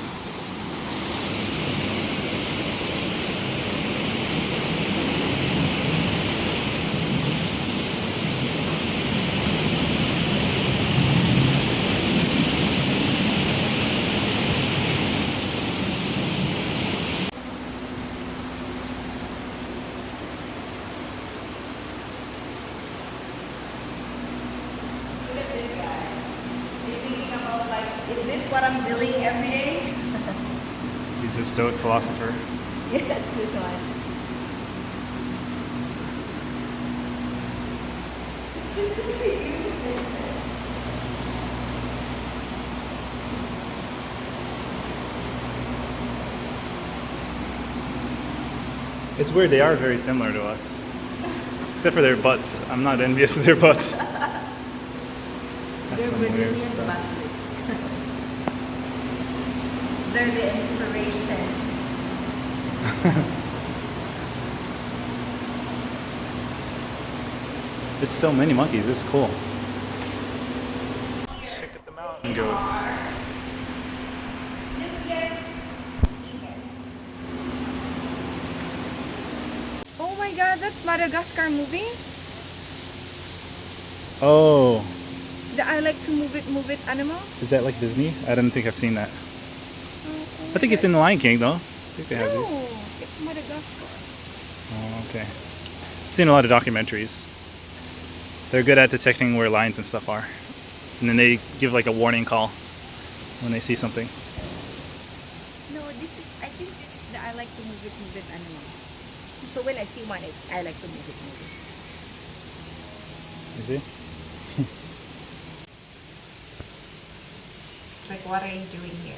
Look at this guy. He's thinking about like, is this what I'm doing every day? He's a Stoic philosopher. Yes, this one. It's weird, they are very similar to us. Except for their butts. I'm not envious of their butts. That's They're some weird Brazilian stuff. butlers. They're the inspiration. There's so many monkeys, it's cool. Check out the mountain goats. Oh my god, that's Madagascar movie? Oh, The I like to move it animal? is that like Disney? I don't think I've seen that. Oh I think it's in The Lion King though. think they have No, these. it's Madagascar. Oh, okay. I've seen a lot of documentaries. They're good at detecting where lions and stuff are. And then they give like a warning call when they see something. No, I think this is the I like to move it animal. So when I see one, I like to move it. You see? It's like, what are you doing here?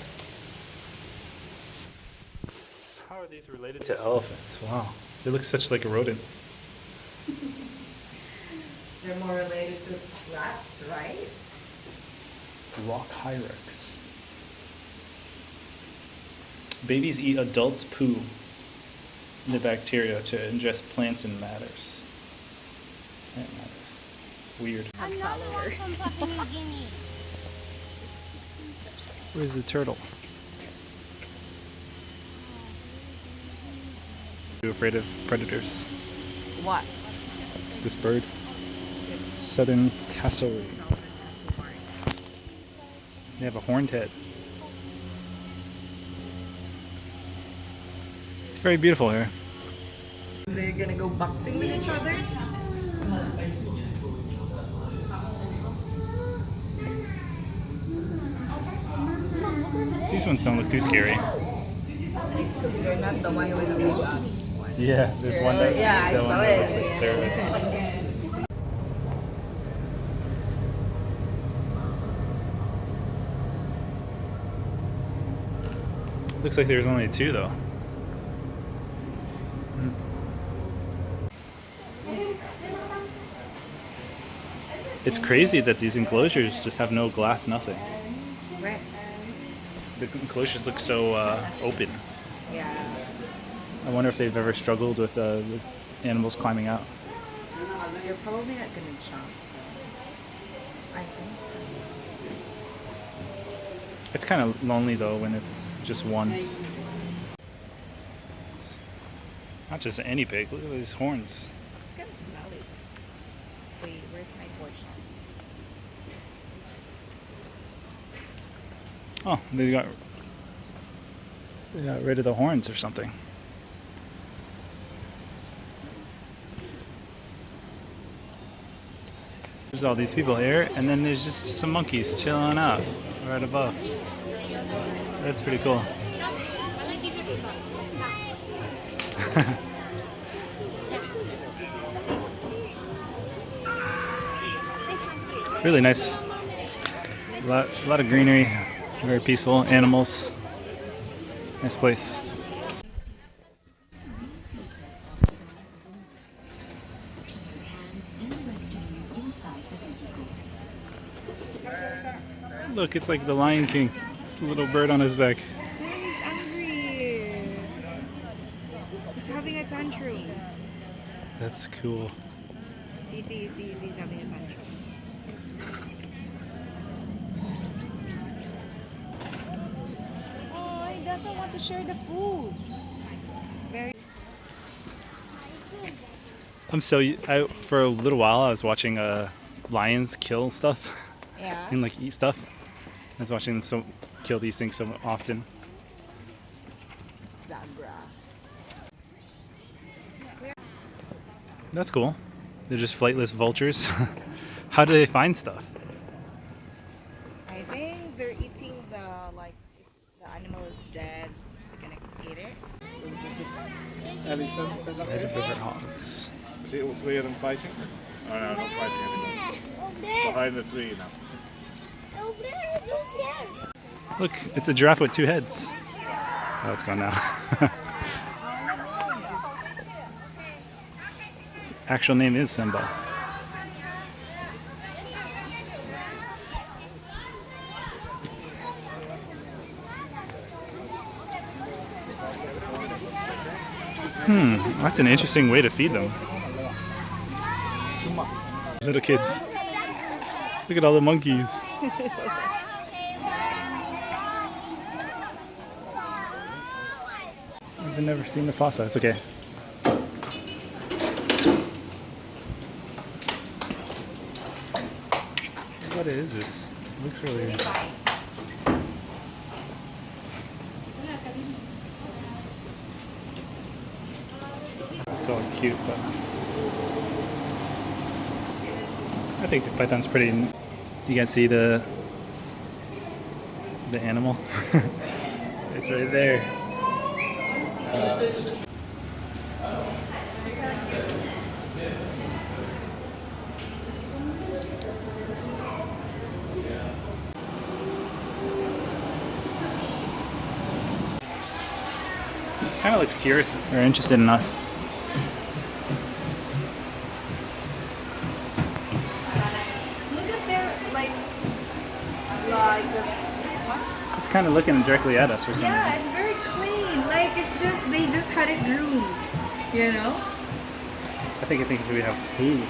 How are these related to elephants? Wow. They look such like a rodent. They're more related to rats, right? Rock hyrax. Babies eat adults' poo, the bacteria, to ingest plants and matters. Plant matters. Weird. Another one from Papua New Guinea. Where's the turtle? You afraid of predators? What? This bird. Southern cassowary. They have a horned head. It's very beautiful here. They're gonna go boxing with each other? These ones don't look too scary. They're not the one with the big guns. Yeah, there's one that Yeah, I that saw one that it. looks like steroids. Looks like there's only two though. It's crazy that these enclosures just have no glass, nothing. Where? The enclosures look so open. Yeah. I wonder if they've ever struggled with the animals climbing out. You're probably not gonna jump. I think so. It's kind of lonely though when it's just one. It's not just any pig. Look at these horns. It's kind of smelly. Wait, where's my portion? Oh, they got rid of the horns or something. There's all these people here, and then there's just some monkeys chilling out right above. That's pretty cool. Really nice. A lot of greenery, very peaceful. Animals. Nice place. Look, it's like the Lion King. It's the little bird on his back. He's angry. He's having a tantrum. That's cool. He's having a tantrum. Oh, he doesn't want to share the food. Very. For a little while I was watching lions kill stuff Yeah. and like eat stuff. I was watching them kill these things so often. Zebra. That's cool. They're just flightless vultures. How do they find stuff? I think they're eating if the animal is dead, they're gonna eat it. Red river hogs. See all three of them fighting? Oh no, not fighting anymore. Behind the tree now. Look, it's a giraffe with two heads. Oh, it's gone now. Its actual name is Simba. That's an interesting way to feed them. Little kids. Look at all the monkeys. I've never seen the fossa. It's okay. What is this? It looks really. cute, but I think the python's pretty. You can see the animal. It's right there. Kind of looks curious or interested in us. Look at their like this one. It's kind of looking directly at us for some Yeah, reason. it's very clean. Like it's just they just had it groomed. You know? I think it thinks we have food.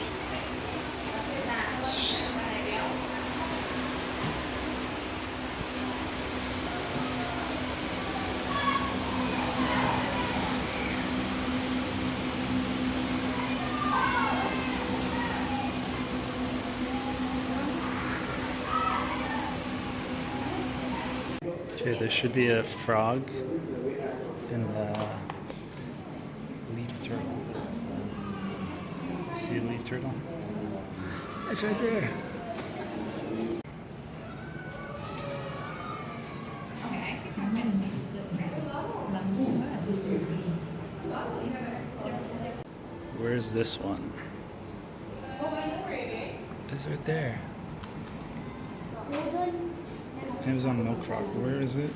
Okay, there should be a frog and a leaf turtle. See a leaf turtle? It's right there. Where's this one? It's right there. Amazon Milk Rock. Where is it?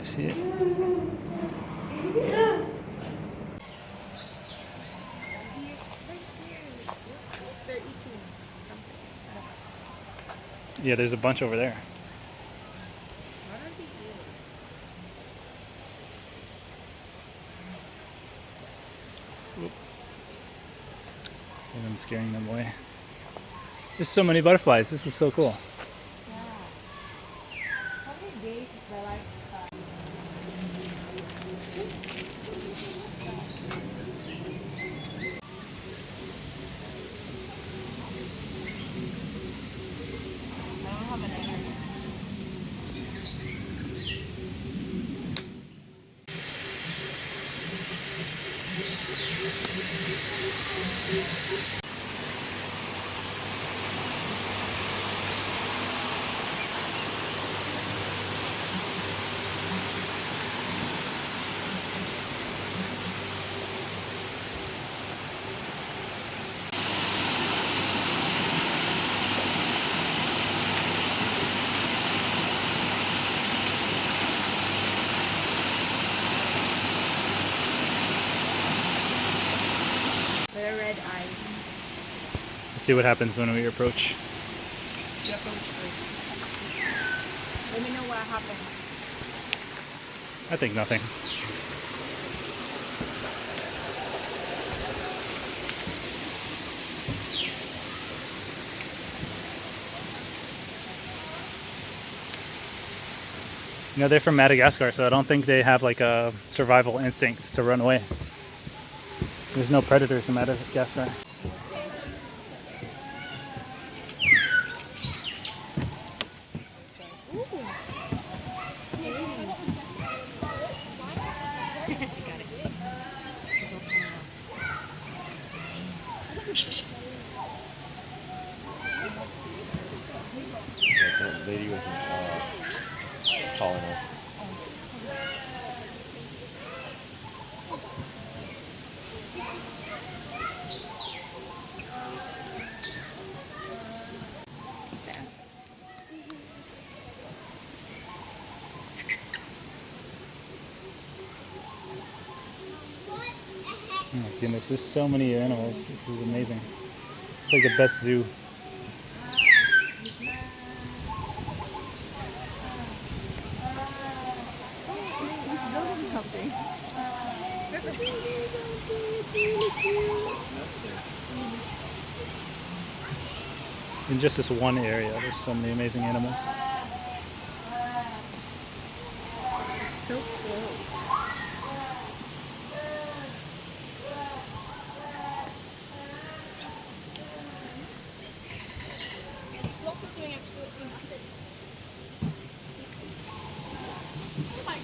See it? They're eating something. Yeah, there's a bunch over there. What are they eating? And I'm scaring them away. There's so many butterflies. This is so cool. How many days is the lifespan? I don't have an energy. The red eyes. Let's see what happens when we approach. You approach first. Let me know what happens. I think nothing. You know, they're from Madagascar, so I don't think they have like a survival instinct to run away. There's no predators in Madagascar. That lady wasn't tall enough. Oh my goodness, there's so many animals. This is amazing. It's like the best zoo. He's building something. In just this one area, there's so many amazing animals. So close. Sloth is doing absolutely nothing. Oh my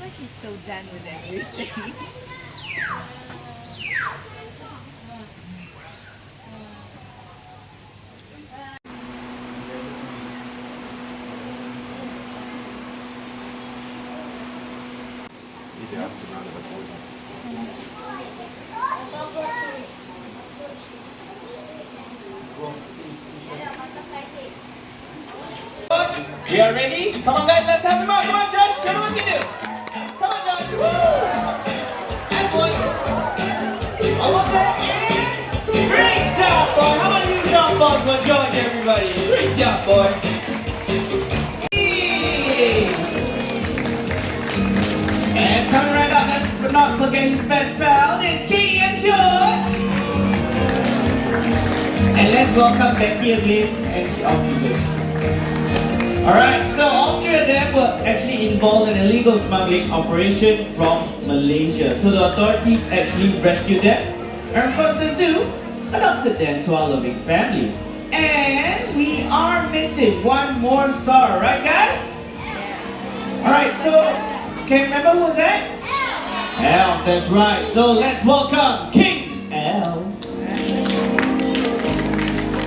like he's so done with everything. Easy, I'm surrounded by poison. We are ready? Come on guys, let's have him out. Come on Josh, show them what you do. Come on Josh. Woo! Good boy. Almost there. And great job, boy. How about you jump on for George, everybody? Great job, boy. Hey. And coming right up, let's not forget his best pal. It's Katie and George. And let's welcome Becky again, and she also goes. Alright, so all three of them were actually involved in an illegal smuggling operation from Malaysia. So the authorities actually rescued them, and of course the zoo adopted them to our loving family. And we are missing one more star, right guys? Alright, so can you remember who was that? Elf, that's right. So let's welcome King Elf.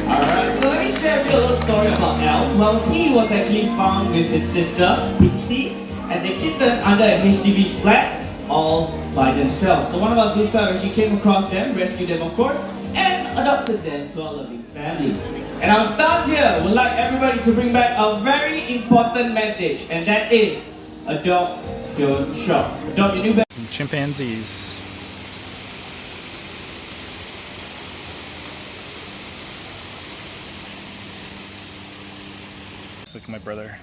Alright, so let me share with you a little story about Elf. Well, he was actually found with his sister, Pixie, as a kitten under a HDB flat, all by themselves. So one of our zoo staff actually came across them, rescued them of course, and adopted them to our loving family. And our stars here would like everybody to bring back a very important message, and that is, adopt, don't shop. Adopt your new best. Some chimpanzees. Looks like my brother.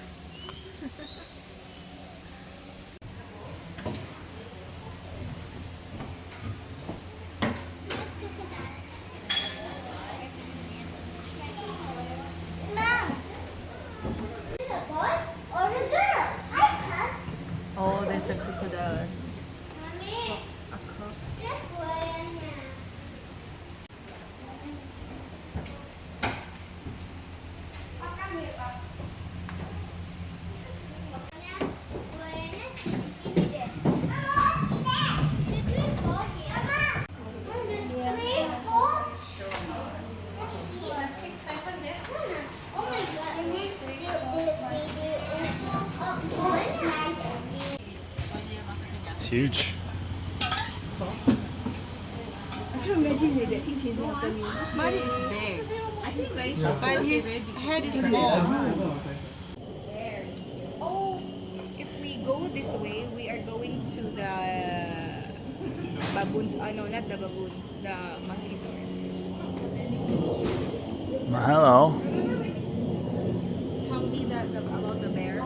Oh, there's a crocodile. It's huge. Body is big. I think but his head is small. Oh, if we go this way, we are going to the baboons. Oh no, not the baboons. The monkeys. Hello. Tell me about the bear.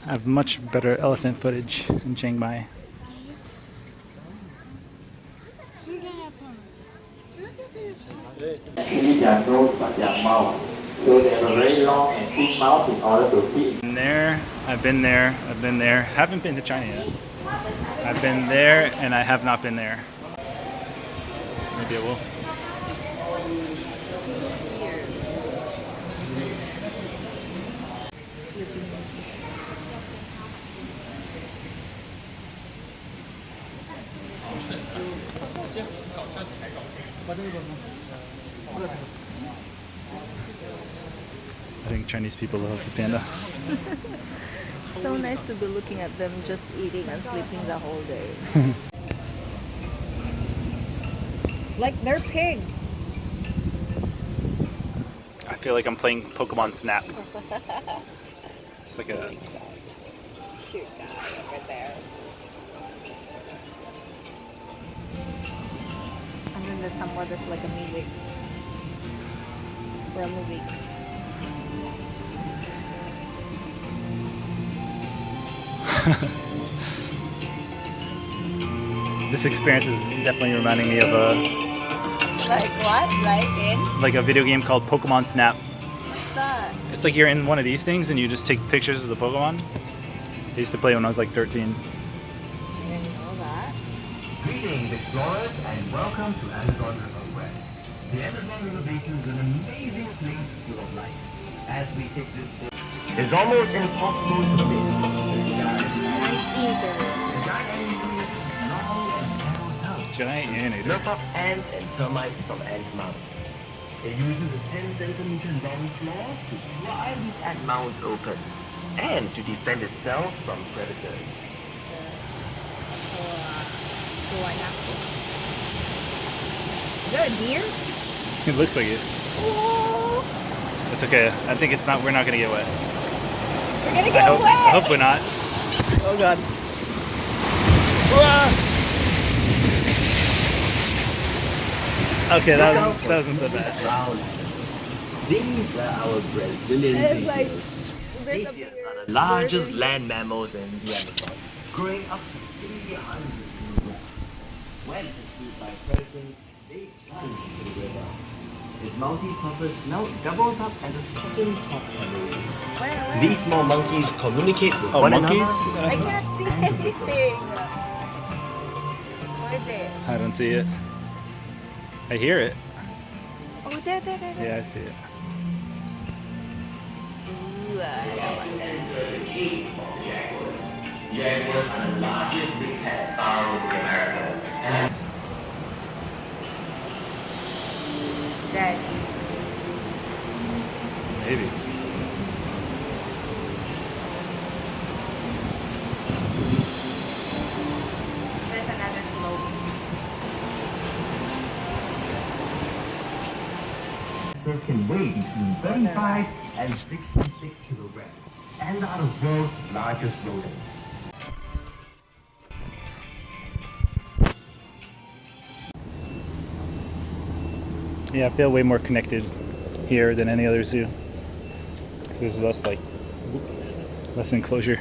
I have much better elephant footage in Chiang Mai. So they have a very long and thick mouth in order to feed. Been there, I've been there, I've been there. Haven't been to China yet. I've been there and I have not been there. Maybe I will. I think Chinese people love the panda. So nice to be looking at them just eating and sleeping the whole day. Like they're pigs. I feel like I'm playing Pokemon Snap. It's like a Cute guy over there. And then there's somewhere that's like a music. For a movie. This experience is definitely reminding me of a Like what? Like in? a video game called Pokemon Snap. What's that? It's like you're in one of these things and you just take pictures of the Pokemon. I used to play when I was like 13. I didn't know that. Greetings, explorers, and welcome to Amazon River West. The Amazon River Basin is an amazing place full of life. As we take this boat, it's almost impossible to miss. The giant anteater is long and narrow tunnel. Giant anteater. Slurp up ants and termites from ant mounds. It uses its 10-centimeter long claws to pry these ant mounds open and to defend itself from predators. Is that a deer? It looks like it. Oh, It's okay. I think it's not. We're not gonna get wet. we're gonna I get hope. wet. I hope we're not. Oh God. Okay, that wasn't so bad. Brown animals. These are our Brazilian It's like tapirs. there's a Tapirs beer. are the largest land mammals in the Amazon, growing up to 300 kilograms. When pursued by predators, they plunge into the river. Its multi-purpose snout doubles up as a skeleton top tambourines. Where? These small monkeys communicate with Oh, one monkeys? another. I can't see anything. What is it? I don't see it. I hear it. Oh, there. Yeah, I see it. Ooh, that one. Jaguars are the largest big cats found in the Americas. It's dead. Maybe. There's another slope. This can weigh between 35 and 66 kilograms and are the world's largest rodents. Yeah, I feel way more connected here than any other zoo. 'Cause there's less enclosure.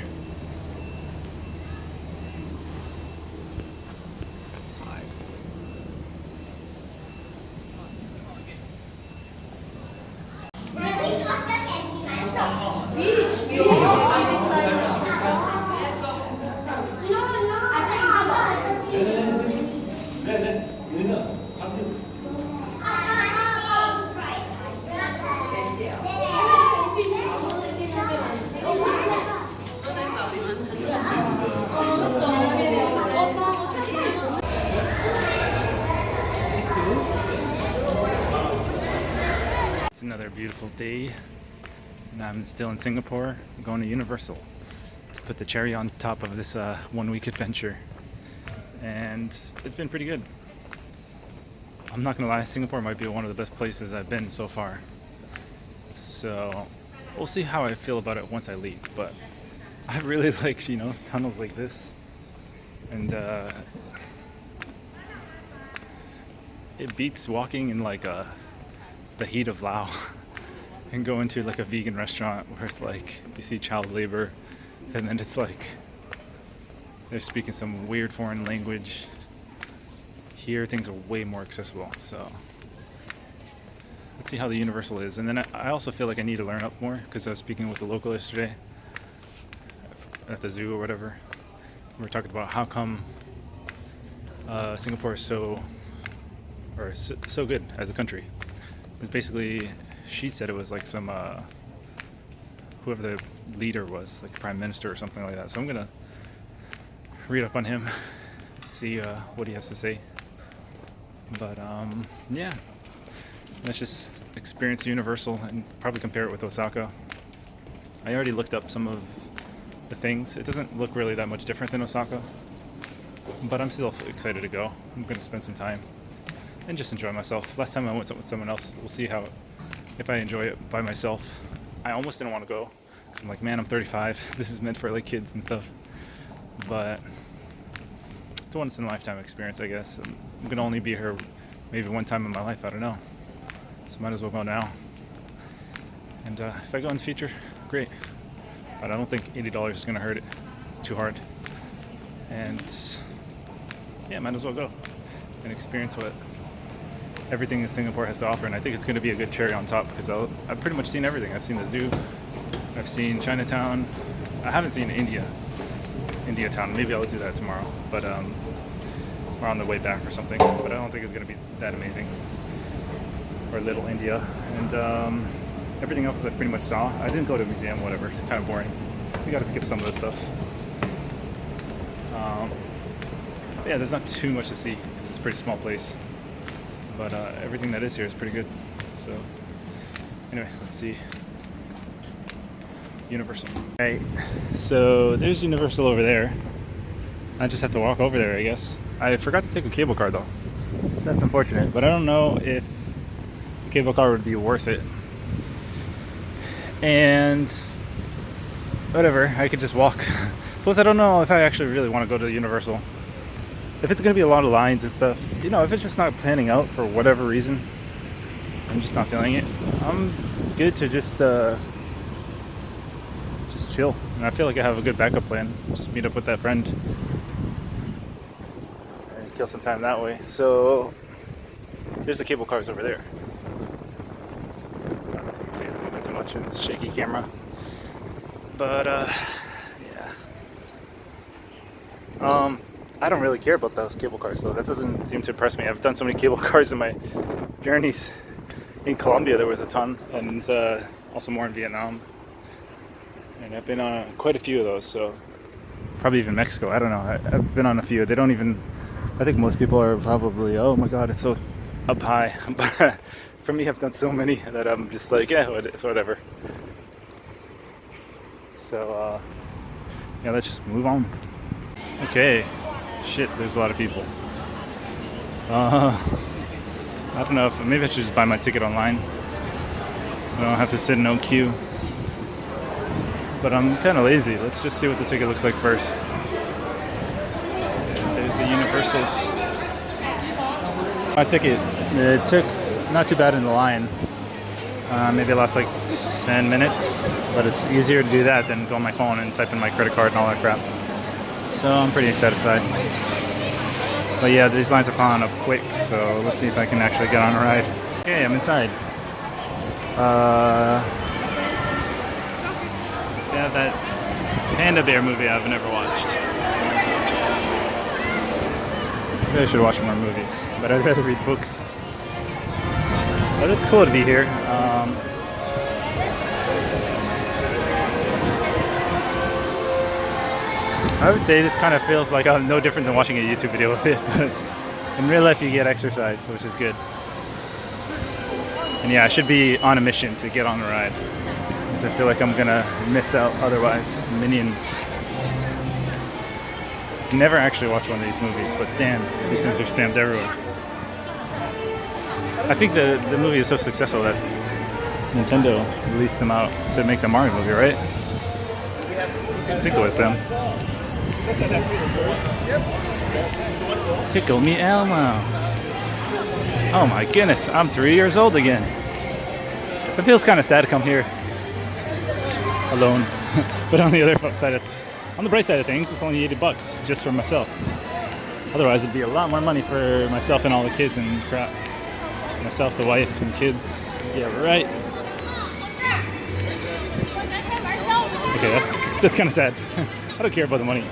It's another beautiful day, and I'm still in Singapore. I'm going to Universal to put the cherry on top of this 1-week adventure, and it's been pretty good. I'm not gonna lie, Singapore might be one of the best places I've been so far. So we'll see how I feel about it once I leave. But I really like, tunnels like this, and it beats walking in like the heat of Laos and going to like a vegan restaurant where it's like you see child labor, and then it's like they're speaking some weird foreign language. Here things are way more accessible, so let's see how the Universal is. And then I also feel like I need to learn up more, because I was speaking with a local yesterday at the zoo or whatever. We were talking about how come Singapore is so good as a country. It's basically, she said it was like some whoever the leader was, like prime minister or something like that. So I'm gonna read up on him, see what he has to say. But yeah, let's just experience Universal and probably compare it with Osaka. I already looked up some of the things. It doesn't look really that much different than Osaka, but I'm still excited to go. I'm going to spend some time and just enjoy myself. Last time I went with someone else. We'll see if I enjoy it by myself. I almost didn't want to go, so I'm like, man, I'm 35. This is meant for like kids and stuff. But it's a once in a lifetime experience, I guess. I'm gonna only be here maybe one time in my life. I don't know. So might as well go now. And if I go in the future, great. But I don't think $80 is gonna hurt it. too hard. And yeah, might as well go and experience what everything that Singapore has to offer. And I think it's going to be a good cherry on top because I've pretty much seen everything. I've seen the zoo, I've seen Chinatown. I haven't seen India Town. Maybe I'll do that tomorrow, but or on the way back or something. But I don't think it's going to be that amazing. Or Little India, and everything else I pretty much saw. I didn't go to a museum, whatever. It's kind of boring. We got to skip some of this stuff. Yeah, there's not too much to see because it's a pretty small place. But everything that is here is pretty good. So anyway, let's see. Universal. Alright, so there's Universal over there. I just have to walk over there, I guess. I forgot to take a cable car though. So that's unfortunate, but I don't know if the cable car would be worth it. And whatever, I could just walk. Plus I don't know if I actually really want to go to Universal. If it's going to be a lot of lines and stuff, you know, if it's just not panning out for whatever reason, I'm just not feeling it. I'm good to just chill. And I feel like I have a good backup plan. Just meet up with that friend and kill some time that way. So there's the cable cars over there. I don't know if you can see it a little bit too much in this shaky camera. But yeah. I don't really care about those cable cars though. That doesn't seem to impress me. I've done so many cable cars in my journeys. In Colombia there was a ton, and also more in Vietnam. And I've been on quite a few of those, so probably even Mexico. I don't know. I've been on a few. They don't even. I think most people are probably, oh my god, it's so up high. But for me, I've done so many that I'm just like, yeah, it's whatever. So yeah, let's just move on. Okay. Shit, there's a lot of people. I don't know if maybe I should just buy my ticket online, so I don't have to sit in no queue. But I'm kind of lazy. Let's just see what the ticket looks like first. There's the Universals. My ticket, it took not too bad in the line. Maybe it lasts like 10 minutes, but it's easier to do that than go on my phone and type in my credit card and all that crap. So I'm pretty satisfied. But yeah, these lines are falling up quick, so let's see if I can actually get on a ride. Okay, I'm inside. They have that Panda Bear movie I've never watched. Maybe I should watch more movies, but I'd rather read books. But it's cool to be here. I would say this kind of feels like no different than watching a YouTube video with it, but in real life you get exercise, which is good. And yeah, I should be on a mission to get on the ride, because I feel like I'm gonna miss out otherwise. Minions. Never actually watched one of these movies, but damn, these things are spammed everywhere. I think the movie is so successful that Nintendo released them out to make the Mario movie, right? I think it was them. Tickle me Elmo. Oh my goodness, I'm 3 years old again. It feels kind of sad to come here alone. But on the other side on the bright side of things, it's only $80 just for myself. Otherwise it'd be a lot more money for myself and all the kids and crap. Myself, the wife, and kids. Yeah, right. Okay, that's kind of sad. I don't care about the money.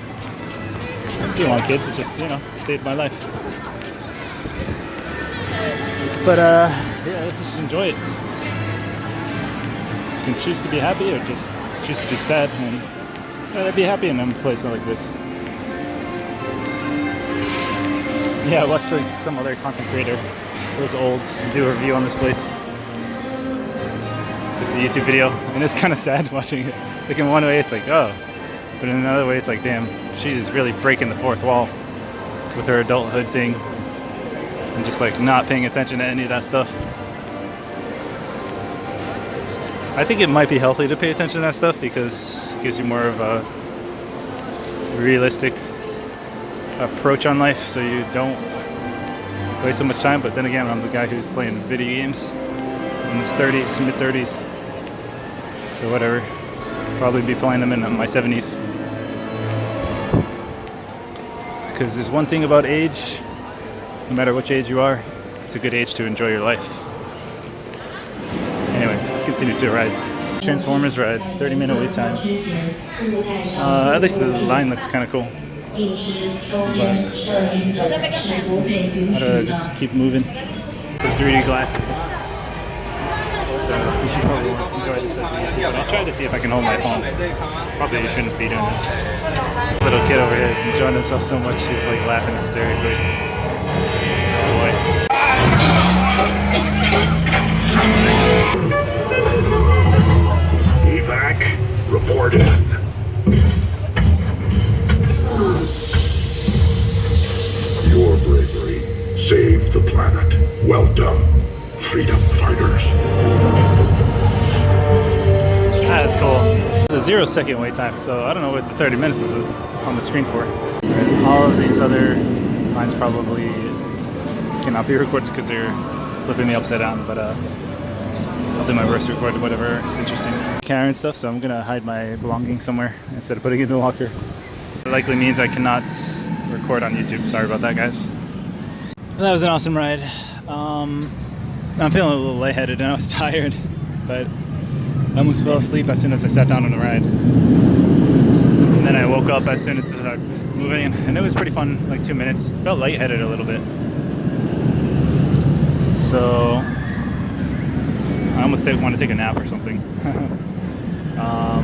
I do want kids, it just, you know, saved my life. But yeah, let's just enjoy it. You can choose to be happy or just choose to be sad, and I'd be happy in a place like this. Yeah, I watched like some other content creator who was old do a review on this place. Just a YouTube video, and it's kind of sad watching it. Like in one way it's like, oh, but in another way it's like, damn, she is really breaking the fourth wall with her adulthood thing and just like not paying attention to any of that stuff. I think it might be healthy to pay attention to that stuff because it gives you more of a realistic approach on life, so you don't waste so much time. But then again, I'm the guy who's playing video games in his 30s, mid-30s, so whatever. Probably be playing them in my 70s. because there's one thing about age, no matter which age you are, it's a good age to enjoy your life. Anyway, let's continue to ride. Transformers ride, 30-minute wait time. At least the line looks kind of cool. But I'd just keep moving. The 3D glasses. So you should probably enjoy this as a YouTube. But I'll try to see if I can hold my phone. Probably shouldn't be doing this. Little kid over here is enjoying himself so much, he's like laughing hysterically. Oh boy. Evac, report in. Your bravery saved the planet. Well done, freedom fighters. That's cool. It's a 0-second wait time, so I don't know what the 30 minutes is on the screen for. All of these other lines probably cannot be recorded because they're flipping me upside down, but I'll do my best to record whatever is interesting. Carrying stuff, so I'm gonna hide my belongings somewhere instead of putting it in the locker. It likely means I cannot record on YouTube. Sorry about that, guys. Well, that was an awesome ride. I'm feeling a little lightheaded and I was tired, but I almost fell asleep as soon as I sat down on the ride. And then I woke up as soon as it started moving, and it was pretty fun, like 2 minutes. Felt lightheaded a little bit. So I almost want to take a nap or something. I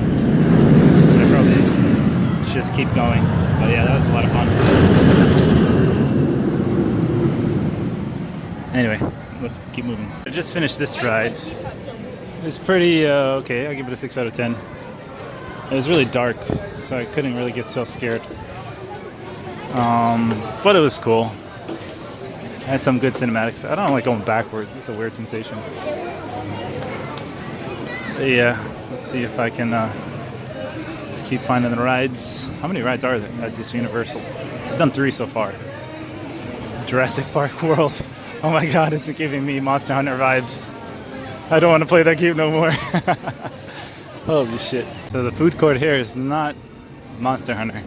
probably should just keep going. But yeah, that was a lot of fun. Anyway, let's keep moving. I just finished this ride. It's pretty okay. I'll give it a 6 out of 10. It was really dark, so I couldn't really get so scared. But it was cool. I had some good cinematics. I don't like going backwards. It's a weird sensation. But yeah, let's see if I can keep finding the rides. How many rides are there at this Universal? I've done 3 so far. Jurassic Park World. Oh my god, it's giving me Monster Hunter vibes. I don't want to play that game no more. Holy shit. So the food court here is not Monster Hunter.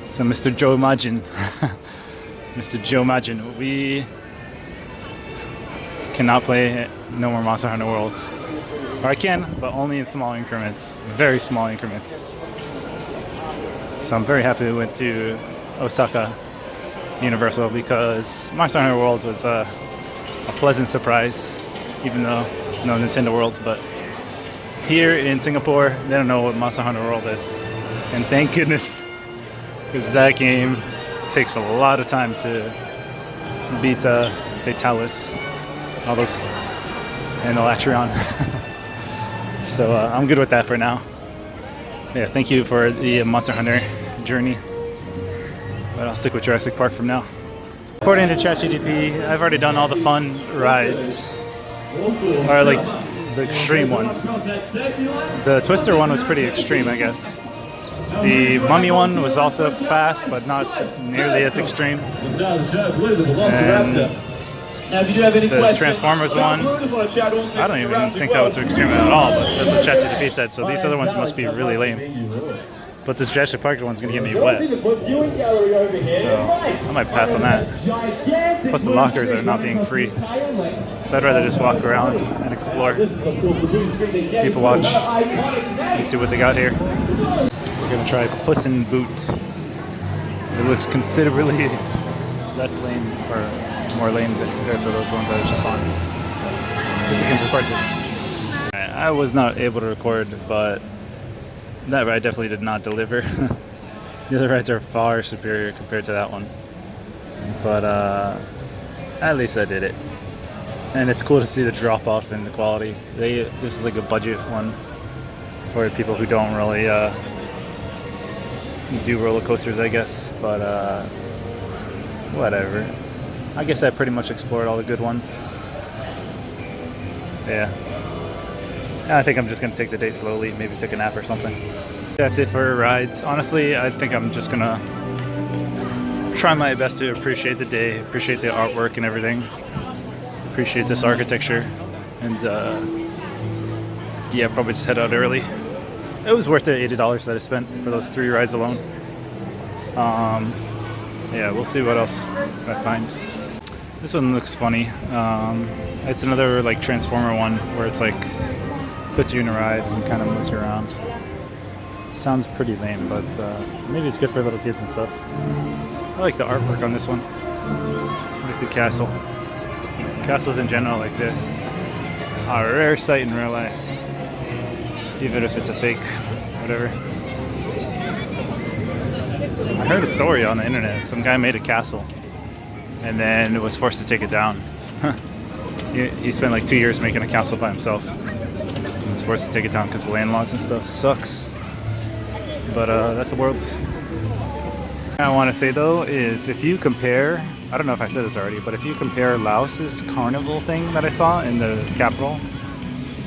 So Mr. Joe Majin. Mr. Joe Majin. We cannot play No More Monster Hunter World. Or I can, but only in small increments. Very small increments. So I'm very happy we went to Osaka Universal because Monster Hunter World was a pleasant surprise, even though no Nintendo World. But here in Singapore, they don't know what Monster Hunter World is. And thank goodness, because that game takes a lot of time to beat Fatalis, all those, and Elatreon. So I'm good with that for now. Yeah, thank you for the Monster Hunter journey. But I'll stick with Jurassic Park from now. According to ChatGPT, I've already done all the fun rides, or like the extreme ones. The Twister one was pretty extreme, I guess. The Mummy one was also fast, but not nearly as extreme. And the Transformers one, I don't even think that was extreme at all, but that's what ChatGPT said, so these other ones must be really lame. But this Jurassic Park one's gonna get me wet. So I might pass on that. Plus the lockers are not being free. So I'd rather just walk around and explore. People watch and see what they got here. We're gonna try Puss in Boot. It looks considerably less lame, or more lame than compared to those ones I was just on. Guess I can record this. I was not able to record, but that ride definitely did not deliver. The other rides are far superior compared to that one. But at least I did it. And it's cool to see the drop off in the quality. This is like a budget one for people who don't really do roller coasters, I guess. But whatever. I guess I pretty much explored all the good ones. Yeah. I think I'm just going to take the day slowly, maybe take a nap or something. That's it for rides. Honestly, I think I'm just going to try my best to appreciate the day, appreciate the artwork and everything, appreciate this architecture, and yeah, probably just head out early. It was worth the $80 that I spent for those 3 rides alone. yeah, we'll see what else I find. This one looks funny. It's another like Transformer one where it's like puts you in a ride and kind of moves you around. Sounds pretty lame, but maybe it's good for little kids and stuff. I like the artwork on this one. I like the castle. Castles in general like this are a rare sight in real life, even if it's a fake, whatever. I heard a story on the internet. Some guy made a castle and then was forced to take it down. He spent like 2 years making a castle by himself. He was forced to take it down because of land laws and stuff. Sucks. But that's the world. What I want to say though is if you compare, I don't know if I said this already, but if you compare Laos's carnival thing that I saw in the capital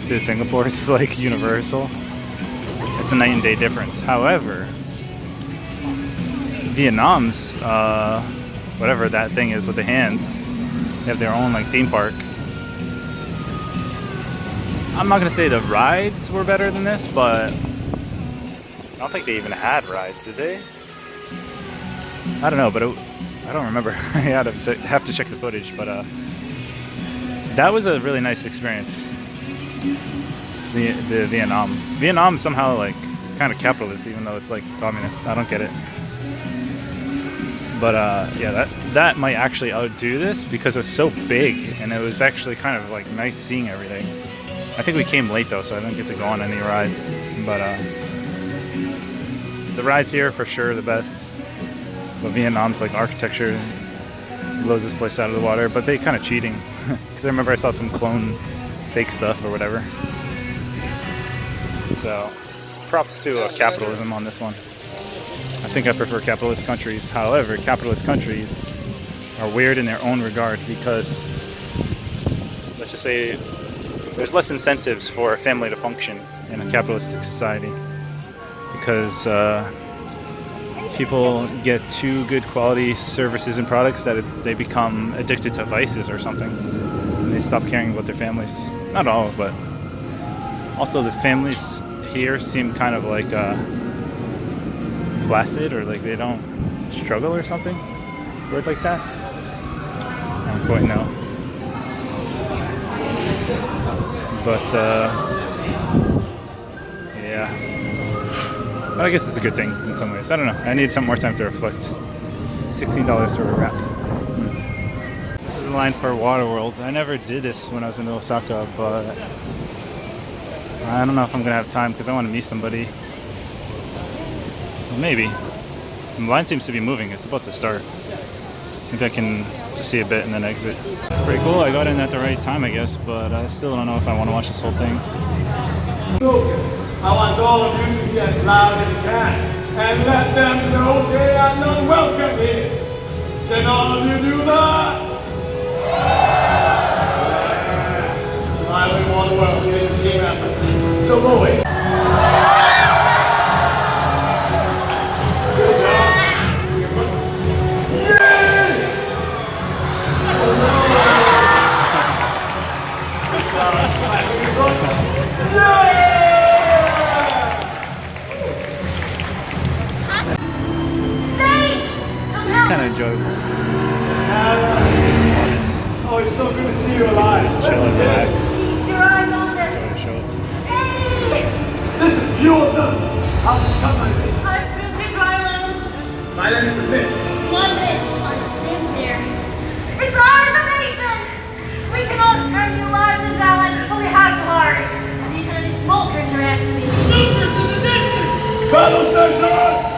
to Singapore's like Universal, it's a night and day difference. However, Vietnam's whatever that thing is with the hands, they have their own like theme park. I'm not gonna say the rides were better than this, but I don't think they even had rides, did they? I don't know, but I don't remember. I have to check the footage, but that was a really nice experience. The Vietnam somehow like kind of capitalist, even though it's like communist. I don't get it. But yeah, that might actually outdo this because it was so big and it was actually kind of like nice seeing everything. I think we came late though, so I didn't get to go on any rides. But the rides here for sure the best. But Vietnam's like architecture blows this place out of the water. But they kind of cheating because I remember I saw some clone fake stuff or whatever. So props to capitalism on this one. I think I prefer capitalist countries. However, capitalist countries are weird in their own regard because, let's just say, there's less incentives for a family to function in a capitalistic society because people get too good quality services and products that they become addicted to vices or something and they stop caring about their families. Not all, but also the families here seem kind of like placid, or like they don't struggle or something. Word like that? I don't quite know. But yeah. But I guess it's a good thing in some ways. I don't know. I need some more time to reflect. $16 for a wrap. This is the line for Waterworld. I never did this when I was in Osaka, but I don't know if I'm gonna have time because I want to meet somebody. Well, maybe. The line seems to be moving. It's about to start. Maybe I can just see a bit and then exit. It's pretty cool. I got in at the right time, I guess, but I still don't know if I want to watch this whole thing. I want all of you to be as loud as you can and let them know they are not welcome here. Can all of you do that? Yeah. Smiling one world in a team effort. So always. Good job. It's kind of enjoyable. Oh, it's so good to see you alive. Just chill and relax. Your eyes on this. Enjoy the show. This is pure done. How did you come like this? I've been to Thailand. Thailand is a myth. London. I've been there. It's our nation. We can all spend new lives in Thailand, but we have to hurry. The enemy smokers are after me. Smokers in the distance. Battle station!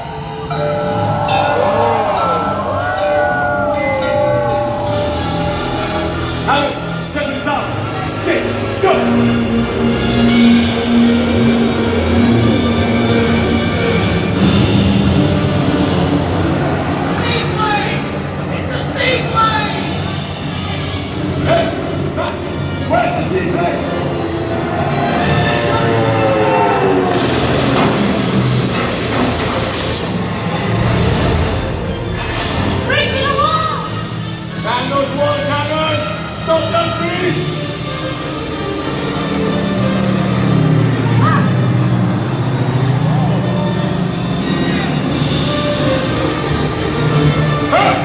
Harry, get to the top. Okay, go! Seaplane! It's a seaplane! Hey, back! Where's the seaplane? Breaking a wall! Man those wall cannons! Stop them, please! Hey!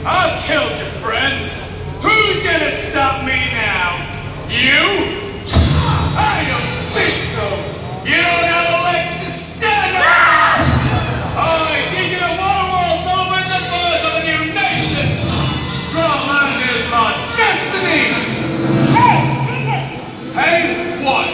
I've killed your friends. Who's gonna stop me now? You? I don't think so. You don't have a leg to stand on. I think the Waterworld's over the birth of a new nation. Drumland is my destiny. Hey, what?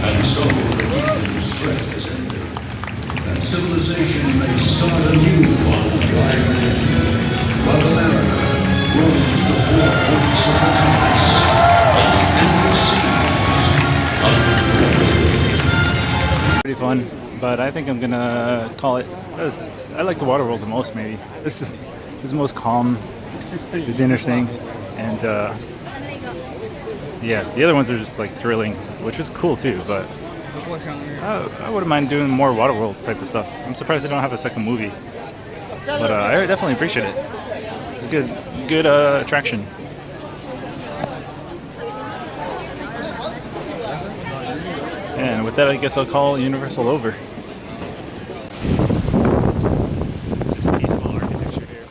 And so the demon's threat has ended. And civilization may start anew on dry land. While the mariner roams the four points of the compass. On the endless seas. Pretty fun, but I think I'm gonna call it. I like the Waterworld the most, maybe. This is the most calm. It's interesting, and yeah, the other ones are just like thrilling, which is cool too. But I wouldn't mind doing more Waterworld type of stuff. I'm surprised they don't have a second movie, but I definitely appreciate it. It's a good attraction. And with that, I guess I'll call Universal over. Just peaceful architecture here.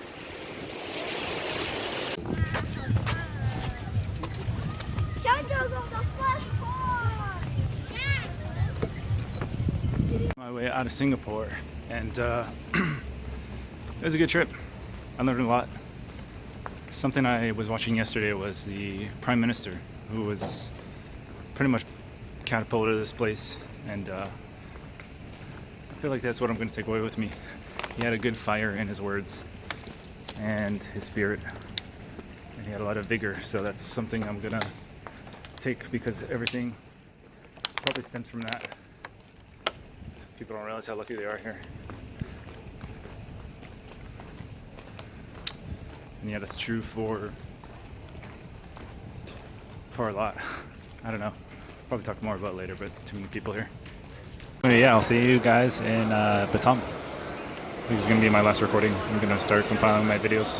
My way out of Singapore, and it was a good trip. I learned a lot. Something I was watching yesterday was the Prime Minister, who was pretty much catapulted to this place, and I feel like that's what I'm going to take away with me. He had a good fire in his words and his spirit, and he had a lot of vigor, so that's something I'm going to take, because everything probably stems from that. People don't realize how lucky they are here. And yeah, that's true for a lot. I don't know. Probably talk more about it later, but too many people here. Anyway, yeah, I'll see you guys in Batam. This is going to be my last recording. I'm going to start compiling my videos.